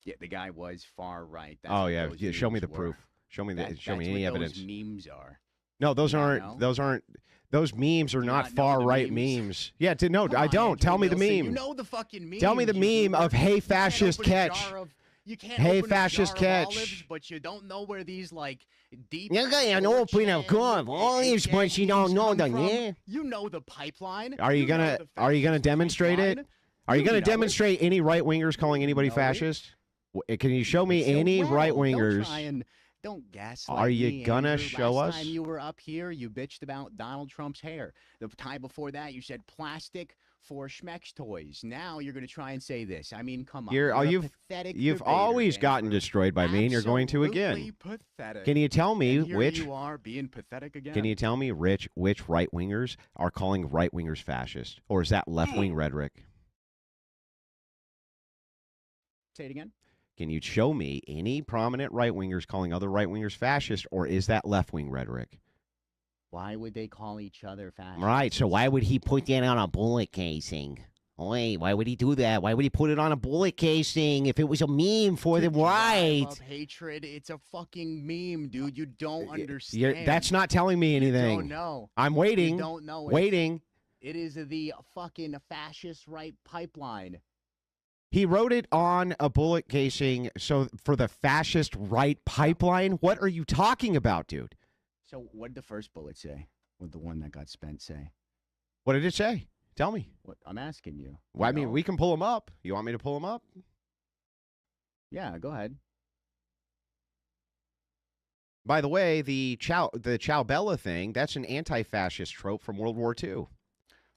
Yeah, the guy was far right. That's Oh what yeah, those yeah. Show me memes the were. proof. Show me That's any what evidence. Those memes are. No, those You not aren't. know? Those memes are not not know far the right memes? memes. Yeah, no, Come I on, don't. Andrew Tell me the Wilson, meme. You know the fucking meme. Tell me the meme of "Hey, fascist catch." You can't Hey, open fascist a jar of catch. olives, but you don't know where these like deep. You can't open a jar of olives, but you don't know the name. You know the pipeline. Are you gonna demonstrate it? Are you gonna demonstrate any right wingers calling anybody fascist? Can you show me any right wingers? Don't gaslight Are you me, gonna Andrew. show Last us? time you were up here, you bitched about Donald Trump's hair. The time before that, you said plastic for Schmeck's toys. Now you're going to try and say this. I mean, come on. You're a pathetic You've debater, always Andrew. gotten destroyed by me, and you're going to again. Absolutely pathetic. Can you tell me And here which? you are being pathetic again. Can you tell me which right wingers are calling right wingers fascist, or is that left wing rhetoric? Say it again. Can you show me any prominent right wingers calling other right wingers fascist, or is that left wing rhetoric? Why would they call each other fascist? Right. So why would he put that on a bullet casing? Wait, why would he do that? Why would he put it on a bullet casing if it was a meme for the right? Of hatred. It's a fucking meme, dude. You don't understand. That's not telling me anything. You don't know. I'm waiting. You don't know it. Waiting. It is the fucking fascist right pipeline. He wrote it on a bullet casing. So for the fascist right pipeline, what are you talking about, dude? So what did the first bullet say? What did the one that got spent say? What did it say? Tell me. What I'm asking you. Well, I mean, we can pull them up. You want me to pull them up? Yeah, go ahead. By the way, the Chow Bella thing, that's an anti-fascist trope from World War II.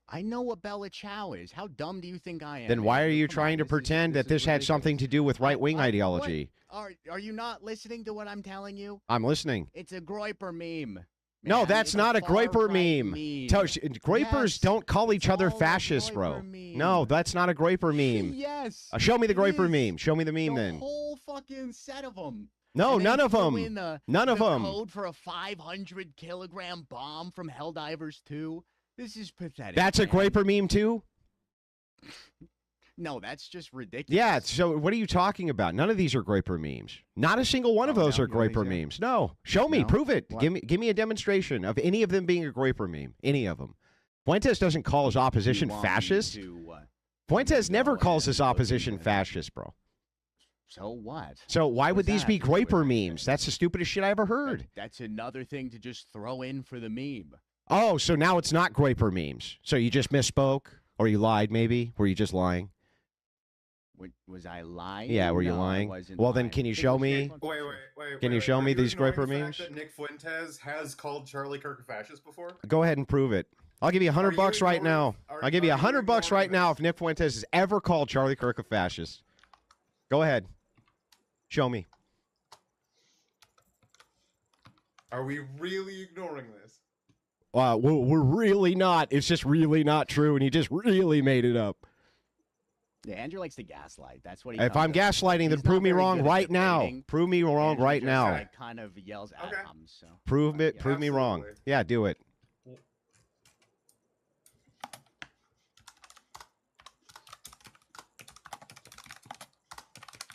I know what Bella Chow is. How dumb do you think I am? Then why are Andrew? you Come trying on, to pretend that this had something to do with right-wing ideology? Are you not listening to what I'm telling you? I'm listening. It's a Groiper meme. No, man. that's It's not a Groiper far-right meme. Groipers don't call each other fascists, bro. No, that's not a Groiper meme. Yes. Show me the it Groiper is. meme. Show me the meme The then. whole fucking set of them. No, And then none of throw them. in the None of them. Code for a 500-kilogram bomb from Helldivers 2. This is pathetic. That's a man. Groiper meme too? No, that's just ridiculous. Yeah. So what are you talking about? None of these are Groyper memes. Not a single one of those are Groyper memes. No. Show me. No? Prove it. What? Give me a demonstration of any of them being a Groyper meme. Any of them. Fuentes doesn't call his opposition You want me fascist. to, Fuentes never calls his opposition fascist, bro. So what? So why would What's these that be have to do with Groyper anything? memes? That's the stupidest shit I ever heard. That's another thing to just throw in for the meme. Oh, so now it's not Groyper memes. So you just misspoke? Or you lied, maybe? Were you just lying? Was I lying? Yeah, were you No, I lying? wasn't Well, then lying. can you show me? Can you show me these Groyper memes? That Nick Fuentes has called Charlie Kirk a fascist before? Go ahead and prove it. I'll give you $100 right now. I'll give you $100 right now if Nick Fuentes has ever called Charlie Kirk a fascist. Go ahead. Show me. Are we really ignoring this? We're really not. It's just really not true, and he just really made it up. Yeah, Andrew likes to gaslight. That's what he If does. I'm gaslighting, then He's prove not me very wrong good at right now. debating. Prove me wrong Andrew right just, now. like, kind of yells at him. So. Prove me wrong. Yeah, do it.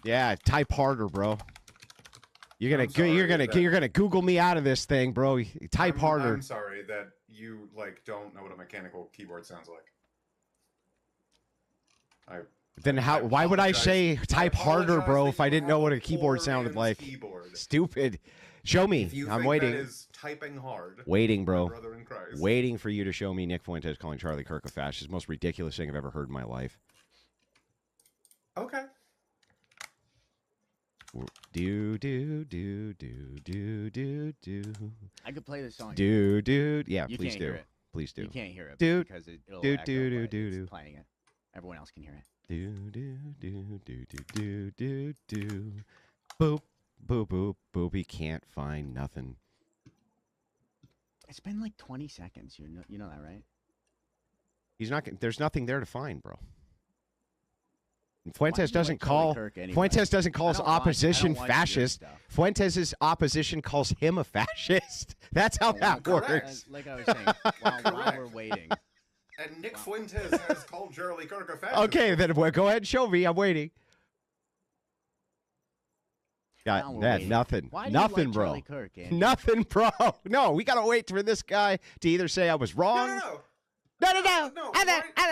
Yeah, type harder, bro. You're gonna Google me out of this thing, bro. Type harder. I'm sorry that you don't know what a mechanical keyboard sounds like. Then how? Why would I say type harder, bro, if I didn't know what a keyboard sounded like? Stupid. Show me. If you I'm think waiting. that is typing hard, Waiting, my bro. brother in Christ. Waiting for you to show me Nick Fuentes calling Charlie Kirk a fascist. Most ridiculous thing I've ever heard in my life. Okay. Do do do do do do do. I could play this song. Do do. Yeah, You please can't do. hear it. Please do. You can't hear it Do because it'll do echo, do but do it's do. playing it. Everyone else can hear it. Do do do do do do do. Boop boop boop boop. He can't find nothing. It's been like 20 seconds. You know that, right? He's not. There's nothing there to find, bro. Fuentes do you doesn't like Charlie call. Kirk anyway? Fuentes doesn't call I his don't watch- I opposition don't watch your fascist. stuff. Fuentes' opposition calls him a fascist. That's how that works. Like I was saying, while we're waiting. And Nick Fuentes has called Charlie Kirk a fascist. Okay, then go ahead and show me. I'm waiting. Now Got we're that? waiting. Nothing. Why do you Nothing, like bro. Charlie Kirk, Andrew? Nothing, bro. No, we gotta wait for this guy to either say I was wrong. No. No. I don't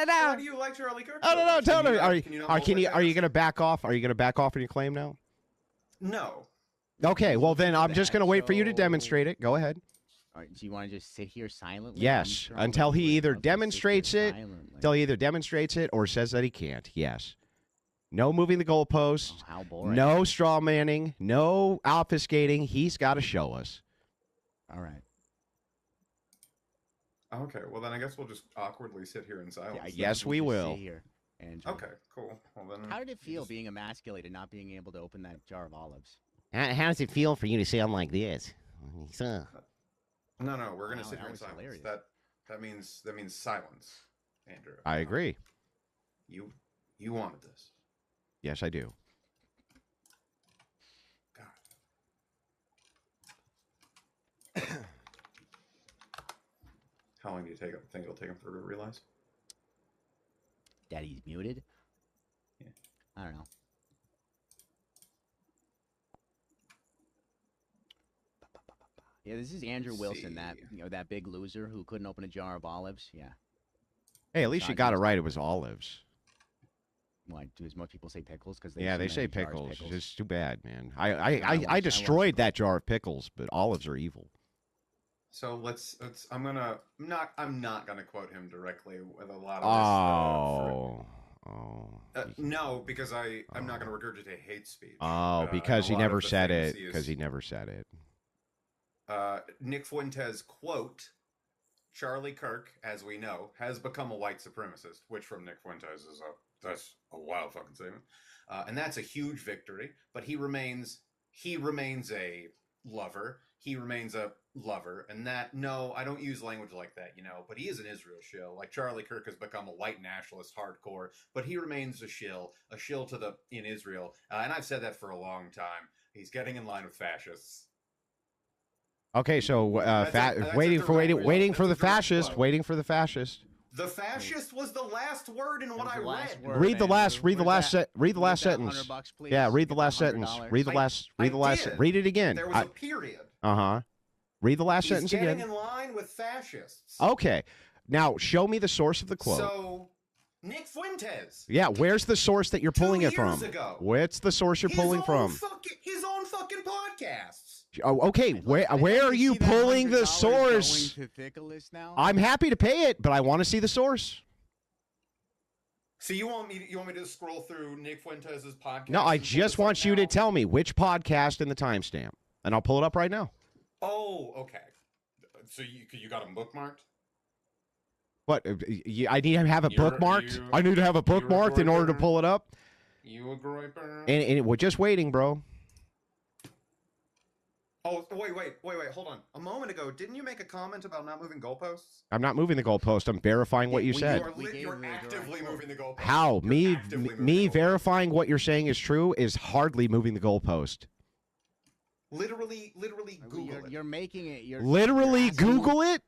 know. Why do you like Charlie Kirk? I don't know. Tell me. Are you you? gonna back off? Are you gonna back off on your claim now? No. Okay. Well, then I'm just gonna wait for you to demonstrate it. Go ahead. All right, so you want to just sit here silently? Yes, until he either demonstrates it, or says that he can't. Yes. No moving the goalpost. Oh, how boring. No straw manning. No obfuscating. He's got to show us. All right. Okay. Well, then I guess we'll just awkwardly sit here in silence. I guess Yes, we just will. sit here, Andrew. Okay. Cool. Well then. How did it feel being emasculated, not being able to open that jar of olives? How does it feel for you to sound like this? No, we're gonna Wow, sit that here in was silence. hilarious. That means silence, Andrew. I agree. You wanted this. Yes, I do. How long do you think it'll take him to realize? That he's muted? Yeah. I don't know. Yeah, this is Andrew Wilson, that big loser who couldn't open a jar of olives. Yeah. Hey, at least you got it right. It was olives. Why do as most people say pickles? Because They say pickles. It's too bad, man. I watch destroyed that jar of pickles, but olives are evil. So let's. I'm not gonna quote him directly with a lot of this. No, because I'm not gonna regurgitate hate speech. Because a he lot never of the said things it. he is- Because he never said it. Nick Fuentes quote: Charlie Kirk, as we know, has become a white supremacist, which from Nick Fuentes that's a wild fucking statement, and that's a huge victory. But he remains a lover. He remains a lover, and I don't use language like that, but he is an Israel shill. Like Charlie Kirk has become a white nationalist hardcore, but he remains a shill in Israel, and I've said that for a long time. He's getting in line with fascists. Okay, so waiting for the fascist. Waiting for the fascist. The fascist was the last word in what I read. Read the last sentence. $100, please. Yeah, read the Give last that sentence. $100. Read the last. did. Read it again. There was a period. Read the last He's sentence getting again. in line with fascists. Okay. Now show me the source of the quote. So, Nick Fuentes. Yeah, where's the source that you're pulling it from? 2 years ago. What's the source you're pulling from? His own fucking podcasts. Oh, okay. Where are you pulling the source? Going to Thickless now? I'm happy to pay it, but I want to see the source. So you want me to scroll through Nick Fuentes' podcast? No, I just want you to tell me which podcast and the timestamp, and I'll pull it up right now. Oh, okay. So you got them bookmarked? What? I need to have it bookmarked? I need to have it bookmarked in order to pull it up? You a groiper? And we're just waiting, bro. Oh, wait, hold on. A moment ago, didn't you make a comment about not moving goalposts? I'm not moving the goalpost. I'm verifying what you said. You're actively moving the goalpost. How? Me verifying what you're saying is true is hardly moving the goalpost. Literally Google it. You're making it. Literally Google it?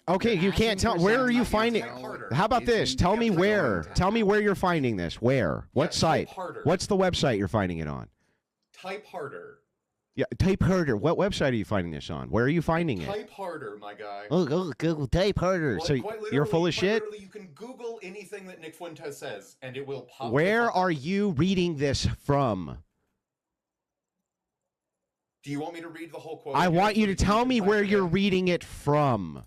Okay, you can't tell. Where are you finding? How about this? Tell me where. Tell me where you're finding this. Where? What site? What's the website you're finding it on? Type harder. Yeah, type harder. What website are you finding this on? Where are you finding it? Type harder, my guy. Oh, Google type harder. Well, So you're full of shit? You can Google anything that Nick Fuentes says, and it will pop. Where are you reading this from? Do you want me to read the whole quote? I want you to tell me where you're reading it from.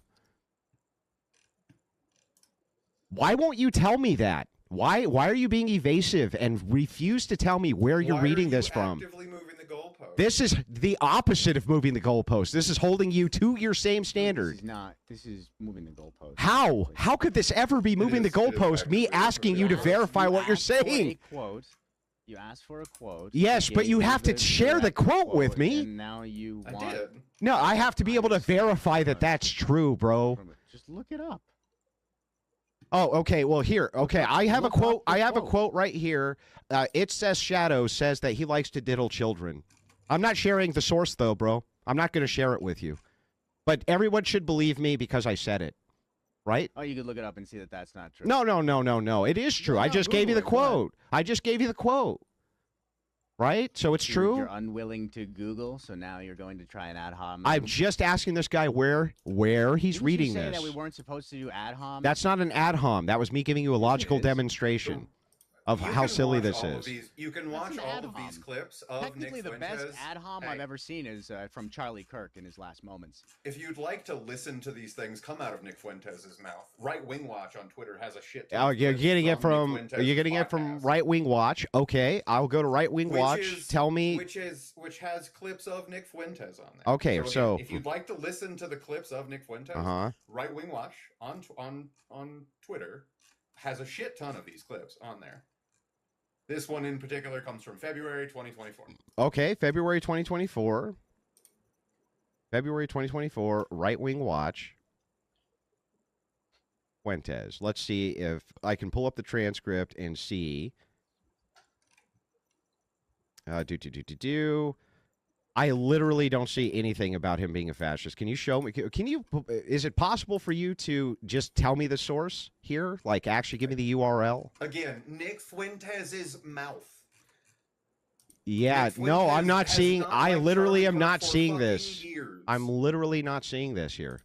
Why won't you tell me that? Why are you being evasive and refuse to tell me where you're reading this from? Actively moving the goalpost. This is the opposite of moving the goalpost. This is holding you to your same standard. This is not. This is moving the goalpost. How? How could this ever be moving the goalpost? Me asking you to verify what you're saying. You asked for a quote. Yes, but you have to share the quote with me. And now you want. I did. No, I have to be able to verify that that's true, bro. Just look it up. Oh, okay. Well, here. Okay, I have a quote. I have a quote right here. It says Shadow says that he likes to diddle children. I'm not sharing the source though, bro. I'm not going to share it with you. But everyone should believe me because I said it. Right? Oh, you could look it up and see that that's not true. No. It is true. I just gave you the quote. I just gave you the quote. Right? So it's true. You're unwilling to Google, so now you're going to try an ad hom. I'm just asking this guy where he's Didn't reading you say this. that we weren't supposed to do ad hom? That's not an ad hom. That was me giving you a logical demonstration of how silly this is. You can watch all of these clips of Technically, Nick the best Fuentes. ad hom I've ever seen is from Charlie Kirk in his last moments. If you'd like to listen to these things come out of Nick Fuentes' mouth, Right Wing Watch on Twitter has a shit ton Oh, of you're clips getting it Nick from Fuentes' you're getting it from Right Wing Watch. Okay, I'll go to Right Wing Watch. Tell me which has clips of Nick Fuentes on there. Okay, so if you'd like to listen to the clips of Nick Fuentes, Right Wing Watch on Twitter has a shit ton of these clips on there. This one in particular comes from February 2024. Okay, February 2024. February 2024, Right Wing Watch. Fuentes. Let's see if I can pull up the transcript and see. I literally don't see anything about him being a fascist. Can you show me? Can you? Is it possible for you to just tell me the source here? Like, actually give me the URL? Again, Nick Fuentes' mouth. Yeah, no, I'm not seeing. I literally am not seeing this. I'm literally not seeing this here.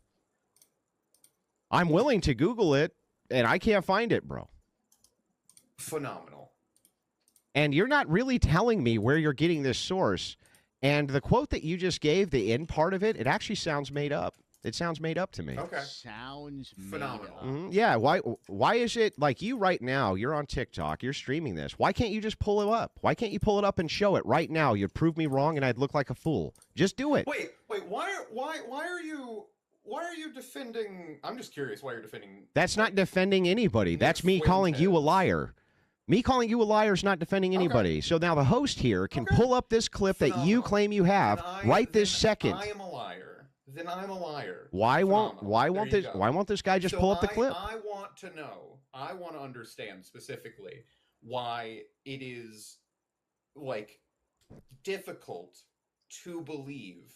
I'm willing to Google it, and I can't find it, bro. Phenomenal. And you're not really telling me where you're getting this source. And the quote that you just gave, the end part of it, it actually sounds made up. It sounds made up to me. Okay. Sounds phenomenal. Yeah, why is it like you right now, you're on TikTok, you're streaming this. Why can't you just pull it up? Why can't you pull it up and show it right now? You'd prove me wrong and I'd look like a fool. Just do it. Wait, why are you defending? I'm just curious why you're defending. That's not defending anybody. That's me calling you a liar. Me calling you a liar is not defending anybody. So now the host here can pull up this clip that you claim you have right this second. I am a liar. Then I'm a liar. Why won't this guy just pull up the clip? I want to know. I want to understand specifically why it is like difficult to believe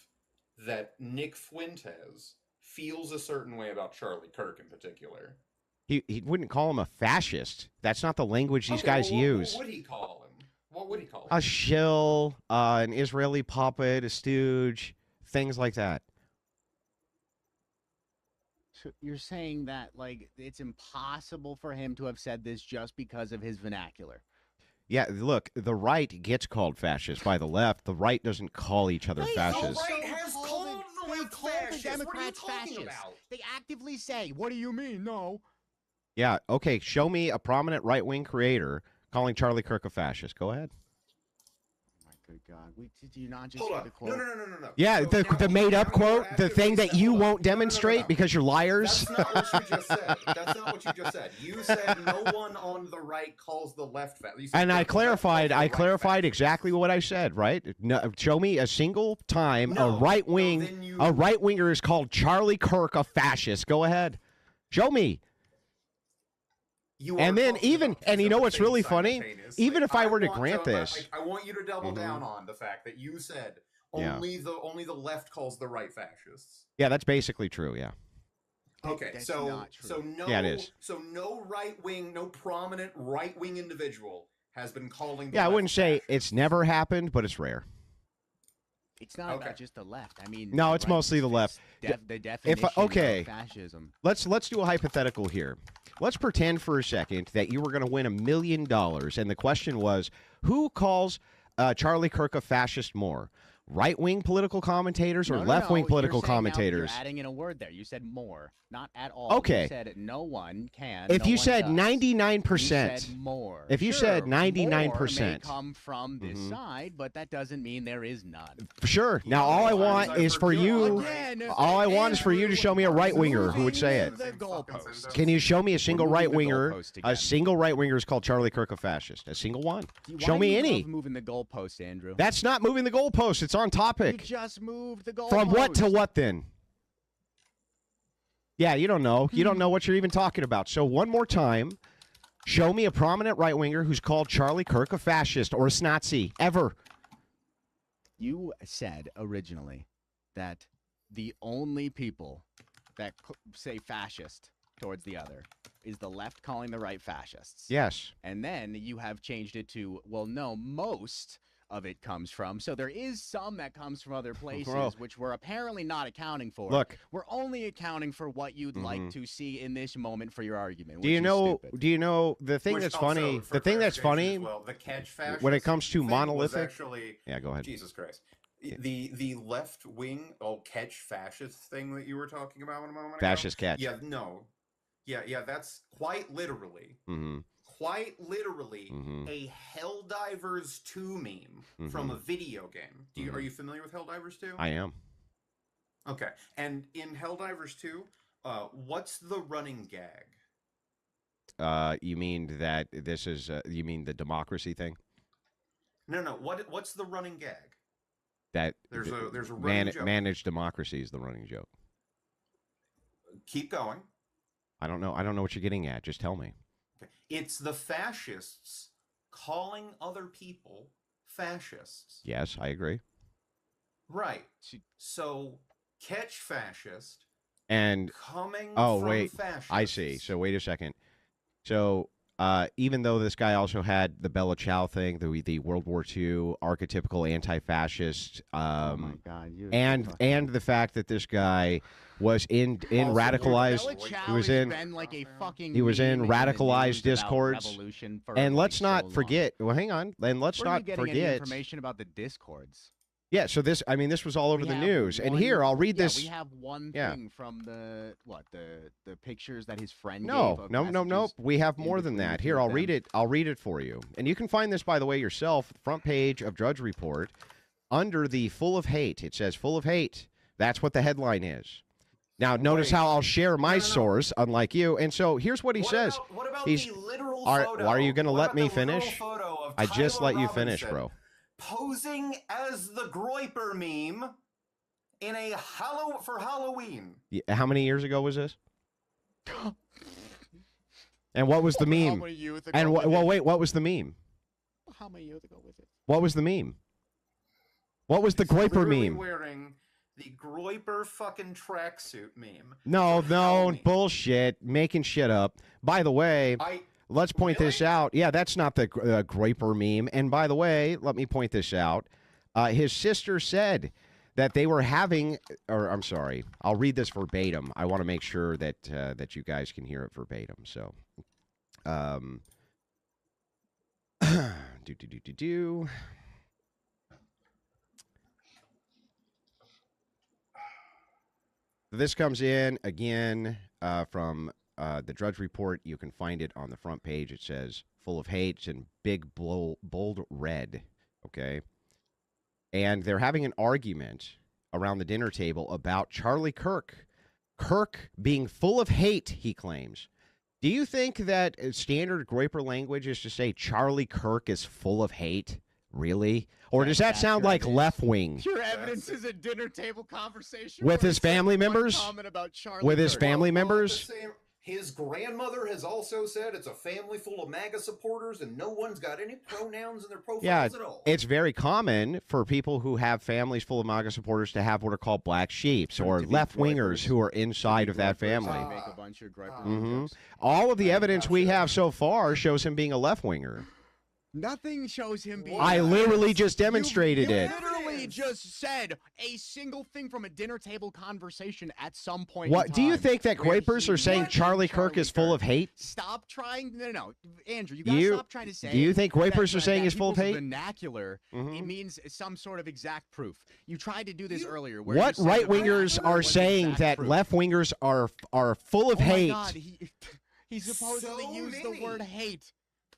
that Nick Fuentes feels a certain way about Charlie Kirk in particular. He wouldn't call him a fascist. That's not the language these guys use. What would he call him? What would he call him? A shill, an Israeli puppet, a stooge, things like that. So you're saying that like it's impossible for him to have said this just because of his vernacular. Yeah, look, the right gets called fascist by the left. The right doesn't call each other fascists. The right has called the left fascist. Democrats what are you talking fascists. about? They actively say, "What do you mean? No." Yeah, okay, show me a prominent right-wing creator calling Charlie Kirk a fascist. Go ahead. Good God, did you not just Hold say on. the quote? No. Yeah, So the made-up quote, the thing that you won't demonstrate because you're liars. That's not what you just said. That's not what you just said. You said no one on the right calls the left fascist. And I clarified exactly what I said, right? No, show me a single time a right-winger is called Charlie Kirk a fascist. Go ahead. Show me. And then you know what's really funny? Even if I were to grant this. I want you to double down on the fact that you said only the left calls the right fascists. Yeah, that's basically true, yeah. Okay, That's so not true. so no Yeah, it is. So no no prominent right wing individual has been calling the Yeah, I left wouldn't say fascist. it's never happened, but it's rare. It's not about just the left. I mean, No, it's mostly the left. The definition of fascism. Let's do a hypothetical here. Let's pretend for a second that you were going to win $1 million, and the question was, who calls Charlie Kirk a fascist more? Right-wing political commentators or left-wing political commentators? You're adding in a word there. You said more, not at all. Okay. You said no one can. If no you one said does. 99%, You said more. if you Sure, said more 99%, may come from this side, but that doesn't mean there is none. sure. Now all I want is for you. All I want is for you to show me a right-winger who would say it. The goalpost. Can you show me a single moving the right-winger? goalpost A again. single right-winger is called Charlie Kirk a fascist. A single one. Show Why me do you any. love moving the goalpost, Andrew. That's not moving the goalpost. It's on You topic. just moved the goalpost. From what to what then? Yeah, you don't know. You don't know what you're even talking about. So one more time, show me a prominent right-winger who's called Charlie Kirk a fascist or a Nazi ever. You said originally that the only people that say fascist towards the other is the left calling the right fascists. Yes. And then you have changed it to, well, no, most of it comes from. So there is some that comes from other places, which we're apparently not accounting for. Look. We're only accounting for what you'd like to see in this moment for your argument. Do you which is know? stupid. Do you know the thing Which that's also, funny? for The thing that's clarification funny as well, the catch fascist when it comes to thing was monolithic. actually, Yeah, go ahead. Jesus Christ. The left wing catch fascist thing that you were talking about a moment ago. Fascist catch. Yeah, no. Yeah, that's quite literally Mm-hmm. a Helldivers 2 meme from a video game. Are you familiar with Helldivers 2? I am. Okay. And in Helldivers 2, what's the running gag? You mean that this is? You mean the democracy thing? No. What's the running gag? That There's a running joke. Managed democracy is the running joke. Keep going. I don't know. I don't know what you're getting at. Just tell me. Okay. It's the fascists calling other people fascists. Yes, I agree. Right. So catch fascist And coming oh from wait, fascists. I see. So wait a second. So even though this guy also had the Bella Ciao thing, the World War II archetypical anti-fascist, oh my God, and the fact that this guy was in radicalized, he was in radicalized discords, and let's not forget. Well, hang on, and let's Where are you not getting any forget. information about the discords. Yeah, so this was all over the news, and here I'll read this. We have one thing from the pictures that his friend No, gave. no. We have more than that. Here, I'll read it. I'll read it for you, and you can find this, by the way, yourself. Front page of Drudge Report, under the "Full of Hate." It says "Full of Hate." That's what the headline is. Now, notice how I'll share my source, unlike you. And so here's what he says. What about He's, the literal are, photo? are you going to What let about me the literal finish? photo of I just Tyler let you finish, Robinson bro. Posing as the Groiper meme in a for Halloween. Yeah, how many years ago was this? And what was the meme? many years ago And was well, it? wait, what was the meme? How many years ago was it? What was the meme? What was the Groiper Literally meme? wearing The Groiper fucking tracksuit meme. No, for no, Halloween. bullshit. Making shit up. By the way, let's point this out. Yeah, that's not the Groiper meme. And by the way, let me point this out. His sister said that they were having, or I'm sorry, I'll read this verbatim. I want to make sure that that you guys can hear it verbatim. So, do. This comes in again from the Drudge Report. You can find it on the front page. It says "full of hate" it's in big bold red. Okay, and they're having an argument around the dinner table about Charlie Kirk. Kirk being full of hate, he claims. Do you think that standard Groiper language is to say Charlie Kirk is full of hate? Really? Or does that sound like left wing? Your evidence is a dinner table conversation With where his it's like family one members? comment about Charlie With his Kirk. family Well, at the members? His grandmother has also said it's a family full of MAGA supporters and no one's got any pronouns in their profiles Yeah, at all. it's very common for people who have families full of MAGA supporters to have what are called black sheeps or left wingers who are inside of that family. Make a bunch of Groiper Mhm. All of the evidence we have so far shows him being a left winger. Nothing shows him being. I literally just demonstrated you it. literally just said a single thing from a dinner table conversation at some point. What in do you time think that where Groipers he are saying? mentioned Charlie Kirk is full of hate. Stop trying. No, Andrew, you gotta stop trying to say. Do you think Groipers that, are saying that he's full of people's hate? Vernacular. It means some sort of exact proof. You tried to do this earlier. Where What you said right the wingers vernacular are was saying exact that proof. left wingers are full of Oh my hate? God, he supposedly used the word hate.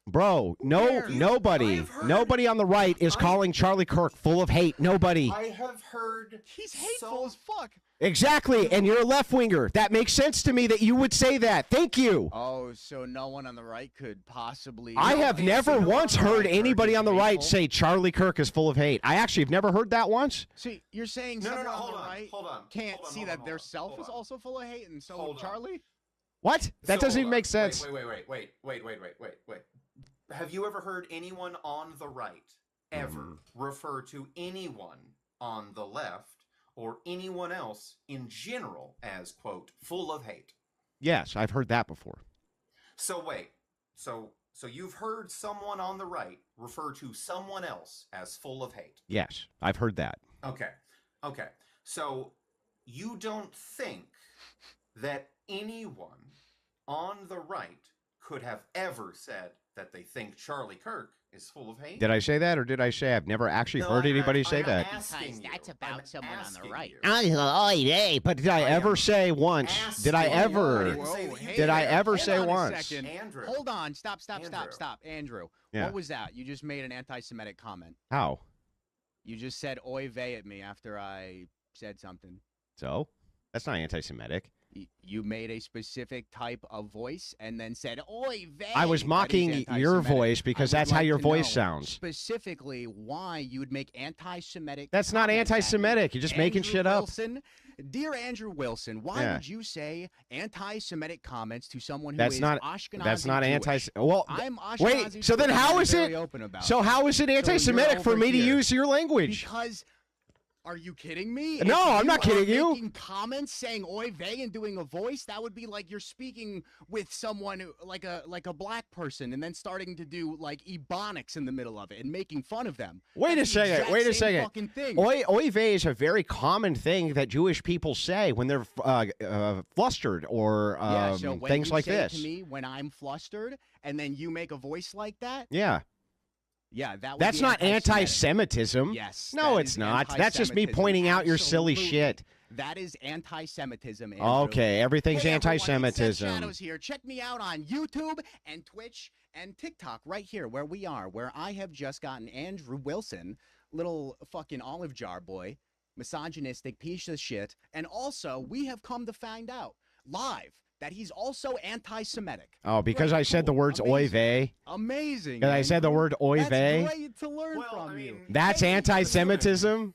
Bro, nobody on the right is calling Charlie Kirk full of hate. Nobody. I have heard he's hateful as fuck. Exactly, and you're a left winger. That makes sense to me that you would say that. Thank you. Oh, so no one on the right could possibly. I have never once heard anybody on the right say Charlie Kirk is full of hate. I actually have never heard that once. See, you're saying No, someone no, on hold the on, right hold on, can't hold on, see hold that on, their hold on, self hold is on. also full of hate, and so Hold on. Charlie. What? That So, doesn't even hold on. make sense. Wait. Have you ever heard anyone on the right ever refer to anyone on the left or anyone else in general as, quote, full of hate? Yes, I've heard that before. So wait, so you've heard someone on the right refer to someone else as full of hate? Yes, I've heard that. Okay. So you don't think that anyone on the right could have ever said that they think Charlie Kirk is full of hate? Did I say that, or did I say I've never actually heard anybody say that? Because that's about someone on the right. But did I ever say once? Did I ever? Did I ever say Hold on a once? second. Andrew. Hold on. Stop. Andrew. Andrew, Yeah. what was that? You just made an anti-Semitic comment. How? You just said "oy vey" at me after I said something. So? That's not anti-Semitic. You made a specific type of voice and then said "oy vey." I was That is mocking your anti-Semitic. voice because I would that's how like your to voice know sounds. Specifically, why you would make anti-Semitic. That's not comments at me. anti-Semitic. You're just making Andrew shit up. Wilson, dear Andrew Wilson, why Yeah. would you say anti-Semitic comments to someone who That's is not. Ashkenazi That's not Jewish? anti. Well, I'm Ashkenazi wait. So then, Jewish, how and is I'm it? very open about So it. how is it So you're anti-Semitic for over me to here. use your language? Because. Are you kidding me? No, If I'm not kidding you. Making comments saying "oy vey" and doing a voice, that would be like you're speaking with someone who, like a black person, and then starting to do like ebonics in the middle of it and making fun of them. Wait a That's the second. exact Wait a same second. fucking thing. Oy vey is a very common thing that Jewish people say when they're flustered or Yeah, so when things you like say this. to me when I'm flustered, and then you make a voice like that. Yeah. Yeah, that would That's be not anti-Semitism. Yes. No, that it's is not. That's just me anti-Semitism. pointing out your silly Absolutely. shit. That is anti-Semitism. Andrew. Okay, everything's Hey, everyone, anti-Semitism. It's Seth Shadows here. Check me out on YouTube and Twitch and TikTok right here where we are, where I have just gotten Andrew Wilson, little fucking olive jar boy, misogynistic piece of shit, and also we have come to find out live that he's also anti-Semitic. Oh, because I said the words oy vey. Amazing. Because I said the word oy That's vey. great to learn from you. That's anti-Semitism.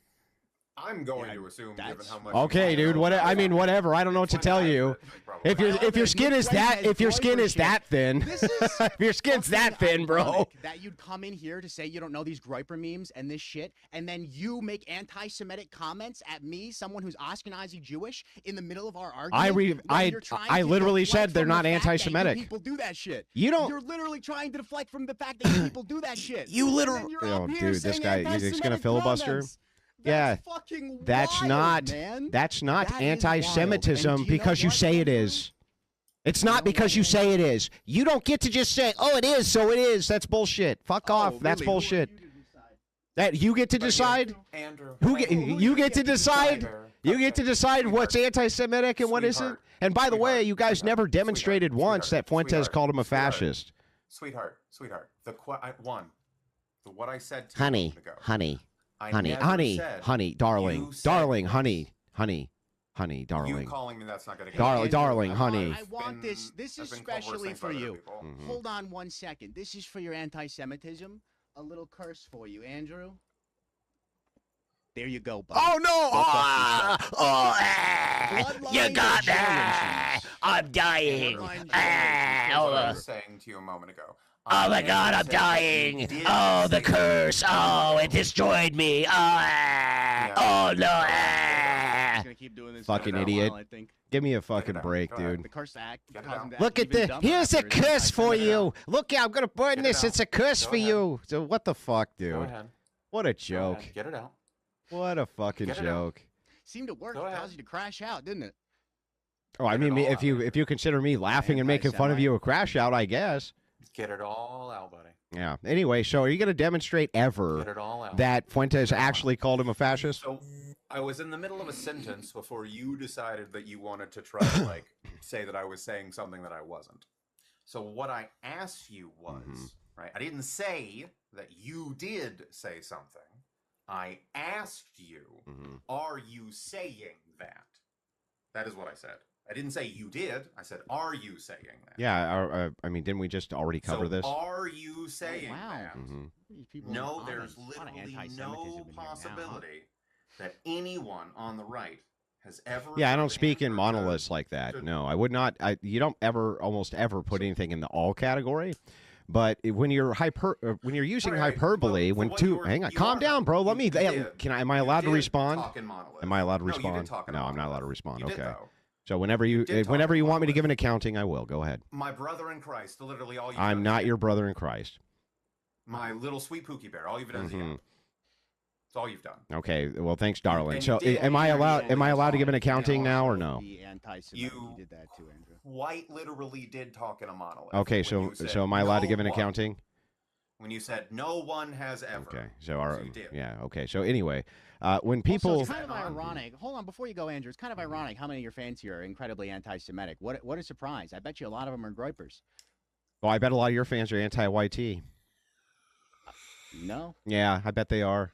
I'm going to assume, given how much. Okay, dude. What I mean, whatever. I don't know what to tell you. If your skin is that thin, if your skin's that thin, bro. That you'd come in here to say you don't know these Groiper memes and this shit, and then you make anti-Semitic comments at me, someone who's Ashkenazi Jewish, in the middle of our argument. I literally said they're not anti-Semitic. People do that shit. You're literally trying to deflect from the fact that people do that shit. You literally. Oh, dude, this guy. He's gonna filibuster. Yeah, that's not anti-Semitism because you say it is. It's not because you say it is. You don't get to just say, "Oh, it is, so it is." That's bullshit. Fuck off. That's bullshit. That you get to decide. Andrew, you get to decide. You get to decide what's anti-Semitic and what isn't. And by the way, you guys never demonstrated once that Fuentes called him a fascist. Sweetheart. What I said to honey, you a minute ago. honey, darling, darling, honey, darling. You calling me that's not going to darling, honey. I want this. This is especially for you. Hold on 1 second. This is for your anti-Semitism. A little curse for you, Andrew. There you go, buddy. Oh no! You got that! I'm dying. I was saying to you a moment ago. Oh my God, I'm dying! Oh, the curse! Oh, it destroyed me! Oh no! Fucking idiot! Give me a fucking break, dude. The curse act. Look at the. Here's a curse for you. Look, I'm gonna burn this. It's a curse for you. So what the fuck, dude? What a joke. Get it out. What a fucking joke. Seemed to work. It caused you to crash out, didn't it? Oh, I mean, if you consider me laughing and making fun of you a crash out, I guess. Get it all out, buddy. Yeah. Anyway, so are you going to demonstrate ever that Fuentes actually called him a fascist? So I was in the middle of a sentence before you decided that you wanted to try to say that I was saying something that I wasn't. So what I asked you was, right? I didn't say that you did say something. I asked you, are you saying that? That is what I said. I didn't say you did. I said, are you saying that? Yeah, I mean, didn't we just already cover this? Are you saying that? No, there's Comments. A lot of literally anti-Semitism no in here now, huh? possibility that anyone on the right has ever. Yeah, I don't speak in monoliths like that. No, I would not. You don't almost ever put anything in the all category. But when you're using hyperbole, hang on, calm down, bro. Let me. Am I allowed to respond? Am I allowed to respond? No, I'm not allowed to respond. Okay. So whenever you want me to give an accounting, I will. Go ahead. My brother in Christ, literally all you. I'm not your brother in Christ. My little sweet Pookie Bear. All you've done is yell. That's all you've done. Okay. Well, thanks, darling. So am I allowed to give an accounting now or no? You did that too, Andrew. White literally did talk in a monolith. Okay. So am I allowed to give an accounting? When you said no one has ever. Okay. So yeah. Okay. So anyway, when people. Also, it's kind of ironic. Hold on, before you go, Andrew. It's kind of ironic how many of your fans here are incredibly anti-Semitic. What a surprise! I bet you a lot of them are Groipers. Well, I bet a lot of your fans are anti-YT. No. Yeah, I bet they are.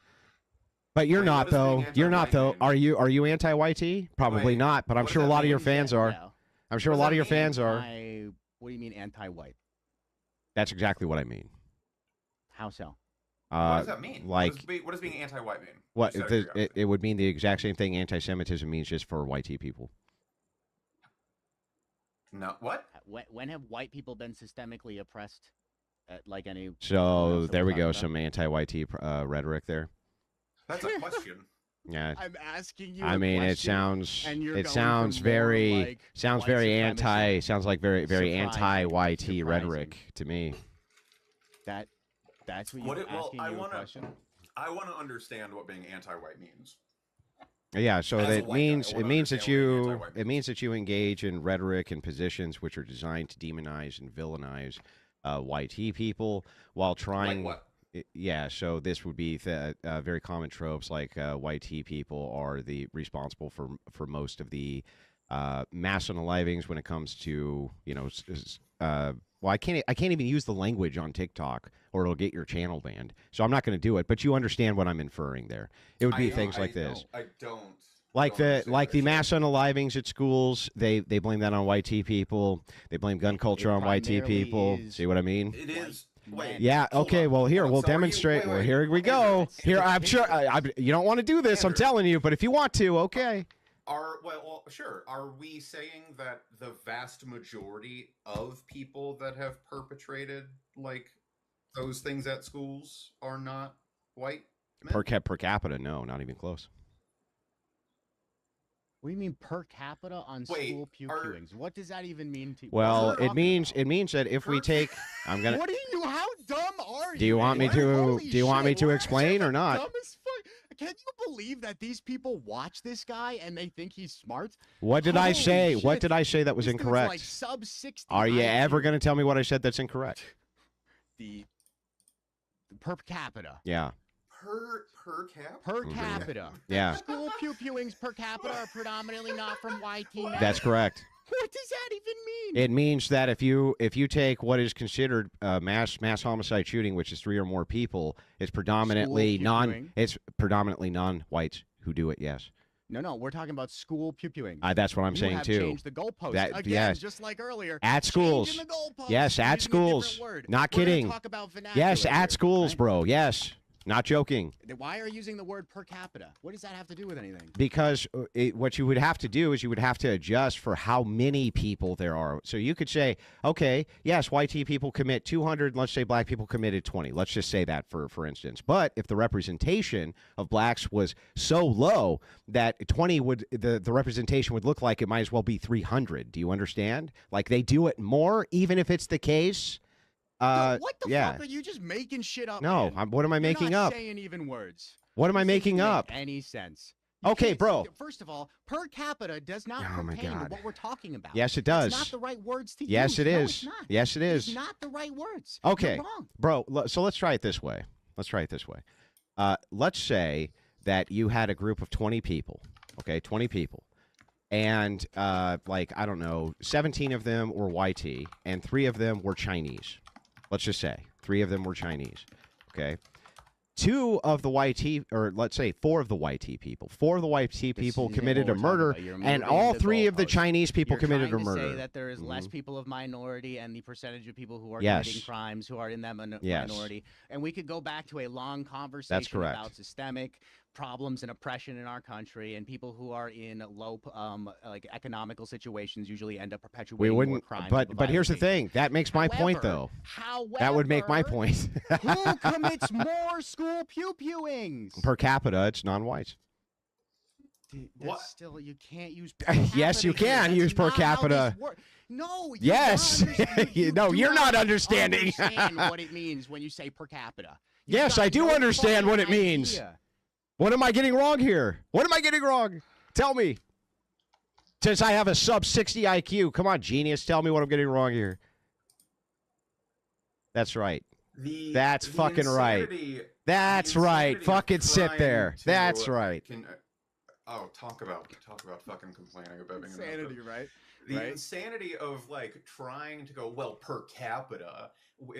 But you're not though. You're not though. Are you anti-YT? Probably not. But I'm sure a lot of your fans are. No. I'm sure a lot of your fans are. What do you mean anti-white? That's exactly what I mean. How so? What does that mean? Like, what does being anti-white mean? What it would mean the exact same thing anti-Semitism means just for YT people. No, what? When have white people been systemically oppressed? Like any. So there we go. Some anti-YT rhetoric there. That's a question. Yeah. I'm asking you. I mean, it sounds very anti. Sounds like very anti-YT rhetoric to me. That's what you're asking you a question? I want to understand what being anti-white means. Yeah, so it means that you engage in rhetoric and positions which are designed to demonize and villainize YT people while trying. Like what? Yeah, so this would be very common tropes like YT people are the responsible for most of the mass unalivings when it comes to well, I can't even use the language on TikTok or it'll get your channel banned. So I'm not going to do it. But you understand what I'm inferring there. It would be things like this. I don't. Like the mass unalivings at schools, they blame that on YT people. They blame gun culture on YT people. See what I mean? It is. Wait. Yeah. Okay. Well, here we'll So are you- demonstrate. wait, Well, wait. here we go. Here, I'm sure. You don't want to do this. I'm Andrew. telling you. But if you want to, okay. Sure. Are we saying that the vast majority of people that have perpetrated like those things at schools are not white men? Per capita, no, not even close. What do you mean per capita on school pew-pewings? What does that even mean to you? Well, it means that if we take, I'm gonna. What do you? How dumb are you? Do you want me to? Do you want me to explain or not? Dumb as fuck. Can you believe that these people watch this guy and they think he's smart? What did I Holy say? shit. What did I say that was This dude's incorrect? like sub 60. Are you IQ. ever going to tell me what I said that's incorrect? The per capita. Yeah. Per cap? Per capita. Yeah. School pew-pewings per capita are predominantly not from YT men. That's correct. What does that even mean? It means that if you take what is considered mass homicide shooting, which is 3 or more people, it's predominantly non-whites who do it. Yes. No, we're talking about school pew-pewing. That's what I'm You saying have too. changed the goalpost That- again, yes. just like earlier. At schools. Changing the goalpost, Yes, at using a schools. different word. Not We're gonna kidding. talk about vernacular Yes, here, at schools, right? bro. Yes. Not joking. Why are you using the word per capita? What does that have to do with anything? Because what you would have to do is you would have to adjust for how many people there are. So you could say, okay, yes, YT people commit 200. Let's say black people committed 20. Let's just say that for instance. But if the representation of blacks was so low that 20 would the representation would look like it might as well be 300. Do you understand? Like they do it more, even if it's the case. What the yeah. fuck are you just making shit up? No, man? what am I You're making not up? Saying even words. What am I This making doesn't up? make any sense? You Okay, can't bro. say- First of all, per capita does not Oh, my pertain to God. what we're talking about. Yes, it does. It's not the right words to Yes, use. it No, is. it's not. Yes, it is. It's not the right words. Okay, You're wrong. bro. So let's try it this way. Let's say that you had a group of 20 people. Okay, 20 people, and like I don't know, 17 of them were YT, and 3 of them were Chinese. Let's just say 3 of them were Chinese. Okay. 2 of the YT, or let's say 4 of the YT people. 4 of the YT people committed a murder, and all 3 of the Chinese people You're committed a trying to murder. say that there is less Mhm. people of minority and the percentage of people who are Yes. committing crimes who are in that Yes. minority. And we could go back to a long conversation correct. about systemic problems and oppression in our country, and people who are in low like economical situations usually end up perpetuating We more wouldn't, crimes. but here's the thing. That makes my point, However- though. That would make my point. Who commits more school pew-pewings? Per capita, it's non-whites. That's still, you can't use Yes, you capita here. can That's use per not how this capita. No. you Yes. don't understand. No, do you're not understanding. understand what it means when you say per capita. You Yes, got I do no understand what it fucking means. idea. What am I getting wrong here? What am I getting wrong? Tell me. Since I have a sub 60 IQ. Come on, genius. Tell me what I'm getting wrong here. That's right. That's fucking right. That's right. Fucking sit there. That's right. Talk about fucking complaining about being Insanity, right? The Right? insanity of like trying to go per capita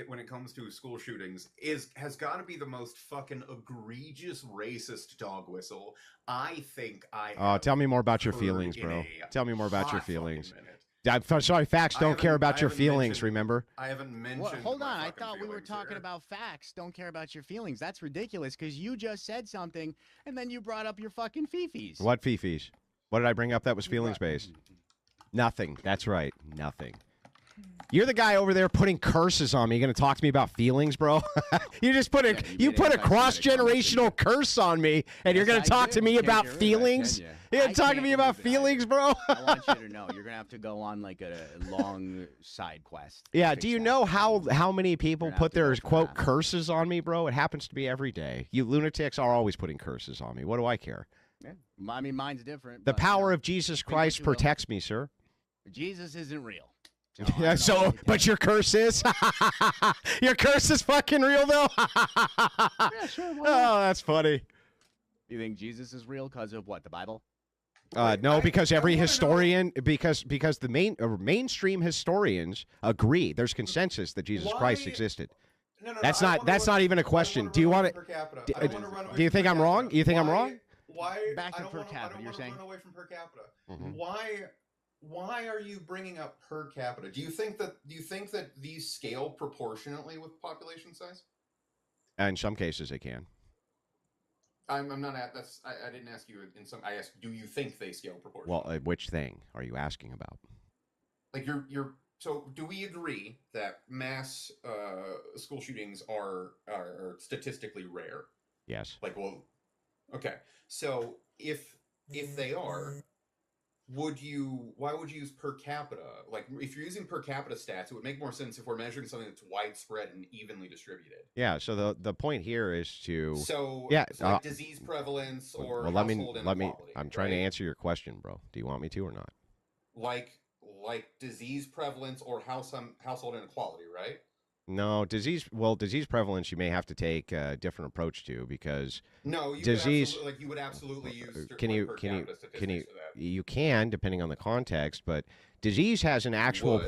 when it comes to school shootings has got to be the most fucking egregious racist dog whistle I think I have Tell me more about your heard feelings, in bro. a Tell me more about your hot fucking feelings. minute. I'm sorry, facts I don't care haven't- about I your haven't feelings, mentioned- remember? I haven't mentioned. Well, hold my on. I fucking thought we were feelings talking here. about facts. Don't care about your feelings. That's ridiculous because you just said something and then you brought up your fucking fifis. What fifis? What did I bring up that was feelings-based? Nothing. That's right. Nothing. You're the guy over there putting curses on me. You going to talk to me about feelings, bro? You just put a you put a cross-generational curse on me, and you're going to talk to me about feelings? You're going to talk to me about feelings, bro? I want you to know you're gonna have to go on like a long side quest. Yeah, do you know how many people gonna put have to their go for quote curses on me, bro? It happens to be every day. You lunatics are always putting curses on me. What do I care? Yeah. I mean, mine's different. The but, power of Jesus think what Christ you will. protects me, sir. Jesus isn't real. Yeah, so, but your curse is? Your curse is fucking real, though? Yeah, sure. why not? Oh, that's funny. You think Jesus is real because of what? The Bible? No, because every historian, because the mainstream historians agree. There's consensus that Jesus Christ existed. No, That's I not. don't That's wanna not even a question. Do you want per to? capita. I don't wanna run away Do you from think per I'm wrong? capita. You think I'm Why- wrong? Why? Back to I don't per wanna- capita, I don't you're wanna saying? run away from per capita. Mhm. why are you bringing up per capita? Do you think that these scale proportionately with population size? In some cases, they can. I'm not at that's. I didn't ask you in some. I asked, do you think they scale proportionally? Well, which thing are you asking about? Like you're. So, do we agree that mass school shootings are statistically rare? Yes. Like, well, okay. So if they are, why would you use per capita? Like, if you're using per capita stats, it would make more sense if we're measuring something that's widespread and evenly distributed. Yeah. So the point here is to like disease prevalence or household inequality. I'm trying to answer your question, bro. Do you want me to or not? Like disease prevalence or household inequality, right? No, disease prevalence you may have to take a different approach to because you would absolutely use can you per capita statistics for that. You can depending on the context, but disease has an actual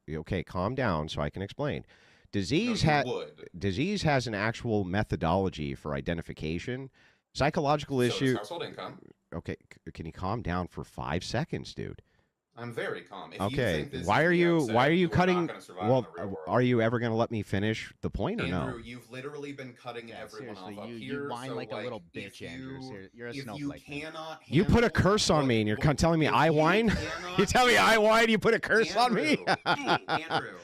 okay, calm down so I can explain. Disease has an actual methodology for identification. Psychological issue. Household income. Okay, can you calm down for 5 seconds, dude? I'm very calm. If okay, you think why are you cutting? Well, are you ever going to let me finish the point or Andrew, no? you've literally been cutting everyone off up you here. whine so like a little bitch, Andrew. You're a snowflake. You put a curse on me, and you're telling me I whine. You tell me I whine. You put a curse on me. Andrew,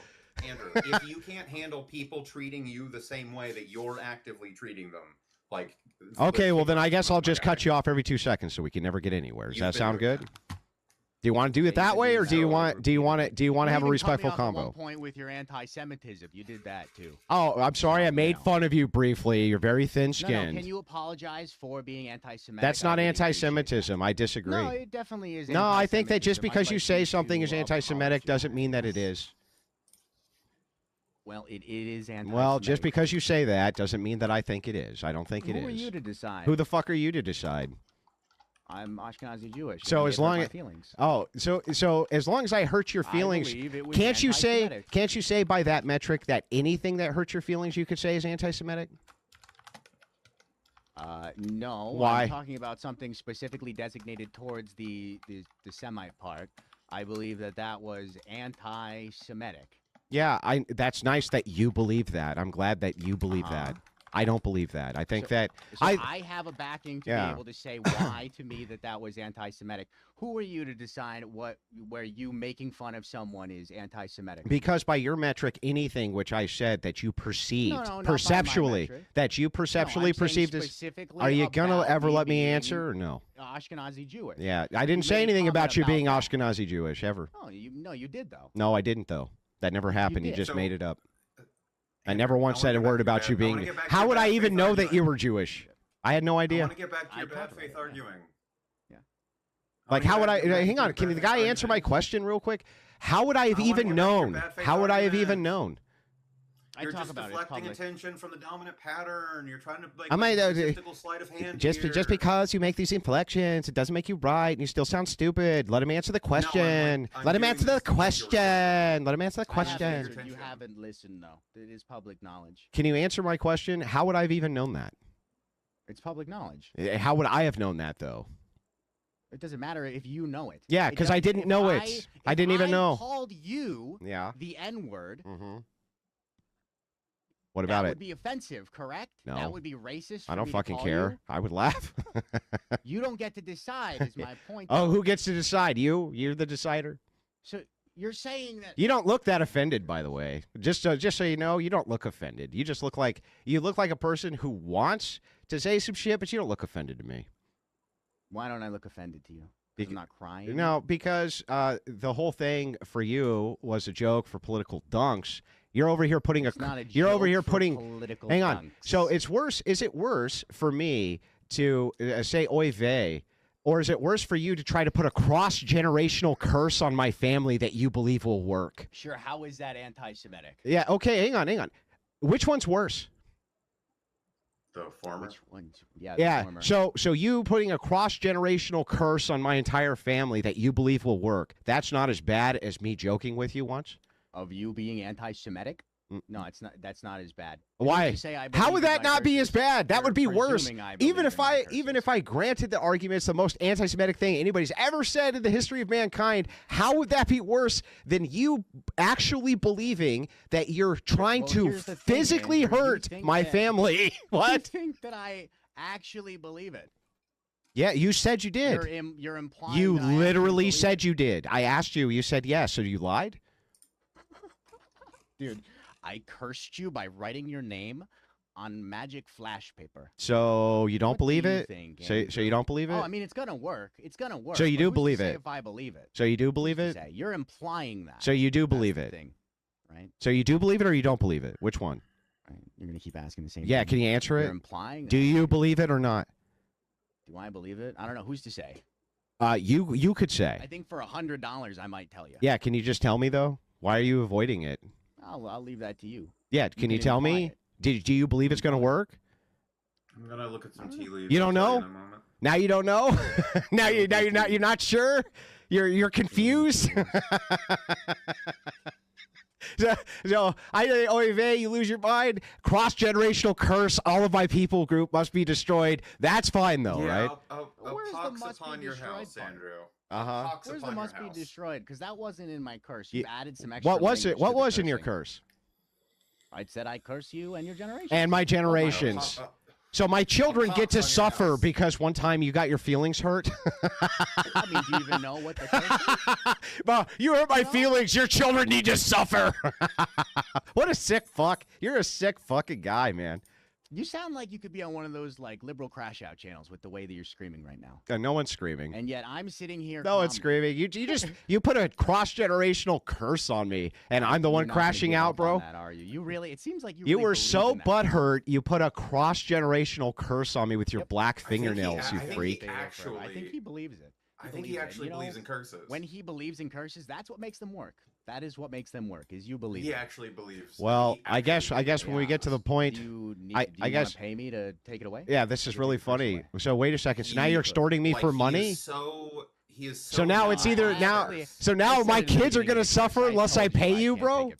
if you can't handle people treating you the same way that you're actively treating them, like. Okay, well then I guess I'll just cut you off every 2 seconds so we can never get anywhere. Does that sound good? Do you want to do it that way, or do you want to have a respectful combo? At one point with your anti-Semitism, you did that too. Oh, I'm sorry, I made fun of you briefly. You're very thin-skinned. No, can you apologize for being anti-Semitic? That's not anti-Semitism. I disagree. No, it definitely is. No, I think that just because you say something is anti-Semitic doesn't mean that it is. Well, it is anti-Semitic. Well, just because you say that doesn't mean that I think it is. I don't think it is. Who are you to decide? Who the fuck are you to decide? I'm Ashkenazi Jewish. So as long as so as long as I hurt your feelings, can't you say by that metric that anything that hurts your feelings you could say is anti-Semitic? No. Why? I'm talking about something specifically designated towards the Semite part. I believe that was anti-Semitic. Yeah, that's nice that you believe that. I'm glad that you believe that. I don't believe that. I think that I have a backing to be able to say why to me that was anti-Semitic. Who are you to decide where you making fun of someone is anti-Semitic? Because by your metric, anything which I said that you perceived perceptually, perceived as, are you gonna ever let me answer or no? Ashkenazi Jewish. Yeah, I didn't say anything about you being Ashkenazi Jewish ever. Oh, you did though. No, I didn't though. That never happened. You just made it up. I never once said a word about you being. How would I even know that you were Jewish? I had no idea. I want to get back to your bad faith arguing. Yeah. Like, how would I? Hang on. Can the guy answer my question real quick? How would I have even known? How would I have even known? You're just deflecting attention from the dominant pattern. You're trying to I might statistical sleight of hand just because you make these inflections, it doesn't make you right, and you still sound stupid. Let him answer the question. Let him answer the question. Let him answer the question. You haven't listened though. It is public knowledge. Can you answer my question? How would I have even known that? It's public knowledge. How would I have known that though? It doesn't matter if you know it. Yeah, because I didn't know it. I didn't even know. I called you the N-word. What about that it? Would be offensive, correct? No. That would be racist. I don't fucking care. I would laugh. You don't get to decide, is my point. Oh, who gets to decide? You? You're the decider? So you're saying that... You don't look that offended, by the way. Just so you know, you don't look offended. You just look like a person who wants to say some shit, but you don't look offended to me. Why don't I look offended to you? Because I'm not crying? No, because the whole thing for you was a joke for political dunks. You're over here putting You're over here putting. Hang on. Dunks. So it's worse. Is it worse for me to say "oy vey," or is it worse for you to try to put a cross-generational curse on my family that you believe will work? Sure. How is that anti-Semitic? Yeah. Okay. Hang on. Which one's worse? The former. Which one's? Yeah. Yeah. Former. So you putting a cross-generational curse on my entire family that you believe will work. That's not as bad as me joking with you once. Of you being anti-Semitic? No, it's not. That's not as bad. Why? How would that not be as bad? That would be worse. Even if I granted the argument's the most anti-Semitic thing anybody's ever said in the history of mankind, how would that be worse than you actually believing that you're trying to physically hurt my family? What? You think that I actually believe it? Yeah, you said you did. You're implying. You that I literally said you did. I asked you. You said yes. So you lied? Dude, I cursed you by writing your name on magic flash paper. So you don't believe do you it? think, So you don't believe it? Oh, I mean, it's gonna work. It's gonna work. So you but do who's to believe say it? If I believe it. So you do believe Who's it? to say? You're implying that. So you do believe it? Right? So you do believe it or you don't believe it? Which one? You're gonna keep asking the same. Yeah, thing. can you answer it? You're implying. Do you believe it or not? Do I believe it? I don't know. Who's to say? You could say. I think for $100, I might tell you. Yeah, can you just tell me though? Why are you avoiding it? I'll leave that to you. Yeah, can you tell imply me? it. Do you believe it's going to work? I'm gonna look at some tea leaves. You don't I'll tell know? in a moment. Now you don't know? now you're not sure? You're confused? So I oy vey, you lose your mind. Cross-generational curse. All of my people group must be destroyed. That's fine though, Yeah, right? Where's the pox must upon be your destroyed house, part? Andrew. Uh-huh. Pox Where's the upon must your be house. destroyed? Because that wasn't in my curse. You added some extra. What was it? language What to the was in your cursing. curse? I said I curse you and your generation. And my generations. So my children get to suffer because one time you got your feelings hurt. I mean, do you even know what the curse is? Well, you hurt my feelings. Your children need to suffer. What a sick fuck. You're a sick fucking guy, man. You sound like you could be on one of those like liberal crash out channels with the way that you're screaming right now. No one's screaming. And yet I'm sitting here. No one's screaming. You put a cross-generational curse on me, and I'm the You're one not gonna crashing give out, up bro. on that, are you? You really? It seems like you. You really were believe so in that. butthurt, you put a cross-generational curse on me with your black he- fingernails, I you think he freak. I think he believes it. I think he actually believes in curses. When he believes in curses, that's what makes them work. That is what makes them work. Is you believe. He it. actually believes. Well, he I guess when we get to the point, Do you I guess wanna pay me to take it away? yeah, this is really funny. So wait a second. So now you're extorting me like, for he money. is he is So now it's either now. So now my kids are gonna suffer unless I pay you, bro.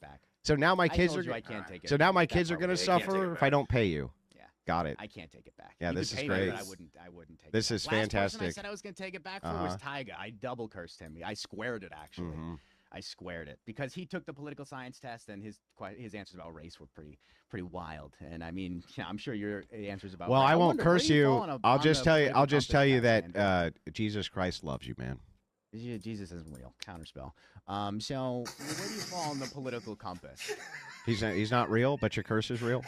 So now my kids are. I can't take it. So now my back. kids are gonna suffer if I don't pay you. Yeah. Got it. I can't take it back. Yeah, You this could is pay me, great. but I wouldn't take This it back. is Last person I fantastic. said I was going to take it back for was Tyga. I double cursed him. I squared it actually. Mhm. I squared it because he took the political science test and his answers about race were pretty wild. And I mean, yeah, I'm sure your answers about Well, race- I won't wonder, where curse do you. fall on a- I'll on just the tell you. political I'll just tell compass you test, that Jesus Christ loves you, man. Jesus isn't real. Counterspell. So where do you fall on the political compass? He's not real, but your curse is real.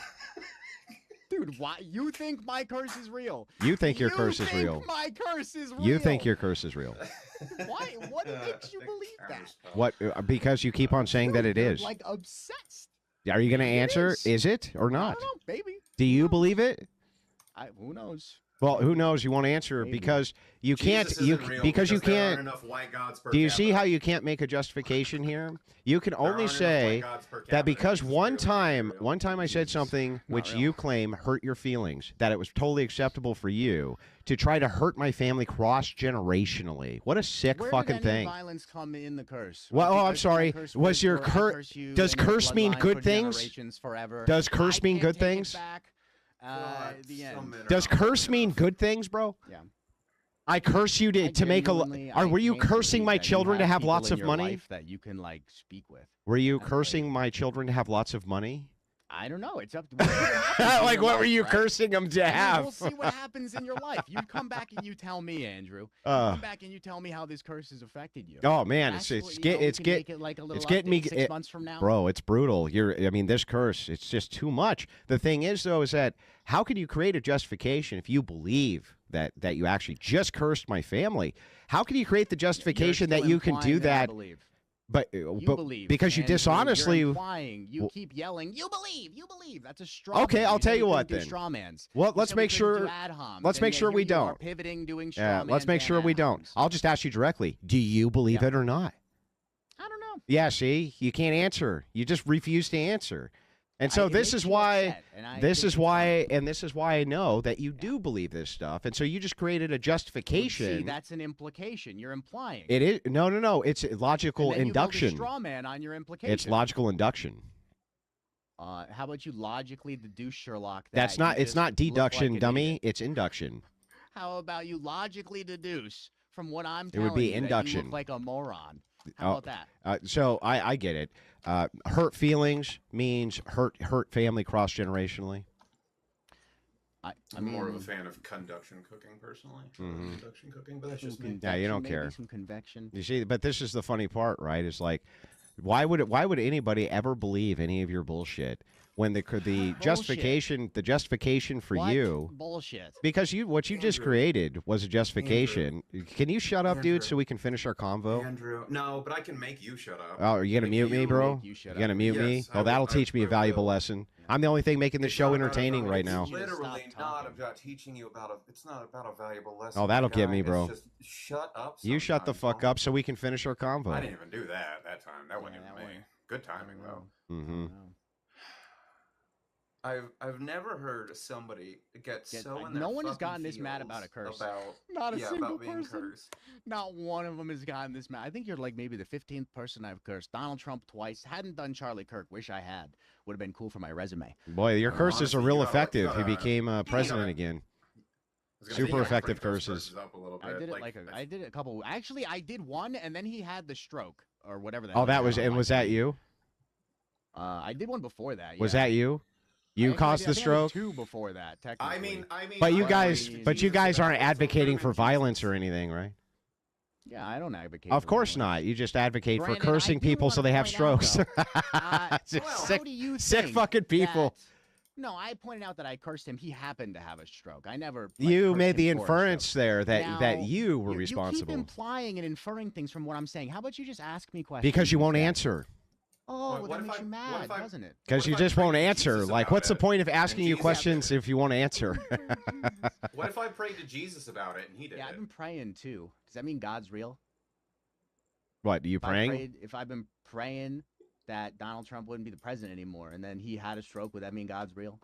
Dude, why you think my curse is real? You think your curse is think real. My curse is real. You think your curse is real. Why? What makes you believe that? What? Because you keep on saying that it You're, is. like obsessed. Are you going to answer? Is it or I not? don't know, baby. Do you believe it? Who knows? Well, who knows? You won't answer because you can't. Jesus You isn't real because you there aren't can't. enough white gods per Do you see capita. how you can't make a justification here? You can only aren't enough say white gods per that capita. because one time I said something which you claim hurt your feelings, that it was totally acceptable for you to try to hurt my family cross-generationally. What a sick Where fucking did any thing. violence come in the curse? Well, Was oh, the I'm sorry. curse Was your where I curse? curse you Does and your curse mean bloodline good for things? generations forever? Does curse I mean can't good take it things? back. The end. Does curse mean good things, bro? Yeah. I curse you to make a. Were you cursing my children to have lots of money? That you can like speak with. Were you cursing my children to have lots of money? I don't know. It's up to Like, what were you cursing them to have? We'll see what happens in your life. You come back and you tell me, Andrew. You come back and you tell me how this curse has affected you. Oh man, That's it's what, get you know, it's we can get make it like a little it's getting me update 6 months from now. bro. It's brutal. I mean, this curse. It's just too much. The thing is, though, is that how can you create a justification if you believe that you actually just cursed my family? How can you create the justification that you can do that? But believe, because you Andrew, dishonestly you're implying, you keep yelling, you believe. That's a straw. Okay, man. I'll You tell said you we what couldn't do then. straw mans. Well, You let's said we make couldn't do sure. ad homs, Let's and make yet sure here we you are don't. pivoting, doing straw Yeah, let's mans make and sure ad we don't. homs. I'll just ask you directly. Do you believe it or not? I don't know. Yeah, see, you can't answer. You just refuse to answer. And so It this makes is you why upset, and I this think is why I know that you do believe this stuff. And so you just created a justification. See, that's an implication. You're implying. It is no. It's logical and then induction. You build a straw man on your implication. It's logical induction. How about you logically deduce, Sherlock? That's That not. you It's just not look deduction, like an dummy. idiot? It's induction. How about you logically deduce from what I'm It would telling be you that you induction. look like a moron? How about that? So I get it. Hurt feelings means hurt family cross generationally. I'm more of a fan of conduction cooking personally. Conduction cooking, but that's just me. Yeah, you don't care. Some convection. You see, but this is the funny part, right? It's like, why would anybody ever believe any of your bullshit when the justification for What? you Bullshit. because what you just created was a justification. Can you shut up, dude, so we can finish our convo? Andrew, no, but I can make you shut up. Oh, are you gonna mute me, bro? you shut You gonna mute me? Yes, Oh, that'll teach me a valuable lesson. I'm the only thing making the show entertaining right now. It's literally not about teaching you about it's not about a valuable lesson. Oh, that'll guy. get me, It's bro. just shut up. You shut the fuck up so we can finish our I convo. didn't even do that time. That wasn't even me. Good timing though. Mm-hmm. I've never heard somebody get so in their No one has fucking gotten this mad about a feels curse. About, Not a yeah, single about being person. cursed. Not one of them has gotten this mad. I think you're like maybe the 15th person I've cursed. Donald Trump twice. Hadn't done Charlie Kirk. Wish I had. Would have been cool for my resume. Boy, your curses are honestly, real you gotta- effective. He you gotta- became president again. I was gonna say, you Super gotta effective crank those curses. Up a little bit. I did it I did it a couple. Actually, I did one, and then he had the stroke or whatever. Oh, that was and was that you? I did one before that. Was yeah. that you? You I caused the think I did stroke? two before that, technically. I mean, But you I guys, believe but you Jesus guys about aren't what's advocating for legitimate violence or anything, right? Yeah, I don't advocate. Of for course violence. not. You just advocate for Brandon, I cursing do people so wanna they have point out, strokes. though, Just how sick, do you sick think fucking people. No, I pointed out that I cursed him. He happened to have a stroke. I never. You cursed made the him for a stroke. inference there that Now, you were You responsible keep implying and inferring things from what I'm saying. How about you just ask me questions? because you won't instead? answer. Oh, What that if makes I- you what mad, if I- doesn't it? Because What you if I just prayed won't to answer. Jesus Like, about what's the it, point of and asking you Jesus- questions if you won't answer? What if I prayed to Jesus about it and he did Yeah, it? I've been praying too. Does that mean God's real? What, you praying? If I've been praying that Donald Trump wouldn't be the president anymore, and then he had a stroke, would that mean God's real?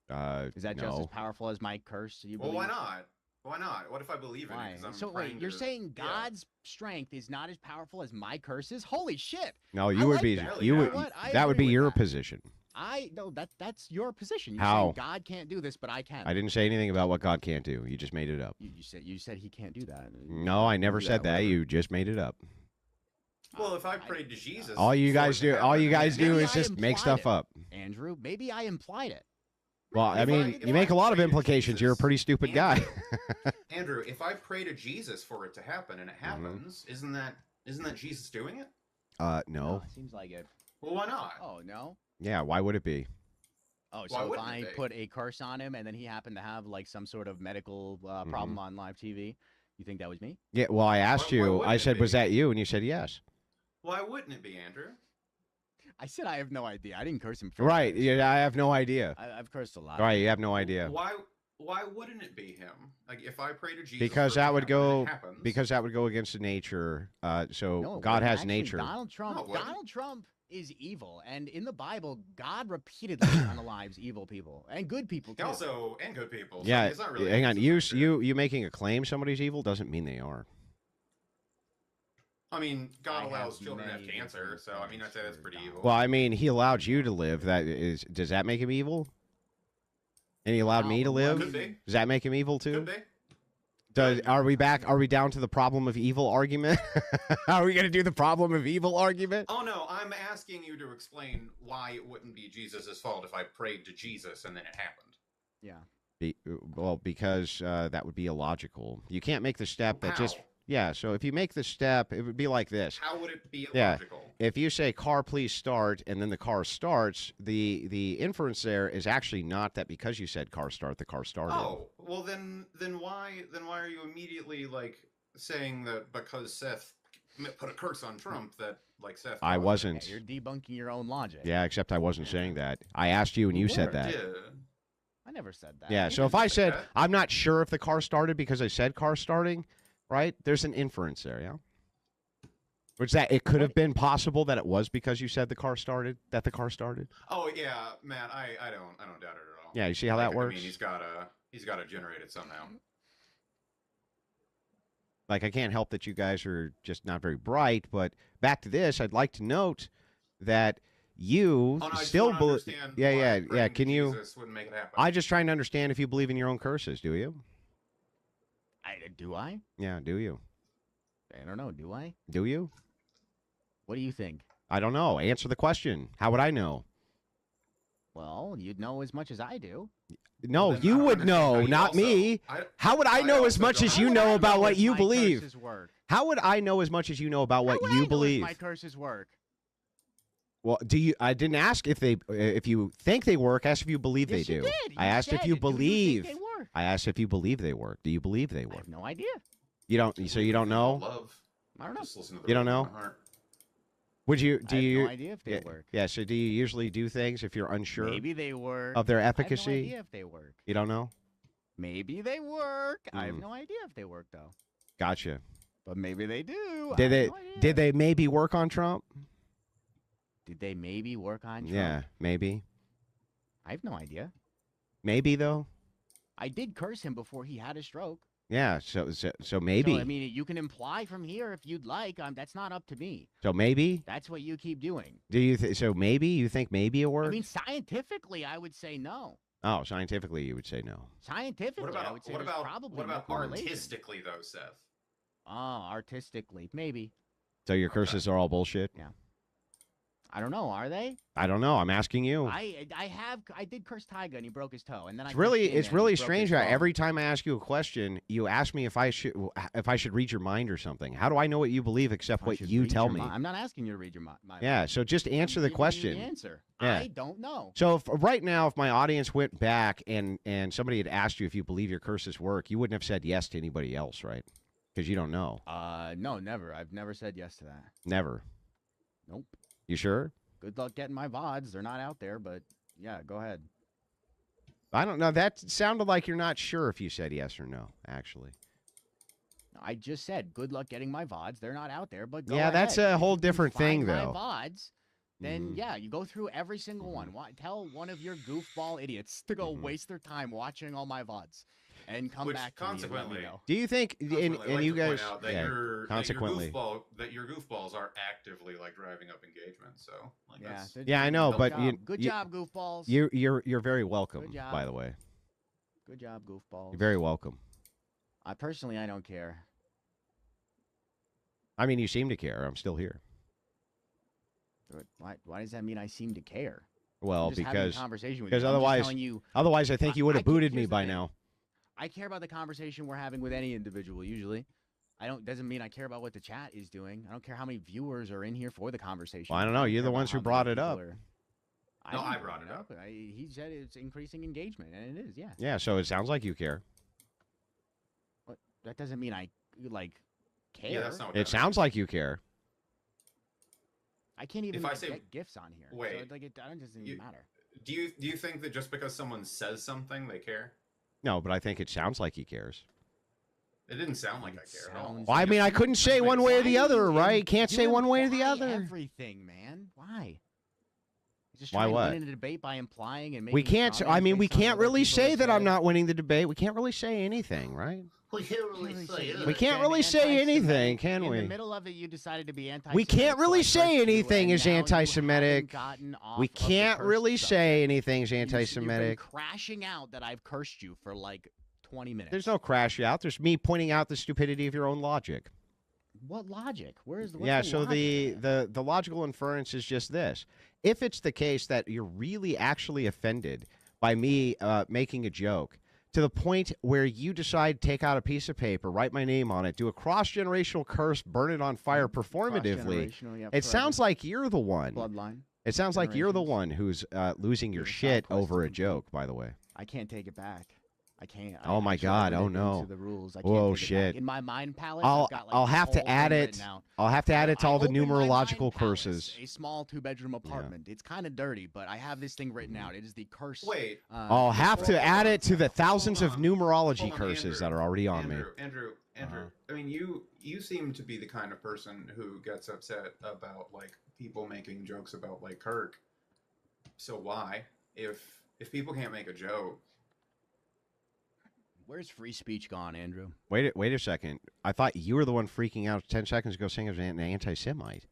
Is that just as No. powerful as my curse? Do you Well, believe? why not? Why not? What if I believe in Why? it? 'Cause I'm So praying wait, you're to- saying yeah. God's strength is not as powerful as my curses? Holy shit! No, I you would like be. that. You know would. what? I That would agree be with your that. position. That's your position. You're How? saying God can't do this, but I can. I didn't say anything about what God can't do. You just made it up. You said he can't do that. No, I never do said that. whatever. You just made it up. Well, if I prayed to Jesus, All you for guys it do. to All happen, you guys then do Maybe is I just make implied stuff it. up. Andrew, maybe I implied it. Well, I mean, you make a lot of implications. You're a pretty stupid guy. Andrew, if I pray to Jesus for it to happen and it Mm-hmm. happens, isn't that Jesus doing it? No. Seems like it. Well, why not? Oh no. Yeah, why would it be? Oh, Why so if wouldn't it I be? put a curse on him and then he happened to have like some sort of medical problem on live TV, you think that was me? Yeah, well, I asked you. wouldn't I it said, be? "Was that you?" And you said yes. Why wouldn't it be, Andrew? I said I have no idea. I didn't curse him. For Right? Yeah, I have no idea. I've cursed a lot. Right? You have no idea. Why wouldn't it be him? Like if I pray to Jesus, Because for it that to would happen and go. it happens, Because that would go against the nature. So No, it God wouldn't. has Actually, nature. Donald Trump. No, it wouldn't. Donald Trump is evil, and in the Bible, God repeatedly unalives evil people and good people too. also and good people. So Yeah. it's not really Hang on. Jesus. You making a claim somebody's evil doesn't mean they are. I mean, God I allows have children to have many cancer, different so I mean, I'd things say that's for pretty Donald. evil. Well, I mean, he allowed you to live. Does that make him evil? And he allowed me to live. Could be. Does that make him evil too? Could be. Are we back? Are we down to the problem of evil argument? Are we going to do the problem of evil argument? Oh no, I'm asking you to explain why it wouldn't be Jesus' fault if I prayed to Jesus and then it happened. Yeah. Because that would be illogical. You can't make the step that just. How? Yeah, so if you make the step, it would be like this. How would it be Yeah. illogical? If you say "car, please start," and then the car starts, the inference there is actually not that because you said "car start," the car started. Oh, well then why are you immediately like saying that because Seth put a curse on Trump that like Seth? I caused it? wasn't. You're debunking your own logic. Yeah, except I wasn't saying that. I asked you, and you said that. Did. I never said that. Yeah. You So if didn't I say said that. I'm not sure if the car started because I said car starting, right? There's an inference there, yeah. Which that it could have been possible that it was because you said the car started. That the car started. Oh yeah, man, I don't doubt it at all. Yeah. You see how that Like, works? I mean, he's got to generate it somehow. Like I can't help that you guys are just not very bright. But back to this, I'd like to note that you Oh, no, I still believe. believe. Yeah. praying Can to you? Jesus wouldn't make it happen. I just trying to understand if you believe in your own curses. Do you? Do I? Yeah. Do you? I don't know. Do I? Do you? What do you think? I don't know. Answer the question. How would I know? Well, you'd know as much as I do. No, Well, then I you don't would understand how know, you not also- me. I- How would I I know as also much don't as you know. know How would I about know what if you my believe? curses work? How would I know as much as you know about what How would I you know if believe? my curses work? Well, do you? I didn't ask if you think they work. I asked if you believe Yes, they you do. did. I You asked if said, you "Do you believe. think they work?" I asked if you believe they work. Do you believe they I work? have no idea. You don't. So you don't know. Love. I don't know. Just listen to the You don't rhythm know? of my heart. Would you? I Do have you? no idea if they yeah, work. Yeah. So do you usually do things if you're unsure Maybe they work. of their I have efficacy? no idea if they work. You don't know. Maybe they work. I have Mm. no idea if they work though. Gotcha. But maybe they do. Did I they? have no idea. Did they maybe work on Trump? Did they maybe work on Trump? Yeah. Maybe. I have no idea. Maybe though. I did curse him before he had a stroke. Yeah. So maybe. So, I mean, you can imply from here if you'd like. That's not up to me. So maybe. That's what you keep doing. Do you? So maybe you think maybe it worked? I mean, scientifically, I would say no. Oh, scientifically, you would say no. Scientifically, What I about would say what there's about probably what about no correlation. artistically though, Seth? Oh, artistically, maybe. So your curses are all bullshit? Yeah. I don't know. Are they? I don't know. I'm asking you. I did curse Tyga and he broke his toe, and then It's I really cursed Shin it's and he really broke strange his that phone. every time I ask you a question, you ask me if I should read your mind or something. How do I know what you believe except I what should you read tell your me? mind. I'm not asking you to read your mind. Yeah, so just answer the giving you question. the answer. Yeah. I don't know. So if right now, if my audience went back and somebody had asked you if you believe your curses work, you wouldn't have said yes to anybody else, right? Because you don't know. No, never. I've never said yes to that. Never. Nope. You sure? Good luck getting my VODs. They're not out there, but yeah, go ahead. I don't know. That sounded like you're not sure if you said yes or no, actually. I just said good luck getting my VODs. They're not out there, but go Yeah, that's ahead. a If whole you can different thing, find though. My VODs, then Mhm. yeah, you go through every single one. Tell one of your goofball idiots to go waste their time watching all my VODs, and come Which back to me and let me consequently, know. Do you think, and I'd like you to guys, point out that yeah, your consequently. that your goofballs are actively like driving up engagement. So like Yeah, that's, Yeah, I know, but Good job, goofballs. You're very welcome, Good job. by the way. Good job, goofballs. You're very welcome. I don't care. I mean, you seem to care. I'm still here. Why does that mean I seem to care? Well, I'm just having a because conversation with you. I'm just otherwise, telling you, I think you would have booted me here's the by thing. now. I care about the conversation we're having with any individual. Usually, doesn't mean I care about what the chat is doing. I don't care how many viewers are in here for the conversation. Well, I don't know. You're care the about ones how who many brought it people up. are- No, I didn't brought it up. He said it's increasing engagement, and it is. Yeah. Yeah, so it sounds like you care. But that doesn't mean I care. Yeah, that's not what It sounds like you care. I can't even If I say- get gifts on here. Wait, so, it doesn't even matter. Do you think that just because someone says something they care? No, but I think it sounds like he cares. It didn't sound like I care at all. Well, I mean, I couldn't say one way or the other, right? Can't say one way or the other. Everything, man. Why? Just Why trying what? to win in a debate by implying and making. We can't. comments I mean, we based on can't what really people say have that I'm said. not winning the debate. We can't really say anything, right? We can't really say We can't really say anything, can In we? the middle of it, you decided to be anti. We can't really say anything is anti-Semitic. gotten off We of the can't curse really subject. say anything's You've been anti-Semitic. crashing out that I've cursed you for like 20 minutes. There's no crash out. There's me pointing out the stupidity of your own logic. What logic? What's Yeah, the so logic? the logical inference is just this. If it's the case that you're really actually offended by me making a joke to the point where you decide to take out a piece of paper, write my name on it, do a cross-generational curse, burn it on fire performatively, Cross-generational, yeah, it sounds forever. like you're the one. Bloodline. It sounds like you're the Generations. one who's losing your You're shit Southwest over a complete. joke, by the way. I can't take it back. I can't. Oh my actually God! wrote Oh it no! into the rules. I can't Whoa, take it back. shit! In my mind palace, I'll I've got, like, I'll this have to whole add thing it. written out. I'll have to add it to all the opened my numerological mind palace, curses. A small 2-bedroom apartment. It's kind of dirty, but I have this thing written out. It is the curse. Wait. I'll have to add it to the thousands of numerology Hold on, curses that Andrew. are already on me. Andrew. I mean, you seem to be the kind of person who gets upset about like people making jokes about like Kirk. So why, if people can't make a joke? Where's free speech gone, Andrew? Wait a second. I thought you were the one freaking out 10 seconds ago saying I was an anti-Semite.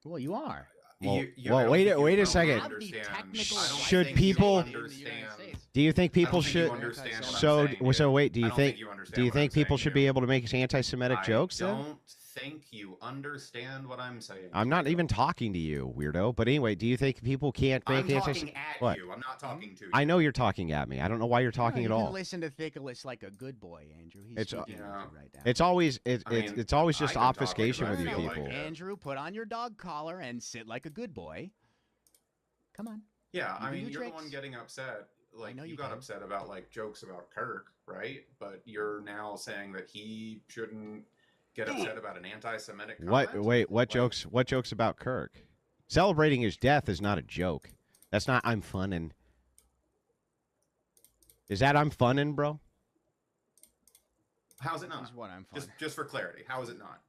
Well, you are. Well, I don't wait, think you- wait I a don't second. think you understand. Should people? Do you think people should? understand what I'm So, saying, so dude. wait. Do I you don't think? think you understand Do you what I'm think people saying, should be able to make anti-Semitic jokes? I Then don't think you understand what I'm saying. I'm not even talking to you, weirdo. But anyway, do you think people can't make I'm anti? talking at What? you. I'm not talking to you. I know you're talking at me. I don't know why you're talking you at can all. listen to Thickless like a good boy, Andrew. He's It's speaking with you right now. it's always I mean, it's always I just can talk like obfuscation I with you feel like people. it. Andrew, put on your dog collar and sit like a good boy. Come on. Yeah, You I can mean, do you're the tricks. one getting upset. Like know you you got can. upset about like jokes about Kirk, right? But you're now saying that he shouldn't get upset about an anti-Semitic comment. What? Wait. What jokes? What jokes about Kirk? Celebrating his death is not a joke. That's not. I'm funning. Is that I'm funning, bro? How's it not? Here's what I'm fun. Just for clarity, how is it not?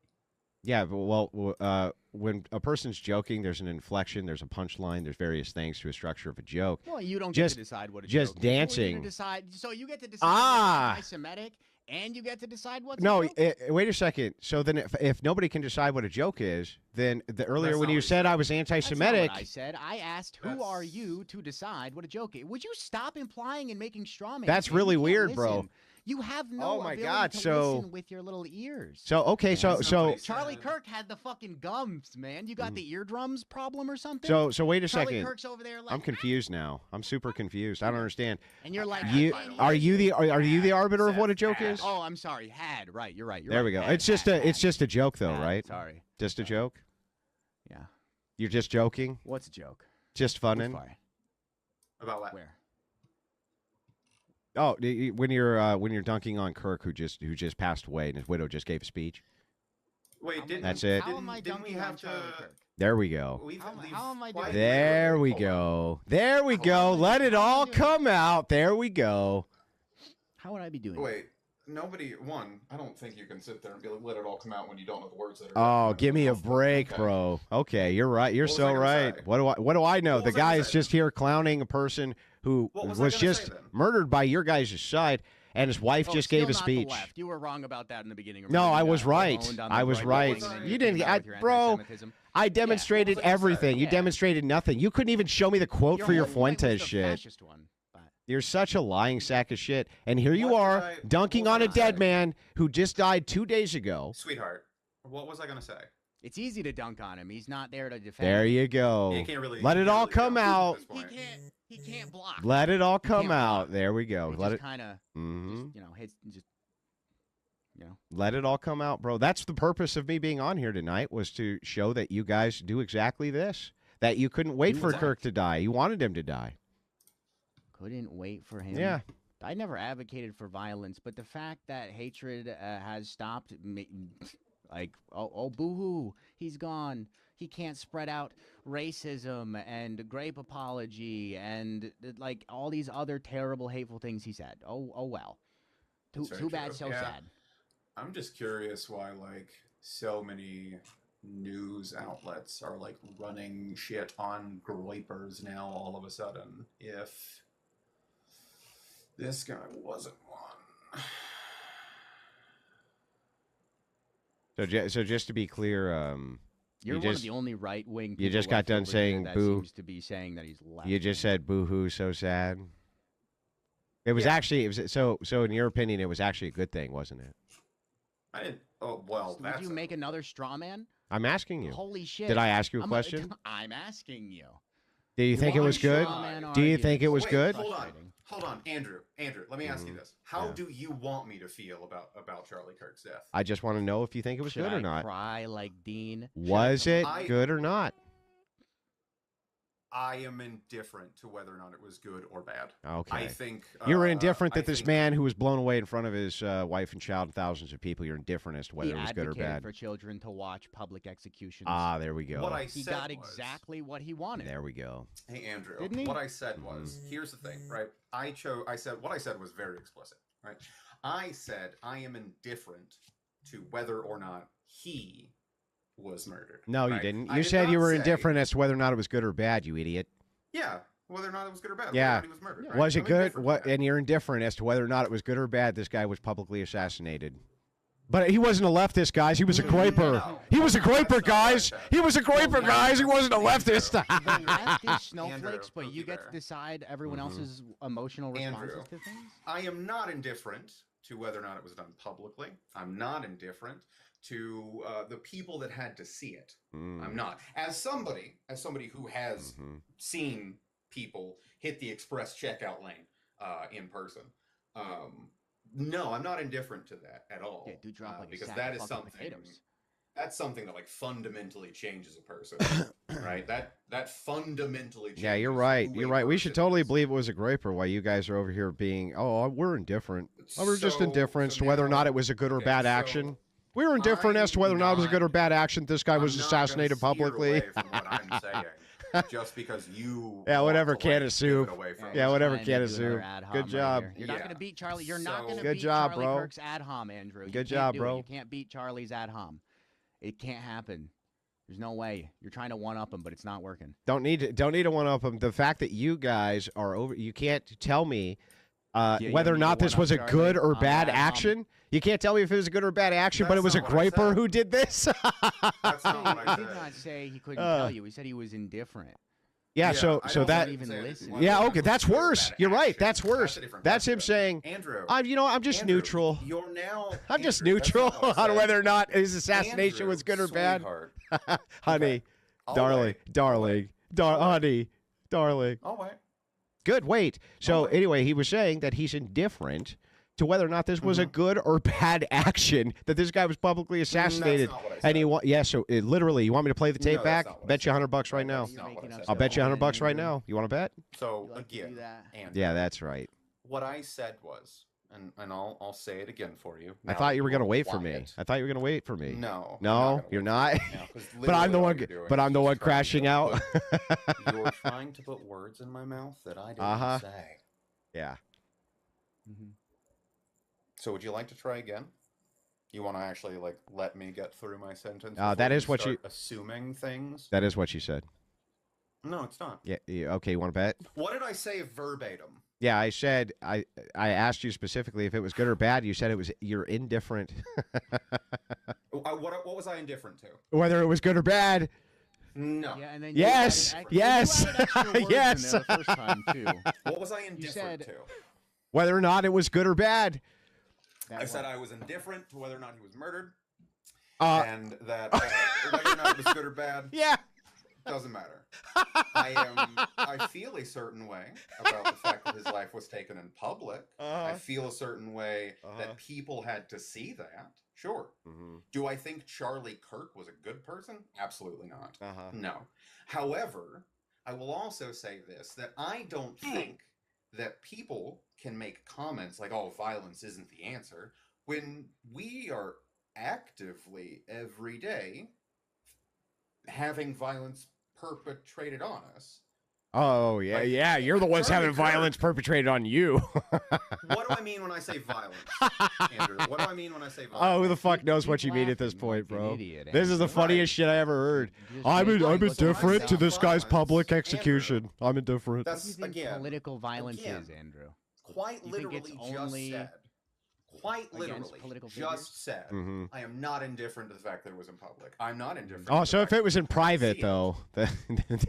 Yeah. When a person's joking, there's an inflection, there's a punchline, there's various things to a structure of a joke. Well, you don't just get to decide what a just joke is. You dancing. decide. So you get to decide Ah. what's anti-Semitic, and you get to decide what's No, a joke? wait a second. So then, if nobody can decide what a joke is, then earlier That's when not you what he said I was That's not anti-Semitic, what I said. I asked, who are you to decide what a joke is? Would you stop implying and making straw man? That's really weird, bro. You have no Oh my ability God, to so- listen with your little ears. So okay, so Charlie Kirk had the fucking gums, man. You got the eardrums problem or something? so wait a Charlie second. Kirk's over there like, I'm confused now. I'm super confused. I don't understand. and you're like, You are you the arbiter of what a joke is? Oh, I'm sorry. Had right. You're right. You're There right. we go. Had, It's just had, it's just a joke though, had. right? Sorry. Just a joke. Yeah. You're just joking. What's a joke? Just Which funning. part? About what? Where? Oh, when you're dunking on Kirk, who just passed away, and his widow just gave a speech. Wait, didn't, That's it. How am I didn't we dunking on have to? Charlie Kirk? There we go. How am I doing? There we go. There we go. Let it all come out. There we go. How would I be doing? Wait, nobody. One, I don't think you can sit there and be like, let it all come out when you don't know the words that Oh, are. give me a break, bro. Okay, you're right. You're What was so I gonna right. say? What do I know? What The was I gonna guy is say just here clowning a person who What was was I gonna just say then? murdered by your guys' side, and his wife Oh, just still gave a not the speech. left. You were wrong about that in the beginning. No, I was Remember, right. owned on the I was droid right. building, and then You came didn't, out with your bro. anti-Semitism. I demonstrated what was I gonna say? everything. You Yeah. demonstrated nothing. You couldn't even show me the quote for your whole point was Fuentes the shit. fascist one, but- You're such a lying sack of shit. And here you What are did I- dunking what on was a I dead saying? man who just died 2 days ago. Sweetheart, what was I gonna say? It's easy to dunk on him. He's not there to defend. There him. you go. You can't really. Let you it can't all really come dunk at out. this point. He can't block. Let it all come can't out. block. There we go. He Let just it. kind of, Mhm. hits just, Let it all come out, bro. That's the purpose of me being on here tonight, was to show that you guys do exactly this. That you couldn't wait for Kirk to die. You wanted him to die. couldn't wait for him. Yeah. I never advocated for violence, but the fact that hatred has stopped, like, oh, boo-hoo, he's gone. He can't spread out racism and grape apology and like all these other terrible, hateful things he said. Oh well. That's very Too bad, true. so Yeah. sad. I'm just curious why like so many news outlets are like running shit on groypers now all of a sudden. If this guy wasn't one. So just to be clear, You're you one just, of the only right-wing people you just got left done over here saying that boo. seems to be saying that he's left. You just said boo-hoo, so sad. It was actually, it was so in your opinion, it was actually a good thing, wasn't it? I didn't. Oh well, Would that's you make another straw man? I'm asking you. Holy shit. Did I ask you a question? I'm asking you. Do you think it was good? Do you think it was Wait, good? Hold on, Andrew. Let me ask you this: How Yeah. do you want me to feel about Charlie Kirk's death? I just want to know if you think it was Should good or I not. cry like Dean? Was it I- good or not? I am indifferent to whether or not it was good or bad. Okay. I think You're indifferent I that this think- man who was blown away in front of his wife and child and thousands of people, you're indifferent as to whether He it was good or advocated bad. for children to watch public executions. Ah, there we go. What I He said got was- exactly what he wanted. There we go. Hey Andrew, Didn't he? what I said was, here's the thing, right? What I said was very explicit, right? I said I am indifferent to whether or not he was murdered. No, you right? didn't. I You did said you not were say- indifferent as to whether or not it was good or bad, you idiot. Yeah, whether or not it was good or bad. Yeah. Whether or not he was murdered. Right? Was it I'm good? indifferent to What? that. And you're indifferent as to whether or not it was good or bad. This guy was publicly assassinated. But he wasn't a leftist, guys. He was a groiper. He was a groiper, guys. He was a groiper, guys. He wasn't a leftist. The left is snowflakes, but you get to decide everyone else's emotional responses Andrew, to things? I am not indifferent to whether or not it was done publicly. I'm not indifferent to the people that had to see it. I'm not. As somebody who has seen people hit the express checkout lane in person, no, I'm not indifferent to that at all. Yeah, dude, drop like a because sack that of is fucking something. potatoes. That's something that like fundamentally changes a person, right? That fundamentally changes. Yeah, you're right. who a You're right. We should person totally is. believe it was a groiper while you guys are over here being, oh, we're indifferent. Oh, we're just So- indifferent so to whether or now- not it was a good or okay, bad so action. We were indifferent as to whether or not it was a good or bad action. This guy was I'm not gonna assassinated steer publicly. away from what I'm saying, just because you Yeah, want whatever, to, can like, assume. give it away from Yeah, me. whatever, Trying can to do another assume. ad hom Good right job. here. You're not going to beat Charlie. You're not going to Good beat job, Charlie bro. Kirk's ad hom, Andrew. You Good can't job, do bro. It. You can't beat Charlie's ad hom. It can't happen. There's no way. You're trying to one-up him, but it's not working. Don't need to one up him. The fact that you guys are over, you can't tell me you whether or don't need not to this one-up was a Charlie good or on bad that, Mom. action. You can't tell me if it was a good or bad action, but it was a That's not what I groiper said. who did this. That's not what I He did said. not say he couldn't tell you. He said he was indifferent. Yeah, Yeah, so I so don't that even listen. yeah, okay, that's worse. You're right. That's worse. a different That's him concept. saying, Andrew, I'm just Andrew, neutral. You're now. I'm just Andrew, that's neutral not what I on said. whether or not his assassination Andrew, was good or bad. sweetheart. Honey, I'll darling, wait. darling, honey, darling. Oh wait. Good. Wait. So anyway, he was saying that he's indifferent to whether or not this was a good or bad action that this guy was publicly assassinated. not what I And he so literally, you want me to play the tape No, that's back? not what I Bet you said. $100 right now. That's not what I said. I'll bet you $100 right now. You want to bet? So like to do again, that? Andrew, Yeah, that's right. what I said was, and I'll say it again for you. I now thought that you were are going to wait for me. quiet. I thought you were going to wait for me. No, I'm No, not you're gonna not. No, 'cause But I'm the literally one. all you're doing But I'm is the just one trying to crashing out. You're trying to put words in my mouth that I didn't Uh-huh. say. Yeah. So would you like to try again? You want to actually like let me get through my sentence? That before is what start assuming things. That is what you said. No, it's not. Yeah. Okay. You want to bet? What did I say verbatim? Yeah, I said I asked you specifically if it was good or bad. You said it was you're indifferent. What was I indifferent to? Whether it was good or bad. No. Yeah, and then Yes. Yes. Yes. The first time too. What was I indifferent to? Whether or not it was good or bad. I said I was indifferent to whether or not he was murdered, Uh, and that whether or not it was good or bad. Yeah. Doesn't matter. I feel a certain way about the fact that his life was taken in public. I feel a certain way that people had to see that. Sure. Do I think Charlie Kirk was a good person? Absolutely not. No. However, I will also say this, that I don't think that people can make comments like, oh, violence isn't the answer, when we are actively every day having violence perpetrated on us. Oh yeah, yeah. You're the ones Charlie having Kirk- violence perpetrated on you. What do I mean when I say violence, Andrew? What do I mean when I say violence? Oh, who the fuck knows what you mean at this point, bro? This is the funniest shit I ever heard. I'm indifferent to this guy's public execution. I'm indifferent. What do you think political violence again, is, Andrew? Quite You think literally it's just only said. Quite against literally political figures? just said. Mhm. I am not indifferent to the fact that it was in public. I'm not indifferent. Oh, to so the if fact it was in private though, then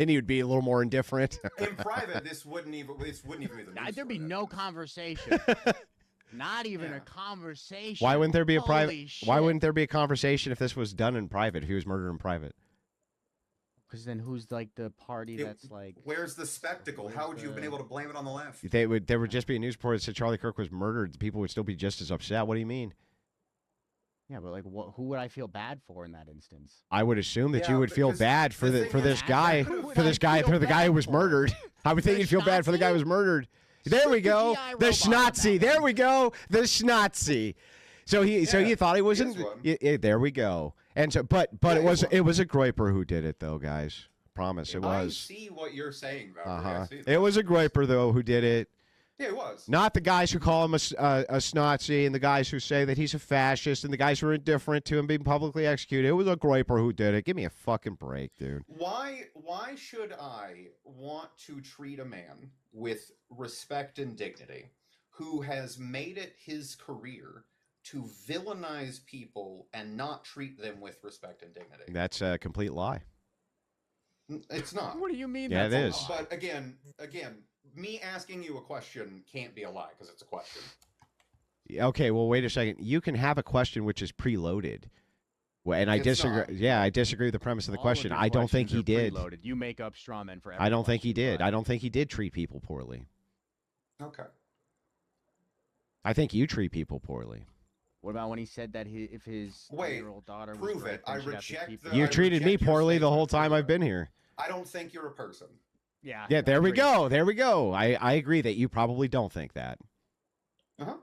he would be a little more indifferent. in private, this wouldn't even be the news. There'd be no conversation. Not even a conversation. Why wouldn't there be a private? Holy Why shit. wouldn't there be a conversation if this was done in private? If he was murdered in private? Because then who's like the party that's like? Where's the spectacle? How would you have been able to blame it on the left? There would just be a news report that said Charlie Kirk was murdered. People would still be just as upset. What do you mean? Yeah, but like, who would I feel bad for in that instance? I would assume that Yeah, you would feel because bad for the the thing for is, this guy who would for I this guy feel for the guy who bad was for? murdered. I would think The you'd feel bad for the guy who was murdered. There we go. CGI The robot Schnazi. There we go. The Schnazi. So he thought he was in. There we go. And so but it was a groiper who did it though, guys. Promise it I was. see what you're saying, Valerie. I see that. It was a groiper though who did it. Yeah, it was. Not the guys who call him a Schnazi and the guys who say that he's a fascist and the guys who are indifferent to him being publicly executed. It was a groiper who did it. Give me a fucking break, dude. Why should I want to treat a man with respect and dignity who has made it his career to villainize people and not treat them with respect and dignity. That's a complete lie. It's not. What do you mean? Yeah, that's it is. But again, me asking you a question can't be a lie because it's a question. Okay, well, wait a second. You can have a question which is preloaded. Well, and I It's disagree. not. Yeah, I disagree with the premise of the All question. your I don't think he questions are did. preloaded. You make up straw men for every I don't think he question, did. but- I don't think he did treat people poorly. Okay. I think you treat people poorly. What about when he said that if his Wait, 8-year-old daughter was prove it. raped, then I she'd have to reject keep the- her? You I treated me reject your poorly the statement. whole time I've been here. I don't think you're a person. Yeah. Yeah, there we agreed. go. There we go. I agree that you probably don't think that. Uh-huh.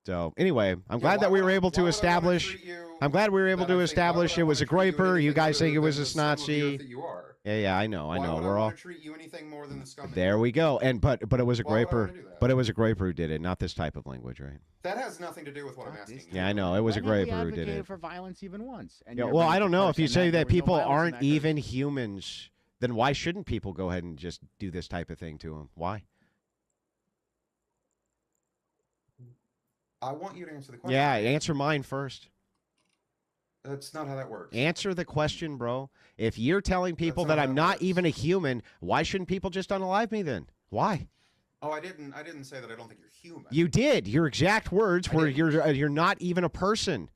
So anyway, I'm Yeah, glad why that we would were I- establish. why would I wanna establish. treat you I'm glad we were able that I to think- why would establish I it was wanna a treat you graper. You anything guys other think it was than a the scum of the earth snotzy. that you are? Yeah, I know. Why would I We're all. want to treat you anything more than the scum? There we go. And but it was a Why would I graper. wanna do that? But it was a graper who did it, not this type of language, right? That has nothing to do with what I'm asking. Yeah, I know. It was a When have we graper who did advocated it. for violence even once? And Yeah, you're well, a I don't know. If you person say there that was no people violence in aren't that case. even humans, then why shouldn't people go ahead and just do this type of thing to them? Why? I want you to answer the question. Yeah, answer mine first. That's not how that works. Answer the question, bro. If you're telling people that I'm not even a human, why shouldn't people just unalive me then? Why? Oh, I didn't say that I don't think you're human. You did. Your exact words were you're not even a person.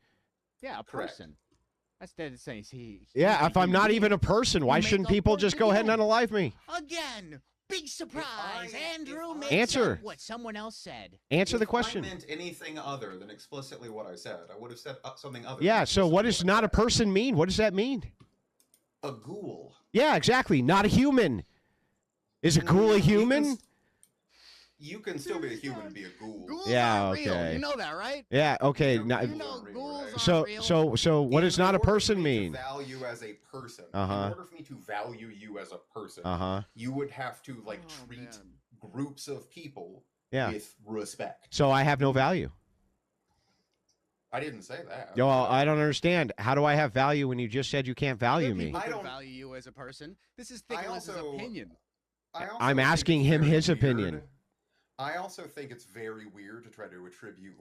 Yeah, a Correct. person. That's dead saying Yeah, if I'm not even a person, why shouldn't people just go ahead and unalive me? Again, big surprise. Andrew made Answer. what someone else said. Answer the If question. I meant anything other than explicitly what I said, I would have said something other. Yeah, than so what does not a person mean? What does that mean? a ghoul. Yeah, exactly. Not a human. Is a ghoul a human? You can still be a human and be a ghoul. Ghouls Yeah, aren't real. okay. You know that, right? Yeah, okay. You know ghouls aren't So real. what does not a person To mean? value as a person. Uh-huh. In order for me to value you as a person, Uh-huh. you would have to treat groups of people Yeah. with respect. So I have no value. I didn't say that. Yo, I don't understand. How do I have value when you just said you can't value me? People I could don't- value you as a person. This is Thickness's also- opinion. I also I'm think asking it's him very his weird. opinion. I also think it's very weird to try to attribute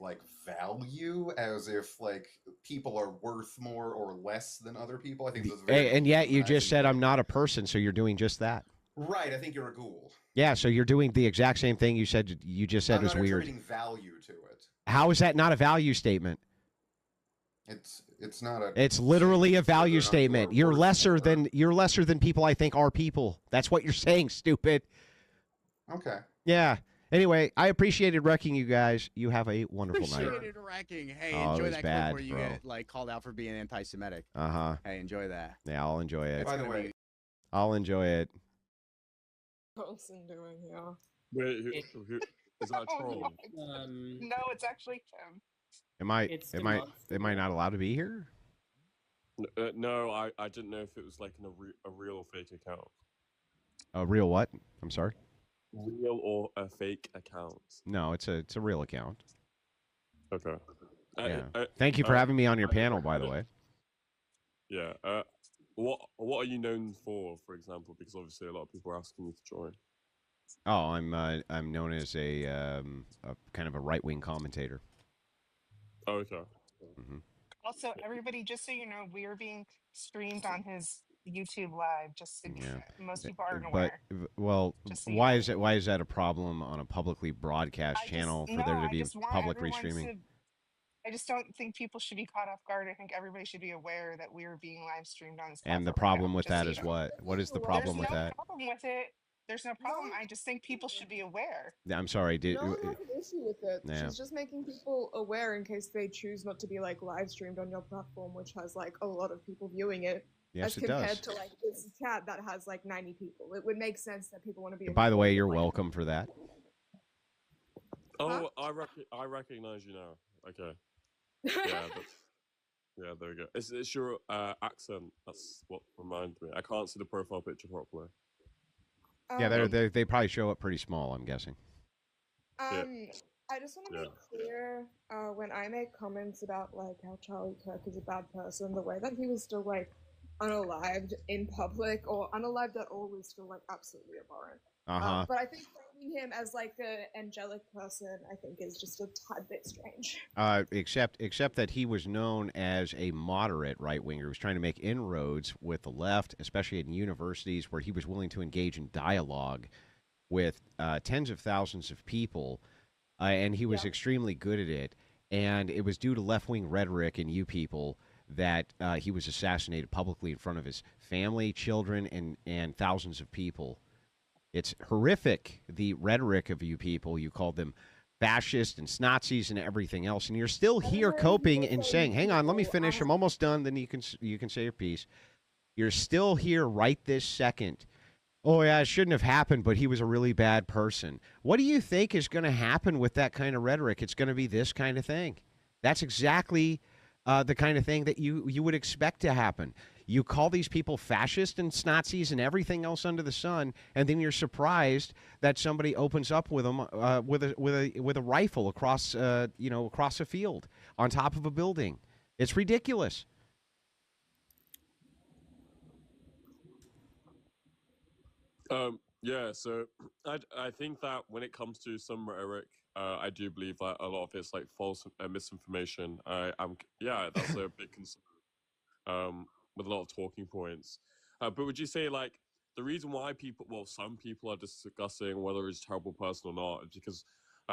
value as if people are worth more or less than other people. I think this is very And yet you just dehumanizing. said I'm not a person, so you're doing just that. Right. I think you're a ghoul. Yeah, so you're doing the exact same thing you just said I'm was not weird. attributing value to it. How is that not a value statement? It's not a. It's literally a value or not statement. you are You're lesser than people I think are people. That's what you're saying, stupid. Okay. Yeah. Anyway, I appreciated wrecking you guys. You have a wonderful night. Appreciated wrecking. Hey, Oh, it enjoy was that bad, clip where you bro. get called out for being anti-Semitic. Uh-huh. Hey, enjoy that. Yeah, I'll enjoy it. By the way, I'll enjoy it. Wilson doing here? Wait, who is that a Oh, troll? no, it's actually him. Am I It's am I not allowed to be here? No, I didn't know if it was a real or fake account. A real what? I'm sorry. Real or a fake account. No, it's a real account. Okay. Yeah. Thank you for having me on your panel, by the way. Yeah. What are you known for example? Because obviously a lot of people are asking you to join. Oh, I'm known as a kind of a right-wing commentator. Oh, okay. Mm-hmm. Also, everybody, just so you know, we are being streamed on his YouTube live. Just in most people aren't aware. Well, Just so you why is that a problem on a publicly broadcast channel for there to I be just want public everyone restreaming? I just don't think people should be caught off guard. I think everybody should be aware that we're being live streamed on this And the platform right problem now, with just that so is you know. what? What is the problem with There's no that? problem with it. There's no problem. I just think people should be aware. I'm sorry. No one Did has an issue with it. Yeah. She's just making people aware in case they choose not to be live streamed on your platform, which has a lot of people viewing it. Yes, as it does. compared to this chat that has 90 people. It would make sense that people want to be. By the way, informed you're of, welcome for that. Oh, I recognize you now. Okay. Yeah, there we go. It's your accent. That's what reminds me. I can't see the profile picture properly. Yeah, they probably show up pretty small, I'm guessing. I just want to make clear when I make comments about how Charlie Kirk is a bad person, the way that he was still unalived in public or unalived at all was still absolutely abhorrent. Uh-huh. But I think seeing him as like an angelic person, I think, is just a tad bit strange. Except that he was known as a moderate right winger. He was trying to make inroads with the left, especially in universities where he was willing to engage in dialogue with tens of thousands of people, and he was extremely good at it. And it was due to left wing rhetoric and you people that he was assassinated publicly in front of his family, children, and thousands of people. It's horrific, the rhetoric of you people. You called them fascists and Nazis and everything else, and you're still here coping and saying, "Hang on, let me finish. I'm almost done." Then you can say your piece. You're still here right this second. Oh yeah, it shouldn't have happened, but he was a really bad person. What do you think is going to happen with that kind of rhetoric? It's going to be this kind of thing. That's exactly the kind of thing that you would expect to happen. You call these people fascists and Nazis and everything else under the sun, and then you're surprised that somebody opens up with them with a rifle across across a field on top of a building. It's ridiculous. Yeah, so I think that when it comes to some rhetoric, I do believe that a lot of it's like false misinformation. That's a big concern. With a lot of talking points. But would you say like the reason why some people are discussing whether he's a terrible person or not is because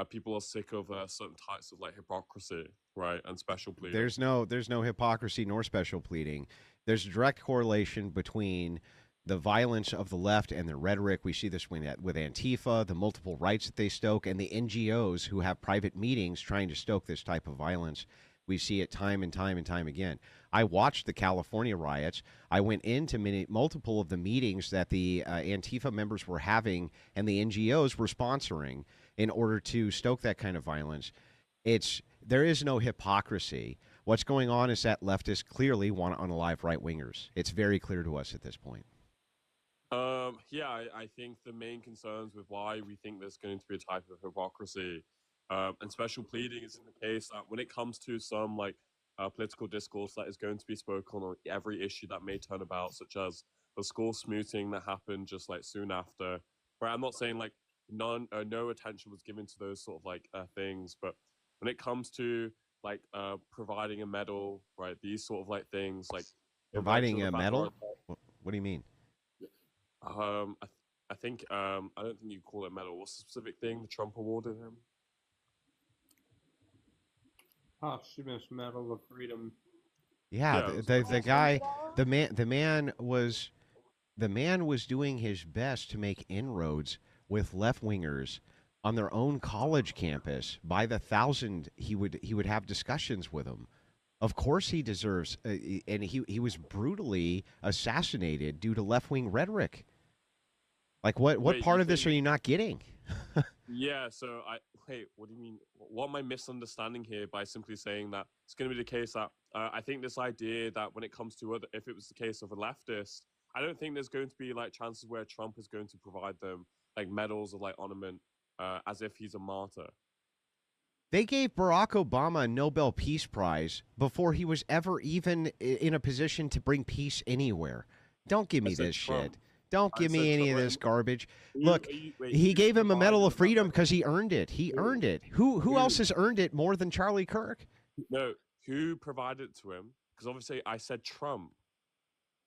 people are sick of certain types of like hypocrisy, right, and special pleading. There's no hypocrisy nor special pleading. There's a direct correlation between the violence of the left and their rhetoric. We see this with Antifa, the multiple rights that they stoke, and the NGOs who have private meetings trying to stoke this type of violence. We see it time and time and time again. I watched the California riots. I went into multiple of the meetings that the Antifa members were having and the NGOs were sponsoring in order to stoke that kind of violence. There is no hypocrisy. What's going on is that leftists clearly want to unalive right wingers. It's very clear to us at this point. I think the main concerns with why we think there's going to be a type of hypocrisy and special pleading is in the case that when it comes to some like political discourse that is going to be spoken on every issue that may turn about, such as the school smooting that happened just like soon after. Right, I'm not saying like no attention was given to those sort of like things, but when it comes to like providing a medal, right, these sort of like things, like providing a medal. What do you mean? I think I don't think you call it medal. What's the specific thing the Trump awarded him? Posthumous Medal of Freedom. Yeah, the guy, the man was doing his best to make inroads with left wingers on their own college campus. By the thousand, he would have discussions with them. Of course, he deserves, and he was brutally assassinated due to left wing rhetoric. Like what part of this are you not getting? Yeah, so what do you mean? What am I misunderstanding here by simply saying that it's going to be the case that I think this idea that when it comes to if it was the case of a leftist, I don't think there's going to be like chances where Trump is going to provide them like medals of like ornament as if he's a martyr. They gave Barack Obama a Nobel Peace Prize before he was ever even in a position to bring peace anywhere. Don't give me this shit. Don't give me any of this garbage. Look, he gave him a Medal of Freedom because he earned it. He earned it. Who else has earned it more than Charlie Kirk? No, who provided it to him? Because obviously I said Trump.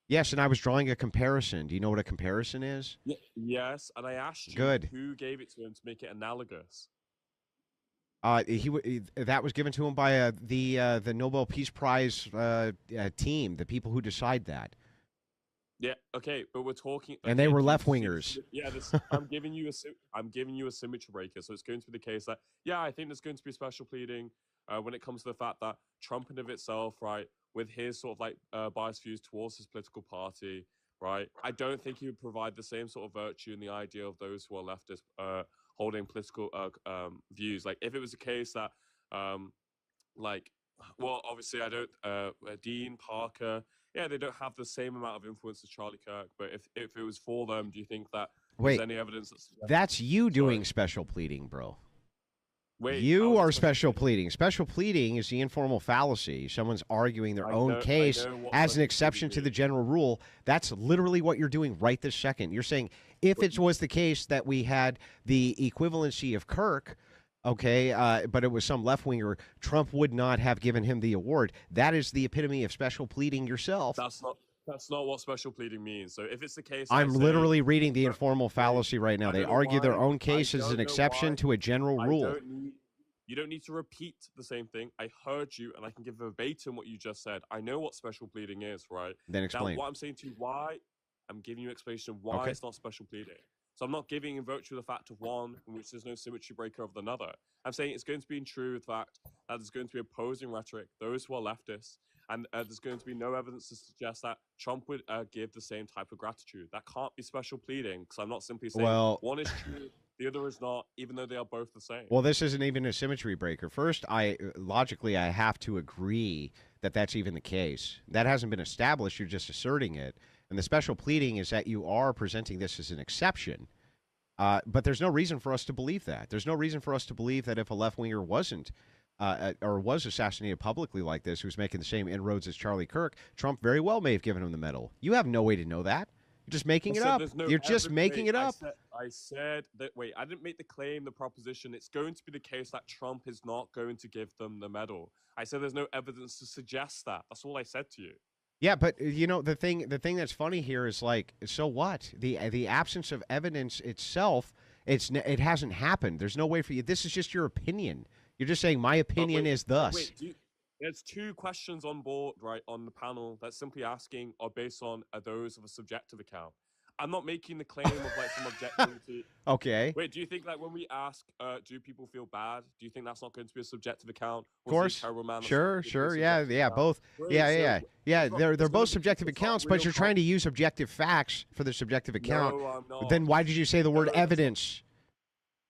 Yes, and I was drawing a comparison. Do you know what a comparison is? Yes, and I asked you who gave it to him to make it analogous. That was given to him by the Nobel Peace Prize team, the people who decide that. Yeah, okay, but we're talking, and they were left wingers. Yeah, I'm giving you a symmetry breaker, so it's going to be the case that I think there's going to be special pleading when it comes to the fact that Trump in of itself, right, with his sort of like biased views towards his political party, right, I don't think he would provide the same sort of virtue in the idea of those who are leftist holding political views. Like if it was a case that obviously I don't Dean Parker. Yeah, they don't have the same amount of influence as Charlie Kirk, but if it was for them, do you think that there's any evidence that's you doing special pleading, bro? Wait, you are special pleading. Special pleading is the informal fallacy. Someone's arguing their own case as an exception to the general rule. That's literally what you're doing right this second. You're saying if it was the case that we had the equivalency of Kirk, okay, but it was some left winger, Trump would not have given him the award. That is the epitome of special pleading yourself. That's not what special pleading means. So if it's the case, I'm literally reading the informal fallacy right now. They argue their own case as an exception to a general rule. You don't need to repeat the same thing. I heard you, and I can give verbatim what you just said. I know what special pleading is, right? Then explain. Now, what I'm saying to you, why I'm giving you an explanation of why it's not special pleading. So I'm not giving in virtue of the fact of one in which there's no symmetry breaker of another. I'm saying it's going to be in true with the fact that there's going to be opposing rhetoric, those who are leftists, and there's going to be no evidence to suggest that Trump would give the same type of gratitude. That can't be special pleading, because I'm not simply saying one is true, the other is not, even though they are both the same. Well, this isn't even a symmetry breaker. First, logically, I have to agree that that's even the case. That hasn't been established. You're just asserting it. And the special pleading is that you are presenting this as an exception. But there's no reason for us to believe that. There's no reason for us to believe that if a left-winger wasn't or was assassinated publicly like this, who's making the same inroads as Charlie Kirk, Trump very well may have given him the medal. You have no way to know that. You're just making it up. You're just making it up. I said that, wait, I didn't make the claim, the proposition. It's going to be the case that Trump is not going to give them the medal. I said there's no evidence to suggest that. That's all I said to you. Yeah, but you know the thing that's funny here is like, so what? The absence of evidence itself, it hasn't happened. There's no way for you. This is just your opinion. You're just saying my opinion is thus. There's two questions on board, right, on the panel that simply asking are based on those of a subjective account. I'm not making the claim of like some objectivity. Okay. Wait, do you think like when we ask, do people feel bad? Do you think that's not going to be a subjective account? Of course. Sure. Yeah, both. Yeah. They're both subjective accounts, but you're trying to use objective facts for the subjective account. No, I'm not. Then why did you say the word evidence?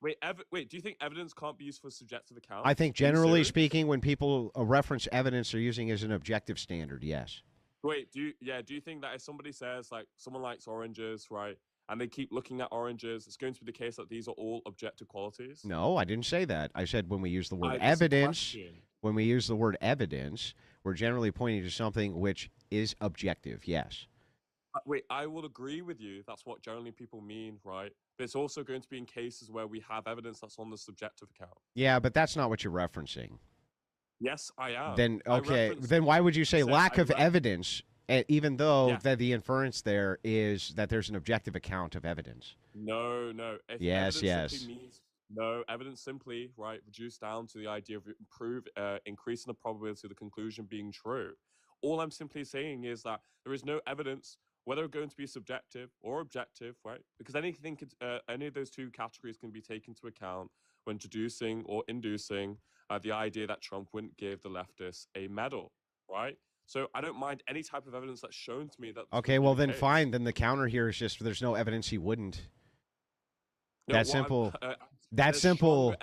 Wait, do you think evidence can't be used for subjective account? I think generally speaking, when people reference evidence, they're using it as an objective standard, yes. Wait, do you think that if somebody says like someone likes oranges, right, and they keep looking at oranges, it's going to be the case that these are all objective qualities? No, I didn't say that. I said when we use the word evidence, we're generally pointing to something which is objective, yes. Wait, I will agree with you. That's what generally people mean, right? But it's also going to be in cases where we have evidence that's on the subjective account. Yeah, but that's not what you're referencing. Yes, I am. Then then why would you say lack of evidence, even though that the inference there is that there's an objective account of evidence? No. Yes. No, evidence simply, right, reduced down to the idea of increasing the probability of the conclusion being true. All I'm simply saying is that there is no evidence whether it's going to be subjective or objective, right? Because anything, any of those two categories can be taken into account when deducing or inducing the idea that Trump wouldn't give the leftists a medal, right? So I don't mind any type of evidence that's shown to me that. Okay, well then fine. Then the counter here is just there's no evidence he wouldn't. That's simple. That's simple.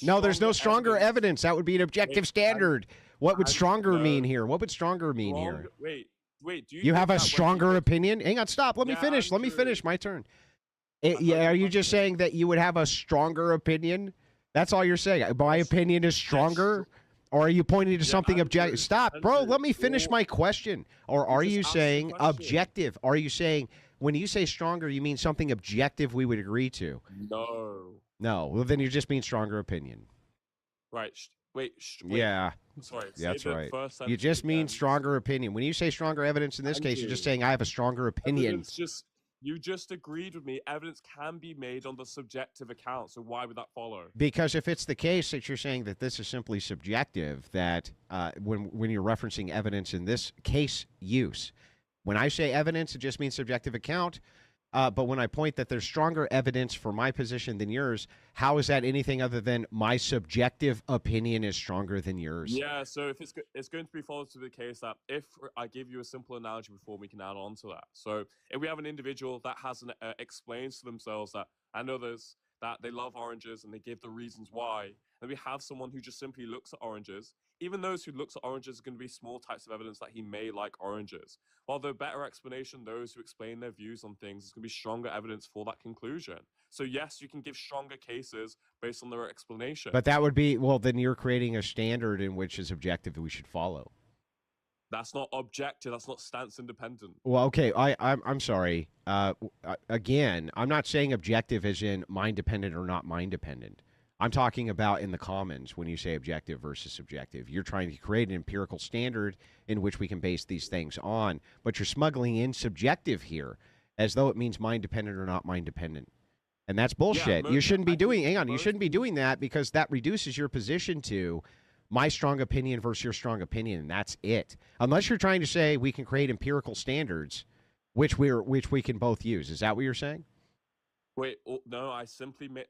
No, there's no stronger evidence. That would be an objective standard. What would stronger mean here? What would stronger mean here? Wait. Do you have a stronger opinion? Hang on, stop. Let me finish. Let me finish. My turn. Are you just saying that you would have a stronger opinion? That's all you're saying. My opinion is stronger? Or are you pointing to something objective? Stop, bro. Let me finish my question. Or are you saying objective? Are you saying when you say stronger, you mean something objective we would agree to? No. Well, then you just mean stronger opinion. Right. Wait. Yeah. Sorry. That's right. You just mean stronger opinion. When you say stronger evidence in this case, you're just saying I have a stronger opinion. You just agreed with me. Evidence can be made on the subjective account. So why would that follow? Because if it's the case that you're saying that this is simply subjective, that when you're referencing evidence in this case use, when I say evidence, it just means subjective account. But when I point that there's stronger evidence for my position than yours, how is that anything other than my subjective opinion is stronger than yours? Yeah, so if it's going to be followed to the case that if I give you a simple analogy before we can add on to that. So if we have an individual that has explains to themselves that and others that they love oranges and they give the reasons why, then we have someone who just simply looks at oranges. Even those who looks at oranges are going to be small types of evidence that he may like oranges. While the better explanation, those who explain their views on things, is going to be stronger evidence for that conclusion. So yes, you can give stronger cases based on their explanation. But that would be, well, then you're creating a standard in which is objective that we should follow. That's not objective. That's not stance independent. Well, okay, I'm sorry. Again, I'm not saying objective as in mind dependent or not mind dependent. I'm talking about in the commons when you say objective versus subjective. You're trying to create an empirical standard in which we can base these things on, but you're smuggling in subjective here as though it means mind dependent or not mind dependent. And that's bullshit. You shouldn't be doing, hang on, you shouldn't be doing that because that reduces your position to my strong opinion versus your strong opinion, and that's it. Unless you're trying to say we can create empirical standards, which we can both use. Is that what you're saying? Wait, no, I simply meant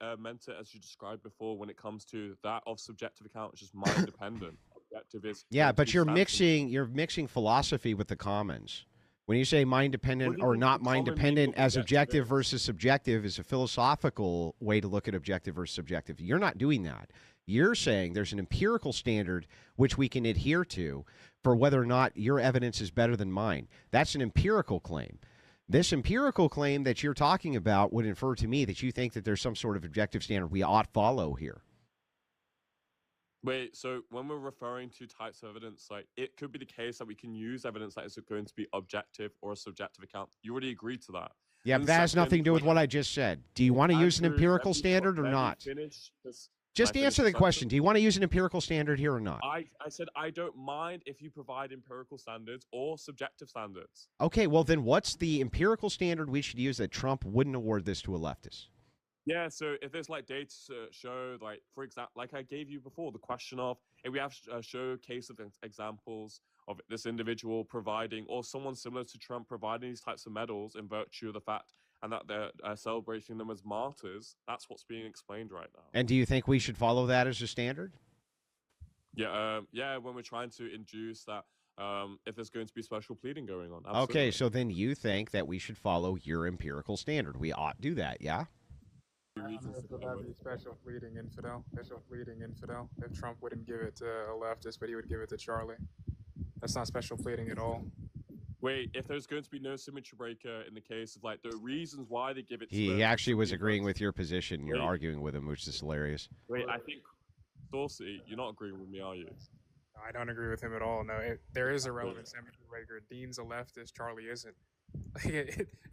it as you described before when it comes to that of subjective account, which is mind dependent. Objective is but you're mixing philosophy with the commons. When you say mind dependent or not mind dependent as objective versus subjective is a philosophical way to look at objective versus subjective. You're not doing that. You're saying there's an empirical standard which we can adhere to for whether or not your evidence is better than mine. That's an empirical claim. This empirical claim that you're talking about would infer to me that you think that there's some sort of objective standard we ought follow here. Wait, so when we're referring to types of evidence, like it could be the case that we can use evidence that is going to be objective or a subjective account. You already agreed to that. Yeah, but that has nothing to do with what I just said. Do you want to use an empirical standard or not? Just answer the question. Do you want to use an empirical standard here or not? I said I don't mind if you provide empirical standards or subjective standards. Okay, well then what's the empirical standard we should use that Trump wouldn't award this to a leftist? Yeah, so if there's like data to show, like for example, like I gave you before, the question of if we have show case of examples of this individual providing or someone similar to Trump providing these types of medals in virtue of the fact and that they're celebrating them as martyrs, that's what's being explained right now. And do you think we should follow that as a standard? Yeah, when we're trying to induce that if there's going to be special pleading going on. Absolutely. Okay, so then you think that we should follow your empirical standard. We ought to do that, yeah? Would that be special pleading infidel? Special pleading infidel. If Trump wouldn't give it to a leftist, but he would give it to Charlie. That's not special pleading at all. Wait, if there's going to be no symmetry breaker in the case of like the reasons why they give it to He actually was agreeing with your position. You're arguing with him, which is hilarious. Wait, I think, Dorsey, you're not agreeing with me, are you? No, I don't agree with him at all. No, there is a relevant symmetry breaker. Dean's a leftist, Charlie isn't.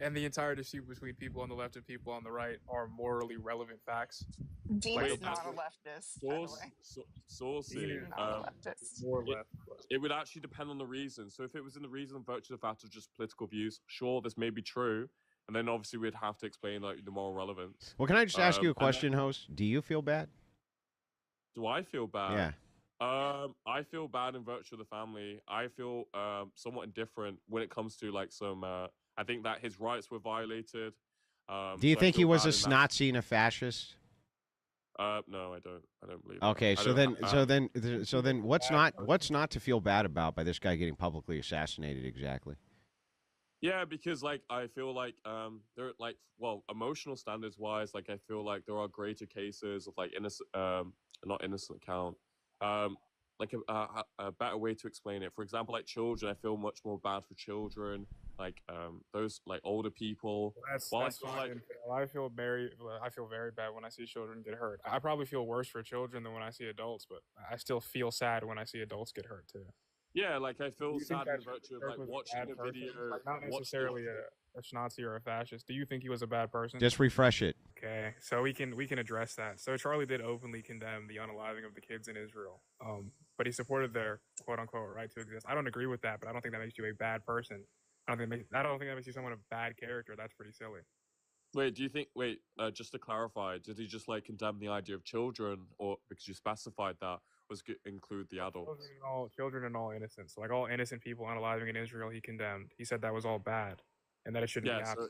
And the entire dispute between people on the left and people on the right are morally relevant facts. Dean is not a leftist, by the way. Saucy. More left. It would actually depend on the reason. So if it was in the reason virtue of the fact of just political views, sure, this may be true. And then obviously we'd have to explain like the moral relevance. Well, can I just ask you a question, host? Do you feel bad? Do I feel bad? Yeah. I feel bad in virtue of the family. I feel somewhat indifferent when it comes to like some. I think that his rights were violated. Do you think he was a Nazi and a fascist? No, I don't. I don't believe. Okay, that. so then, what's not to feel bad about by this guy getting publicly assassinated exactly? Yeah, because like I feel like there like emotional standards wise, like I feel like there are greater cases of like innocent, not innocent count. Like a better way to explain it. For example, like children, I feel much more bad for children. Like those like older people. That's fine. I feel very bad when I see children get hurt. I probably feel worse for children than when I see adults, but I still feel sad when I see adults get hurt too. Yeah, like I feel sad in virtue of like watching a video. Like, not necessarily a Nazi or a fascist. Do you think he was a bad person? Just refresh it. Okay, so we can address that. So Charlie did openly condemn the unaliving of the kids in Israel. But he supported their quote unquote right to exist. I don't agree with that, but I don't think that makes you a bad person. I don't think that makes you someone of bad character. That's pretty silly. Wait, do you think? Wait, just to clarify, did he just like condemn the idea of children, or because you specified that was include the adults? Children and all innocents. So, like all innocent people unaliving in Israel, he condemned. He said that was all bad, and that it shouldn't be happening.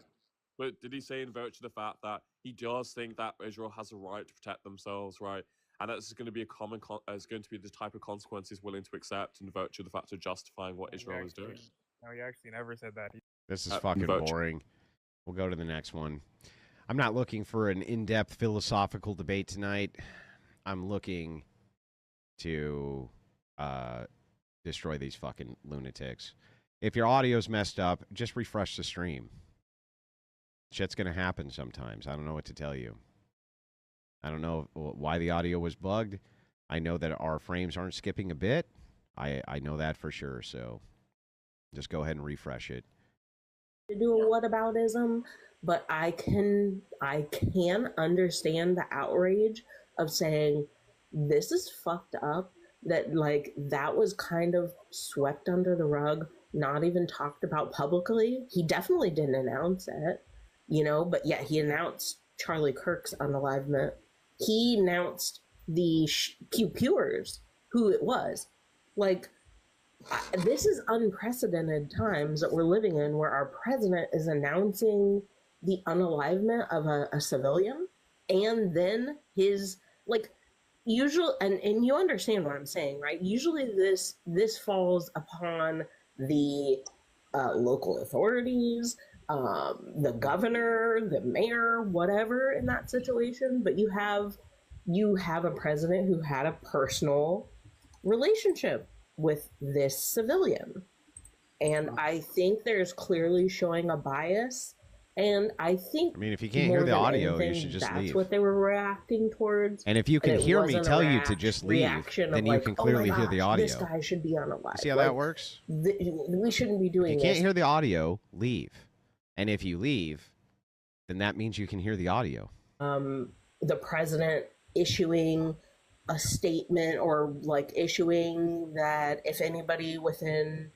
But did he say in virtue of the fact that he does think that Israel has a right to protect themselves, right? And that's going to be is going to be the type of consequence he's willing to accept in virtue of the fact of justifying what Israel is doing. No, he actually never said that. This is fucking boring. We'll go to the next one. I'm not looking for an in-depth philosophical debate tonight. I'm looking to destroy these fucking lunatics. If your audio's messed up, just refresh the stream. Shit's gonna happen sometimes. I don't know what to tell you. I don't know why the audio was bugged. I know that our frames aren't skipping a bit. I know that for sure. So just go ahead and refresh it. To do a whataboutism, but I can understand the outrage of saying this is fucked up, that like that was kind of swept under the rug, not even talked about publicly. He definitely didn't announce it, you know, but yeah, he announced Charlie Kirk's unalivement. He announced the Pew Pewers, who it was. Like, this is unprecedented times that we're living in, where our president is announcing the unalivement of a civilian, and then his, like, usual, and you understand what I'm saying, right? Usually this falls upon the local authorities, the governor, the mayor, whatever in that situation. But you have a president who had a personal relationship with this civilian, and I think there's clearly showing a bias. And I think, I mean, if you can't hear the audio, you should just that's leave. what they were reacting towards. And if you can it hear me wasn't a tell you to just leave, reaction then of you like, can "Oh my clearly hear the gosh, audio. This guy should be unalived." See how Like, that works? we shouldn't be doing If you can't this. hear the audio, leave. And if you leave, then that means you can hear the audio. The president issuing a statement, or like issuing that if anybody within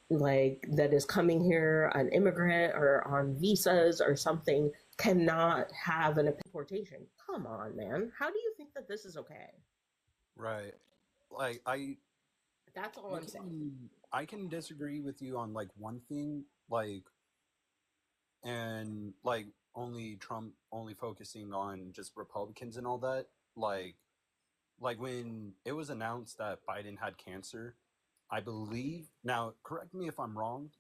like that is coming here, an immigrant or on visas or something, cannot have an deportation. Come on, man. How do you think that this is okay? Right. Like That's all I'm saying. I can disagree with you on like one thing, like, and like only Trump only focusing on just Republicans and all that. Like when it was announced that Biden had cancer, I believe, now correct me if I'm wrong,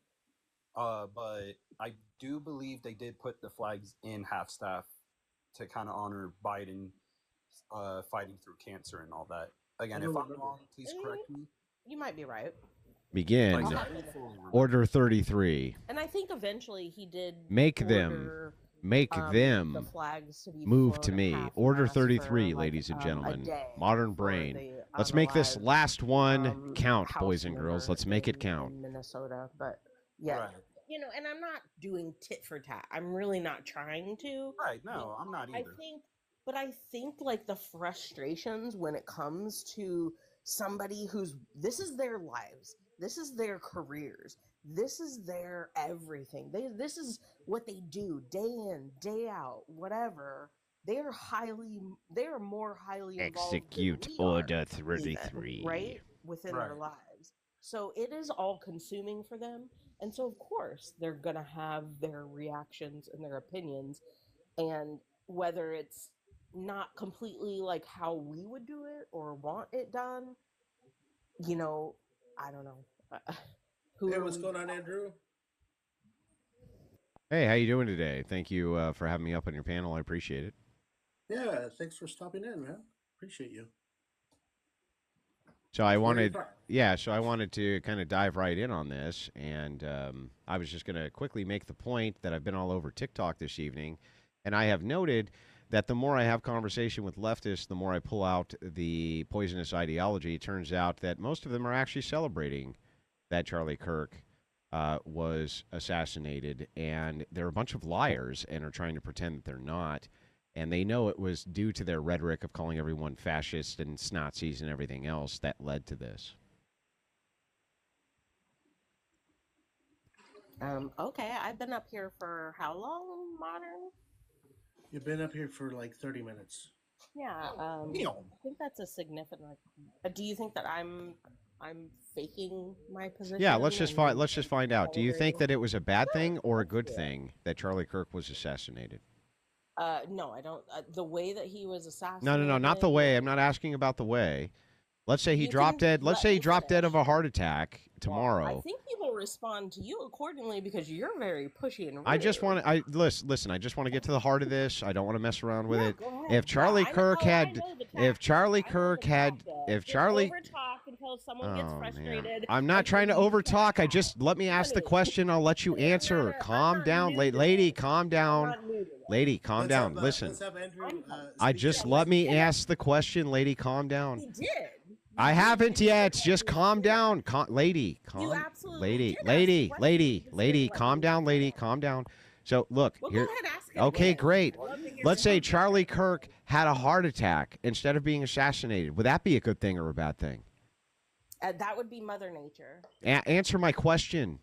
but I do believe they did put the flags in half staff to kind of honor Biden fighting through cancer and all that. Again, if I'm wrong, please correct me. You might be right. Begin. Like, I do fully remember. Order 33. And I think eventually he did Make order, them the flags to be move flown to at me. half Order mast 33, for, ladies and a gentlemen. day Modern for brain. the Let's make this unalived, last one count, House boys and girls. member Let's make it count. in Minnesota. But yeah, Right. you know, and I'm not doing tit for tat. I'm really not trying to. Right, no, I'm not either. I think like the frustrations when it comes to somebody this is their lives, this is their careers, this is their everything. This is what they do day in, day out, whatever. They are more highly involved Execute than we Order are, 33. even, right? Within their lives. So it is all consuming for them. And so of course they're gonna have their reactions and their opinions, and whether it's not completely like how we would do it or want it done, you know, I don't know. Hey, what's going on, Andrew? Hey, how you doing today? Thank you for having me up on your panel. I appreciate it. Yeah, thanks for stopping in, man. Appreciate you. So I wanted to kind of dive right in on this, and I was just going to quickly make the point that I've been all over TikTok this evening, and I have noted that the more I have conversation with leftists, the more I pull out the poisonous ideology. It turns out that most of them are actually celebrating that Charlie Kirk was assassinated, and they're a bunch of liars and are trying to pretend that they're not. And they know it was due to their rhetoric of calling everyone fascist and Nazis and everything else that led to this. Okay, I've been up here for how long, Modern? You've been up here for like 30 minutes. Yeah, I think that's a significant. Do you think that I'm faking my position? Yeah, let's just find out. Do you think that it was a bad thing or a good thing that Charlie Kirk was assassinated? No, I don't. The way that he was assassinated. No, not the way. I'm not asking about the way. Let's say he dropped dead. Let's say he dropped dead of a heart attack tomorrow. I think people respond to you accordingly because you're very pushy and rude. I just want to. Listen. I just want to get to the heart of this. I don't want to mess around with it. Go ahead. If Charlie Yeah, Kirk I had, know the if Charlie tactics. Kirk had, if Just Charlie. overtalk until someone gets Oh, man. frustrated. I'm not trying to overtalk. I just let me ask the question. I'll let you answer. Calm down, lady. Calm down, lady. Calm down. Listen. Let's have Andrew. I just let me ask the question, lady. Calm down. He did. I haven't yet. Just calm down, lady. You Calm, absolutely lady. Calm down, lady. Calm down. So look Well, here. go ahead, ask it Okay, again. great. I'd love to hear Let's some say more. Charlie Kirk had a heart attack instead of being assassinated. Would that be a good thing or a bad thing? That would be Mother Nature. Answer my question.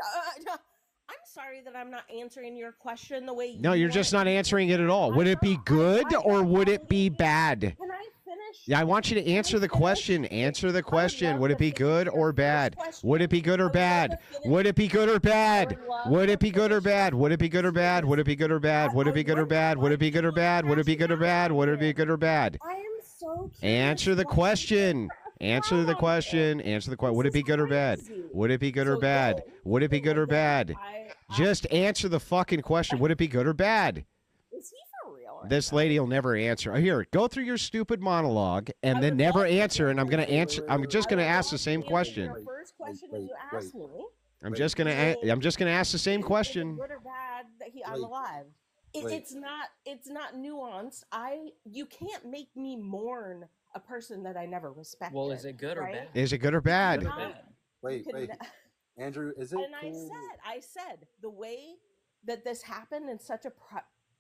I'm sorry that I'm not answering your question the way you No, you're just not answering it at all. Would it be good or would it be bad? Can I finish? Yeah, I want you to answer the question. Answer the question. Would it be good or bad? Would it be good or bad? Would it be good or bad? Would it be good or bad? Would it be good or bad? Would it be good or bad? Would it be good or bad? Would it be good or bad? Would it be good or bad? Would it be good or bad? I am so Answer the question. Answer the question. Answer the question. Would it be good or bad? Would it be good or bad? Would it be good or bad? Just answer the fucking question. Would it be good or bad? Is he for real? This lady will never answer. Here, go through your stupid monologue and then never answer. And I'm gonna answer. I'm just gonna ask the same question. Your first question that you asked me. I'm just gonna ask the same question. Good or bad that I'm alive. It's not nuanced. You can't make me mourn a person that I never respected. Well, is it good or bad? Is it good or bad? Wait. Andrew, is it And cool? I said the way that this happened in such a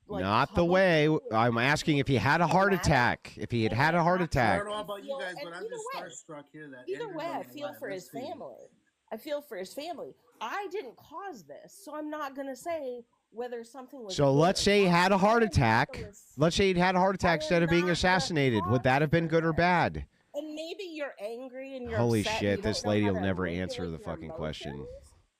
Not the way. I'm asking if he had a heart attack. If he had had a heart I attack. don't know about you guys, but I'm just starstruck here that Either Andrew's way, I on the feel line. for his Let's see. family. I feel for his family. I didn't cause this, so I'm not gonna say whether something was. So good let's or say he bad. had a heart attack. Let's say he'd had a heart attack instead of being assassinated. Would that have been good or bad? And maybe you're angry and you're Holy upset and shit, you this don't know lady how will to never regulate answer the your fucking question. emotions.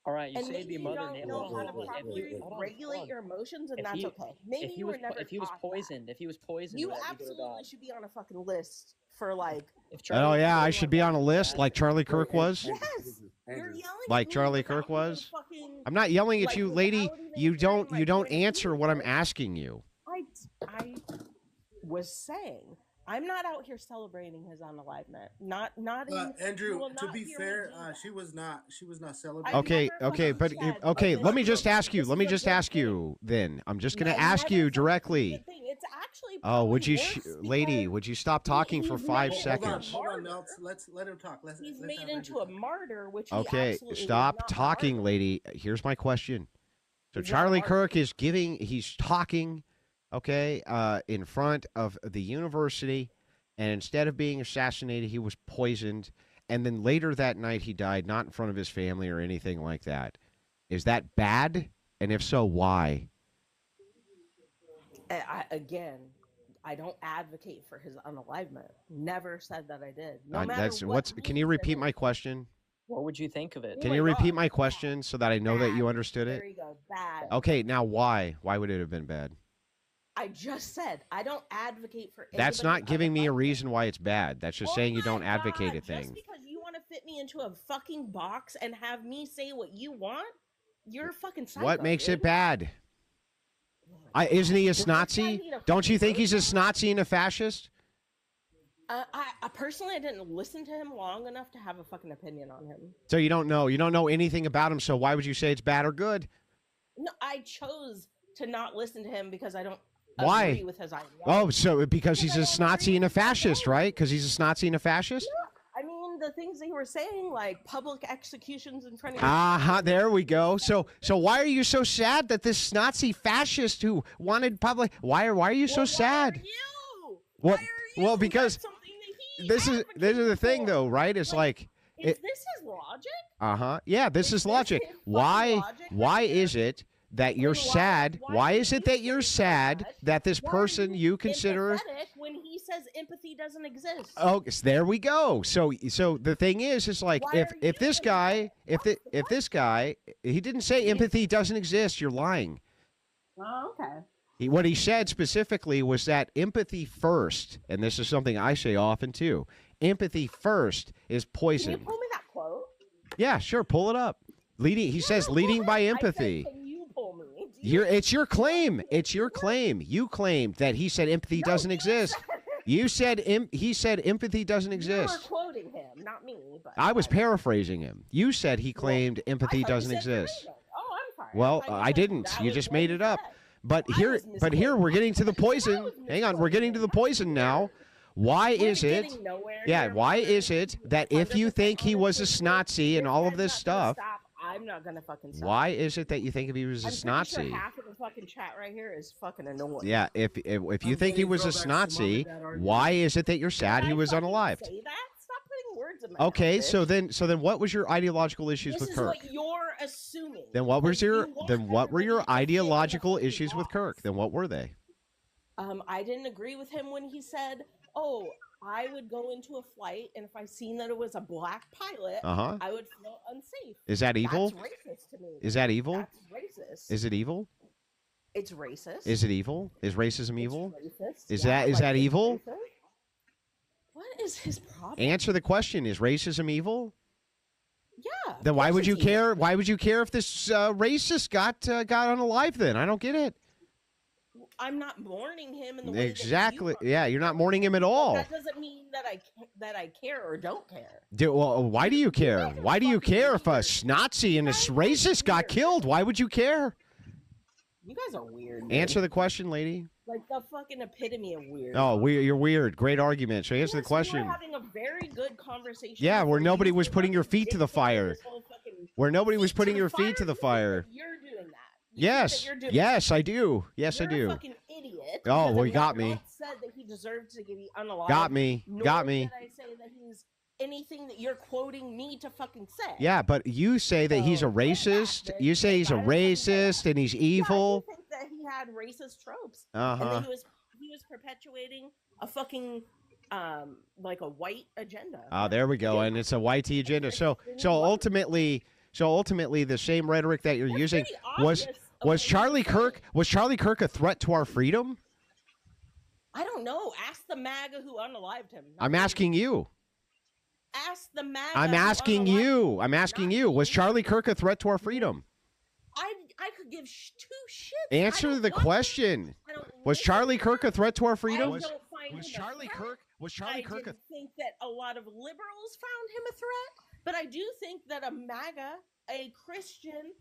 All right, you And say maybe the you mother don't nature. know how to Hold on, properly regulate your emotions, and that's okay. Maybe if you were never if he was taught poisoned, if he was poisoned, You would that be good or absolutely bad? should be on a fucking list for like. Oh yeah, I should be on a list like Charlie Kirk was. Yes, you're yelling Like at me Charlie without Kirk even was. fucking. I'm not yelling at like, you, without lady. even You don't answer what I'm asking you. I was saying I'm not out here celebrating his unalivement. Not in. you Andrew, will to not be hear fair, me do she was not celebrating. Okay, but okay, let me just ask you. Let me just ask you then. I'm just going to ask you directly. It's actually. Oh, would you lady, would you stop talking for 5 seconds? Hold on, let's let him talk. He's made into a martyr, which he Okay, absolutely stop was not. talking, lady. Here's my question. So Charlie Kirk is he's talking, okay, in front of the university, and instead of being assassinated, he was poisoned, and then later that night he died, not in front of his family or anything like that. Is that bad? And if so, why? Again, I don't advocate for his unalivement. Never said that I did. Can you repeat my question? What would you think of it? Can you repeat my question so that I know that you understood it? There you go. Bad. Okay, now why? Why would it have been bad? I just said I don't advocate for. That's anybody not giving me a reason why it's bad. That's just saying you don't my advocate God, a thing. Just because you want to fit me into a fucking box and have me say what you want, you're a fucking psycho. What makes it dude. bad? Isn't he a Nazi? Don't you think he's a Nazi and a fascist? I personally, I didn't listen to him long enough to have a fucking opinion on him. So you don't know anything about him. So why would you say it's bad or good? No, I chose to not listen to him because I don't Why? agree with his ideology. Oh, so because he's a Nazi and a fascist, right? Because he's a Nazi and a fascist? I mean, the things that you were saying, like public executions in front of There we go. So why are you so sad that this Nazi fascist who wanted public? Why are you so sad? What? Well, because this is the thing, though, right? It's like. Is this his logic? Yeah, this is logic. Why is it that you're sad? Why is it that you're sad that this person you consider? When he says empathy doesn't exist. Oh, there we go. So the thing is like if this guy he didn't say empathy doesn't exist. You're lying. Oh, okay. What he said specifically was that empathy first, and this is something I say often too. Empathy first is poison. Can you pull me that quote? Yeah, sure. Pull it up. Leading. He says leading by empathy. Can you pull me? It's your claim. It's your claim. You claimed that he said empathy doesn't exist. You said he said empathy doesn't You were exist. quoting him, not me. But I was paraphrasing him. You said he claimed empathy doesn't exist. Oh, I'm sorry. Well, I didn't. You just made it up. But here we're getting to the poison. Hang on, we're getting to the poison now. Why is it? Yeah, why is it that if you think he was a Snazi and all of this stuff, Stop. I'm not gonna fucking stop. why is it that you think if he was a I'm pretty Snazi? sure half of the fucking chat right here is fucking annoying. Yeah, if you think he was a Snazi, why is it that you're sad he was unalived? Say that? Stop putting words in my Okay, mouth, bitch. so then what was your ideological issues This with is Kirk? what you're assuming. Then what was your ideological issues with Kirk? Then what were they? I didn't agree with him when he said, "Oh, I would go into a flight, and if I seen that it was a black pilot, Uh-huh. I would feel unsafe." Is that evil? That's racist to me. Is that evil? That's racist. Is it evil? It's racist. Is it evil? Is racism evil? Racist. Is Yeah, that it's evil? racist. What is his problem? Answer the question. Is racism evil? Yeah. Then why course would you it's evil. care? Why would you care if this racist got unalive? Then I don't get it. I'm not mourning him in the way Exactly. that you are. Yeah, you're not mourning him at But all. that doesn't mean that I care or don't care. Well, why do you care? Why do you care if a Nazi and a racist got killed? Why would you care? You guys are weird. man. Answer the question, lady. Like the fucking epitome of weird. Oh, you're weird. Great argument. So answer the We question. were having a very good conversation. Yeah, where before nobody you was came putting up your and feet to the dictated fire. this whole fucking Where nobody was putting your feet to the fire. fire. You're doing that. Yes. you're doing Yes, I do. Yes, I You're do. a fucking idiot. Oh, because well, I you got have me. not said that he deserved to be unalive. Got me. Nor Got me. Did I say that he's anything that you're quoting me to fucking say? Yeah, but you say that he's a racist. You say he's a racist and he's evil. I think that he had racist tropes. Uh-huh. And that he was perpetuating a fucking like a white agenda. Oh, there we go. And it's a YT agenda. So ultimately, the same rhetoric that you're using was Charlie Kirk a threat to our freedom? I don't know. Ask the MAGA who unalived him. I'm asking you. Ask the MAGA. I'm who asking unalived you. I'm asking you. Was Charlie Kirk a threat to our freedom? I could give two shits. Answer the question. Was Charlie Kirk a threat to our freedom? I don't find Was him a Charlie threat. Kirk? Was Charlie I Kirk a didn't think that a lot of liberals found him a threat, but I do think that a MAGA, a Christian,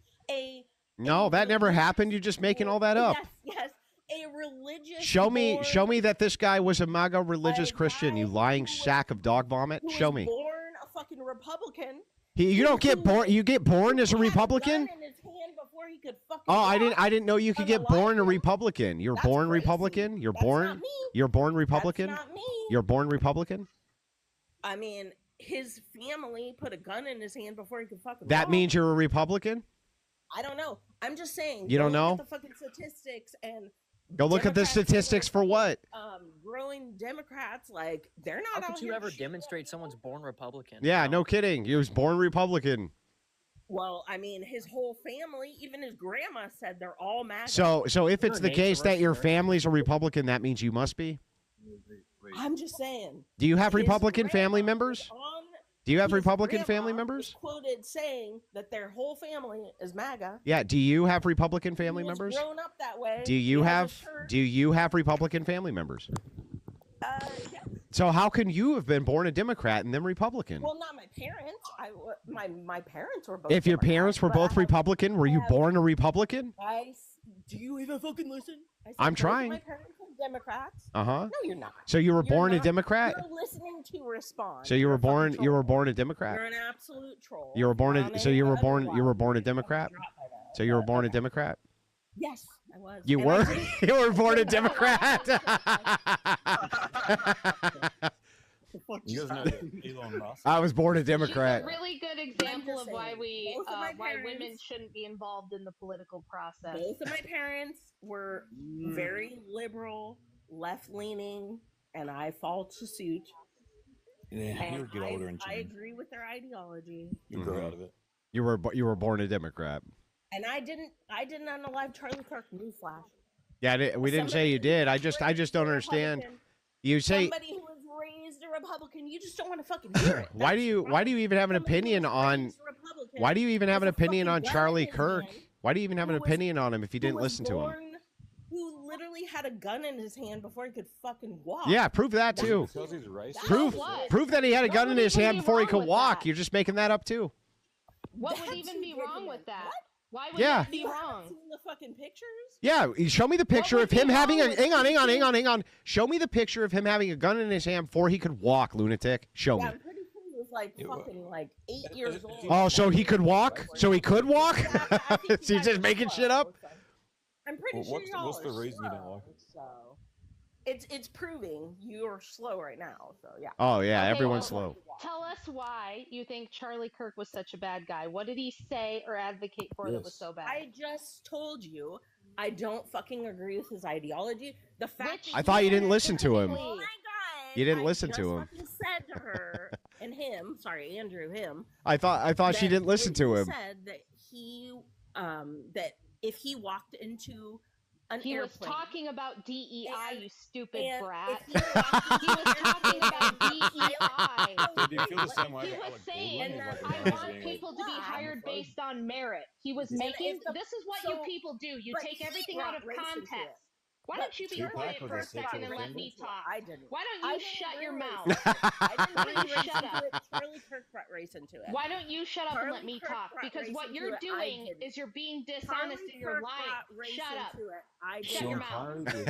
No, that never happened. You're just making all that up. yes, a religious. Show me born- that this guy was a MAGA religious Christian, you lying sack of dog vomit. who Show was me. Born a fucking Republican. You don't get born. You get born as a Republican? Gun in his hand before he could fucking Oh, I walk. didn't know you could get born a Republican. You're born Republican? You're born not me. You're born Republican? That's not me. You're born Republican? I mean, his family put a gun in his hand before he could fucking That walk. means you're a Republican? I don't know. I'm just saying. You don't go know? look at the fucking statistics and Go look at the Democrats statistics for what? growing Democrats, like they're How not out could you here ever shit. demonstrate someone's born Republican? Yeah, no kidding. He was born Republican. Well, I mean, his whole family, even his grandma, said they're all MAGA. So if it's the case that your family's a Republican, that means you must be? I'm just saying. Do you have his Republican family grandma members? was Do you have his Republican grandma family was members? quoted saying that their whole family is MAGA. Yeah, do you have Republican family He was members? grown up that way. Do you He has a have shirt. Republican family members? Yeah. So how can you have been born a Democrat and then Republican? Well, not my parents. My parents were both. If your Democrats, parents were but I both have- Republican, were you born a Republican? Do you even fucking listen? I said I'm both of trying. My parents are Democrats. Uh-huh. No, you're not. So you were You're born a not. Democrat? You're listening to respond. So you were born a Democrat? You're an absolute troll. You were born Not a, so you were any born other you were one. born a Democrat? So you were born a Democrat? Yes, I was. You And I were did- you were born a Democrat. You guys know Elon Musk? I was born a Democrat. She's a really good example of why both of my why women parents- shouldn't be involved in the political process. Both of my parents were very liberal, left-leaning, and I fall to suit. Yeah, And you'll get older and I change. agree with their ideology. You'll grow out of it. You were born a Democrat. And I didn't unalive Charlie Kirk. Newsflash. Yeah, we didn't say you did. I just don't understand. Republican. You say Somebody who was raised a Republican. You just don't want to fucking hear it. why do you even have an opinion on Republican. Why do you even have an has a opinion fucking on gun Charlie in his Kirk? hand, Why do you even have an who was- opinion on him if you who didn't was listen to him? born- Who literally had a gun in his hand before he could fucking walk? Yeah, prove that That's too. Because he's racist. Prove that he had a gun in his hand before he could walk. that. You're just making that up too. What would even be wrong with that? Why would Yeah. that be You haven't wrong? seen the fucking pictures? Yeah, show me the picture would of him be having a. wrong with Hang on. Show me the picture of him having a gun in his hand before he could walk, lunatic. Show Yeah, me. I'm pretty sure he was like fucking like 8 years old. Oh, so he could walk? So he could walk? Yeah, I think So you're just making shit up? I'm pretty Well, sure y'all what's the are reason you don't slow, like it? So it's proving you're slow right now. So yeah. Oh yeah, Okay, everyone's well, slow. Tell us why you think Charlie Kirk was such a bad guy. What did he say or advocate for that was so bad? I just told you I don't fucking agree with his ideology. The fact that I thought you didn't listen to him. Oh my god! You didn't I listen just to him. fucking said to her and him. Sorry, Andrew. Him. I thought she that didn't listen to he him. Said that he that if he walked into an He was airplane, talking about DEI, you stupid and brat. if he He was talking about DEI. Dude, do you feel the same way He about was Alec saying, Baldwin? He's like I want amazing. people to be hired homophobe. based on merit. He was And making, if the- this is what so- you people do. You but take he everything brought out of race into context. it. Why But don't you be Tupac quiet was for a a second sexual and let me offender? talk? I didn't. Why don't I you didn't shut your bring mouth? race- I didn't Why bring don't you race shut into up? it. Charlie Kirk brought race into it. Why don't you shut up and Charlie let me Kirk talk? brought Because race what into you're it. I doing didn't. is you're being Charlie dishonest and you're Kirk lying. brought race Shut up. into it. I Shut didn't. your mouth. He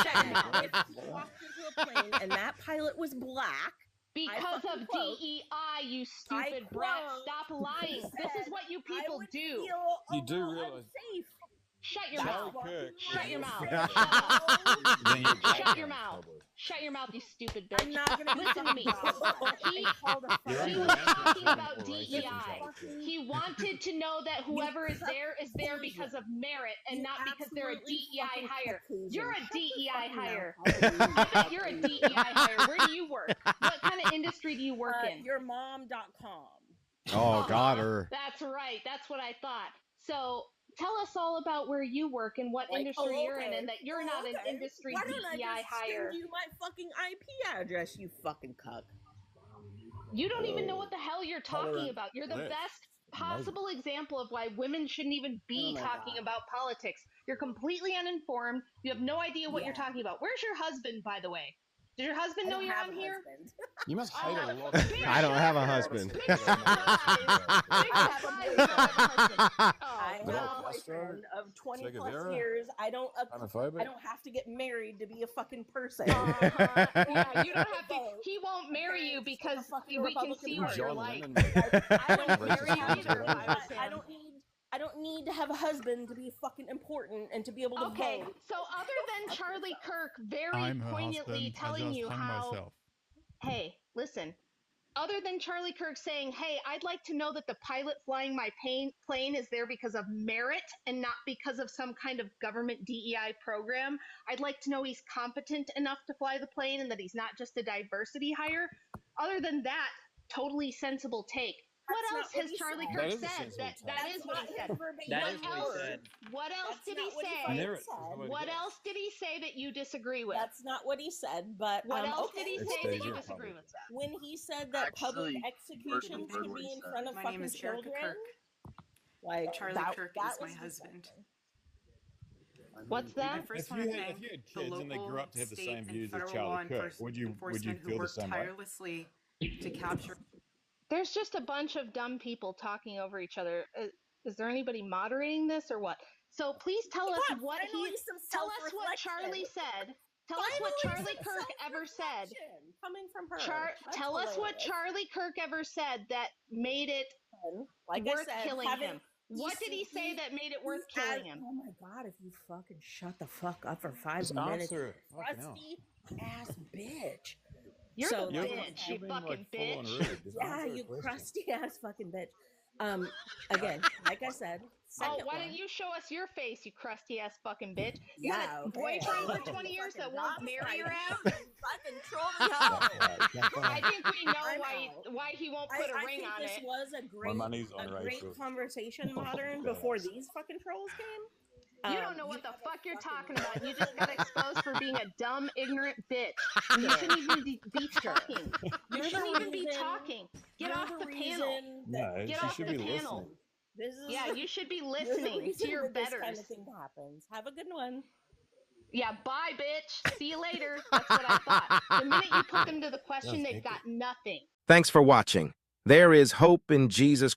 said if he walked into a plane and that pilot was black, Because I of quote, DEI, you stupid brat. Stop lying. This is what you people do. You do realize unsafe. Shut your Charlie mouth. Kirk. Shut your mouth. Then Shut you're up. Shut black your now, mouth. probably. Shut your mouth, you stupid bitch. I'm not gonna be Listen to me. He was talking about DEI. He wanted to know that whoever is there because of merit and not because they're a DEI hire. You're a DEI hire. I bet you're a DEI hire. Where do you work? What kind of industry do you work in? Yourmom.com. Oh, got her. That's right. That's what I thought. So tell us all about where you work and what Like, industry you're in, okay. and that you're not an industry Why don't I DEI just hire. send you my fucking IP address, you fucking cuck? You don't even know what the hell you're talking Tolerant about. You're the list. best possible example of why women shouldn't even be Oh my talking God. about politics. You're completely uninformed. You have no idea what you're Yeah. talking about. Where's your husband, by the way? Does your husband know you're on here? You must hate a lot. I don't have a husband. I have a boyfriend of 20 Che plus Guevara? years. I don't Homophobic? have to get married to be a fucking person. Yeah, you don't have to. He won't marry you because we can see what you're like. I don't marry you either. I don't need to have a husband to be fucking important and to be able to Okay, vote. so other than Charlie Kirk very I'm her poignantly husband. I telling just you hung how, myself. hey, listen, other than Charlie Kirk saying, hey, I'd like to know that the pilot flying my plane is there because of merit and not because of some kind of government DEI program. I'd like to know he's competent enough to fly the plane and that he's not just a diversity hire. Other than that, totally sensible take. What else has Charlie Kirk said? That is what he said. That is what he said. What else did he Merit is say? the way to What go. else did he say that you disagree with? That's not what he said, but What else okay. did he say that you disagree with? When he said that public Actually, execution should be in front of My fucking name is Erica children, Kirk. like Charlie that, Kirk that is my was husband. What's I that? first If want you to had, thank if you had the kids and they local, grew up to have the state, same and views as federal Charlie law Kirk, enforcement would you who feel the work same way? tirelessly to capture. There's just a bunch of dumb people talking over each other. Is there anybody moderating this or what? So please tell us what tell us what Charlie said. Tell us what Charlie Kirk ever said. coming from her. That's Tell us what hilarious. Charlie Kirk ever said that made it Like I worth said, killing having- him. What did he say that made it worth killing him? Oh my god! If you fucking shut the fuck up for 5 Just minutes, answer it. Fucking hell. crusty ass bitch. You're So, the like, bitch, you being, fucking like, full on bitch. rude. Just Yeah, answer the you question. crusty ass fucking bitch. Again, like I said, Oh, second why one. don't you show us your face, you crusty ass fucking bitch? You Yeah, got a okay. boyfriend for 20 years that won't marry your ass? Fucking trolling hoe. I think we know I'm why he won't put a ring think on this it. was a great, money's on a great Rachel. conversation, modern, before these fucking trolls came. You don't know what the fuck you're talking about. You just got exposed for being a dumb, ignorant bitch. And you shouldn't even be talking. You shouldn't even be talking. Get off the panel. No, Get she off should the be panel. listening. This is Yeah, you should be you're the listening to reason your that this betters. kind of thing happens. Have a good one. Yeah, bye, bitch. See you later. That's what I thought. The minute you put them to the question, they've got nothing. Thanks for watching. There is hope in Jesus Christ.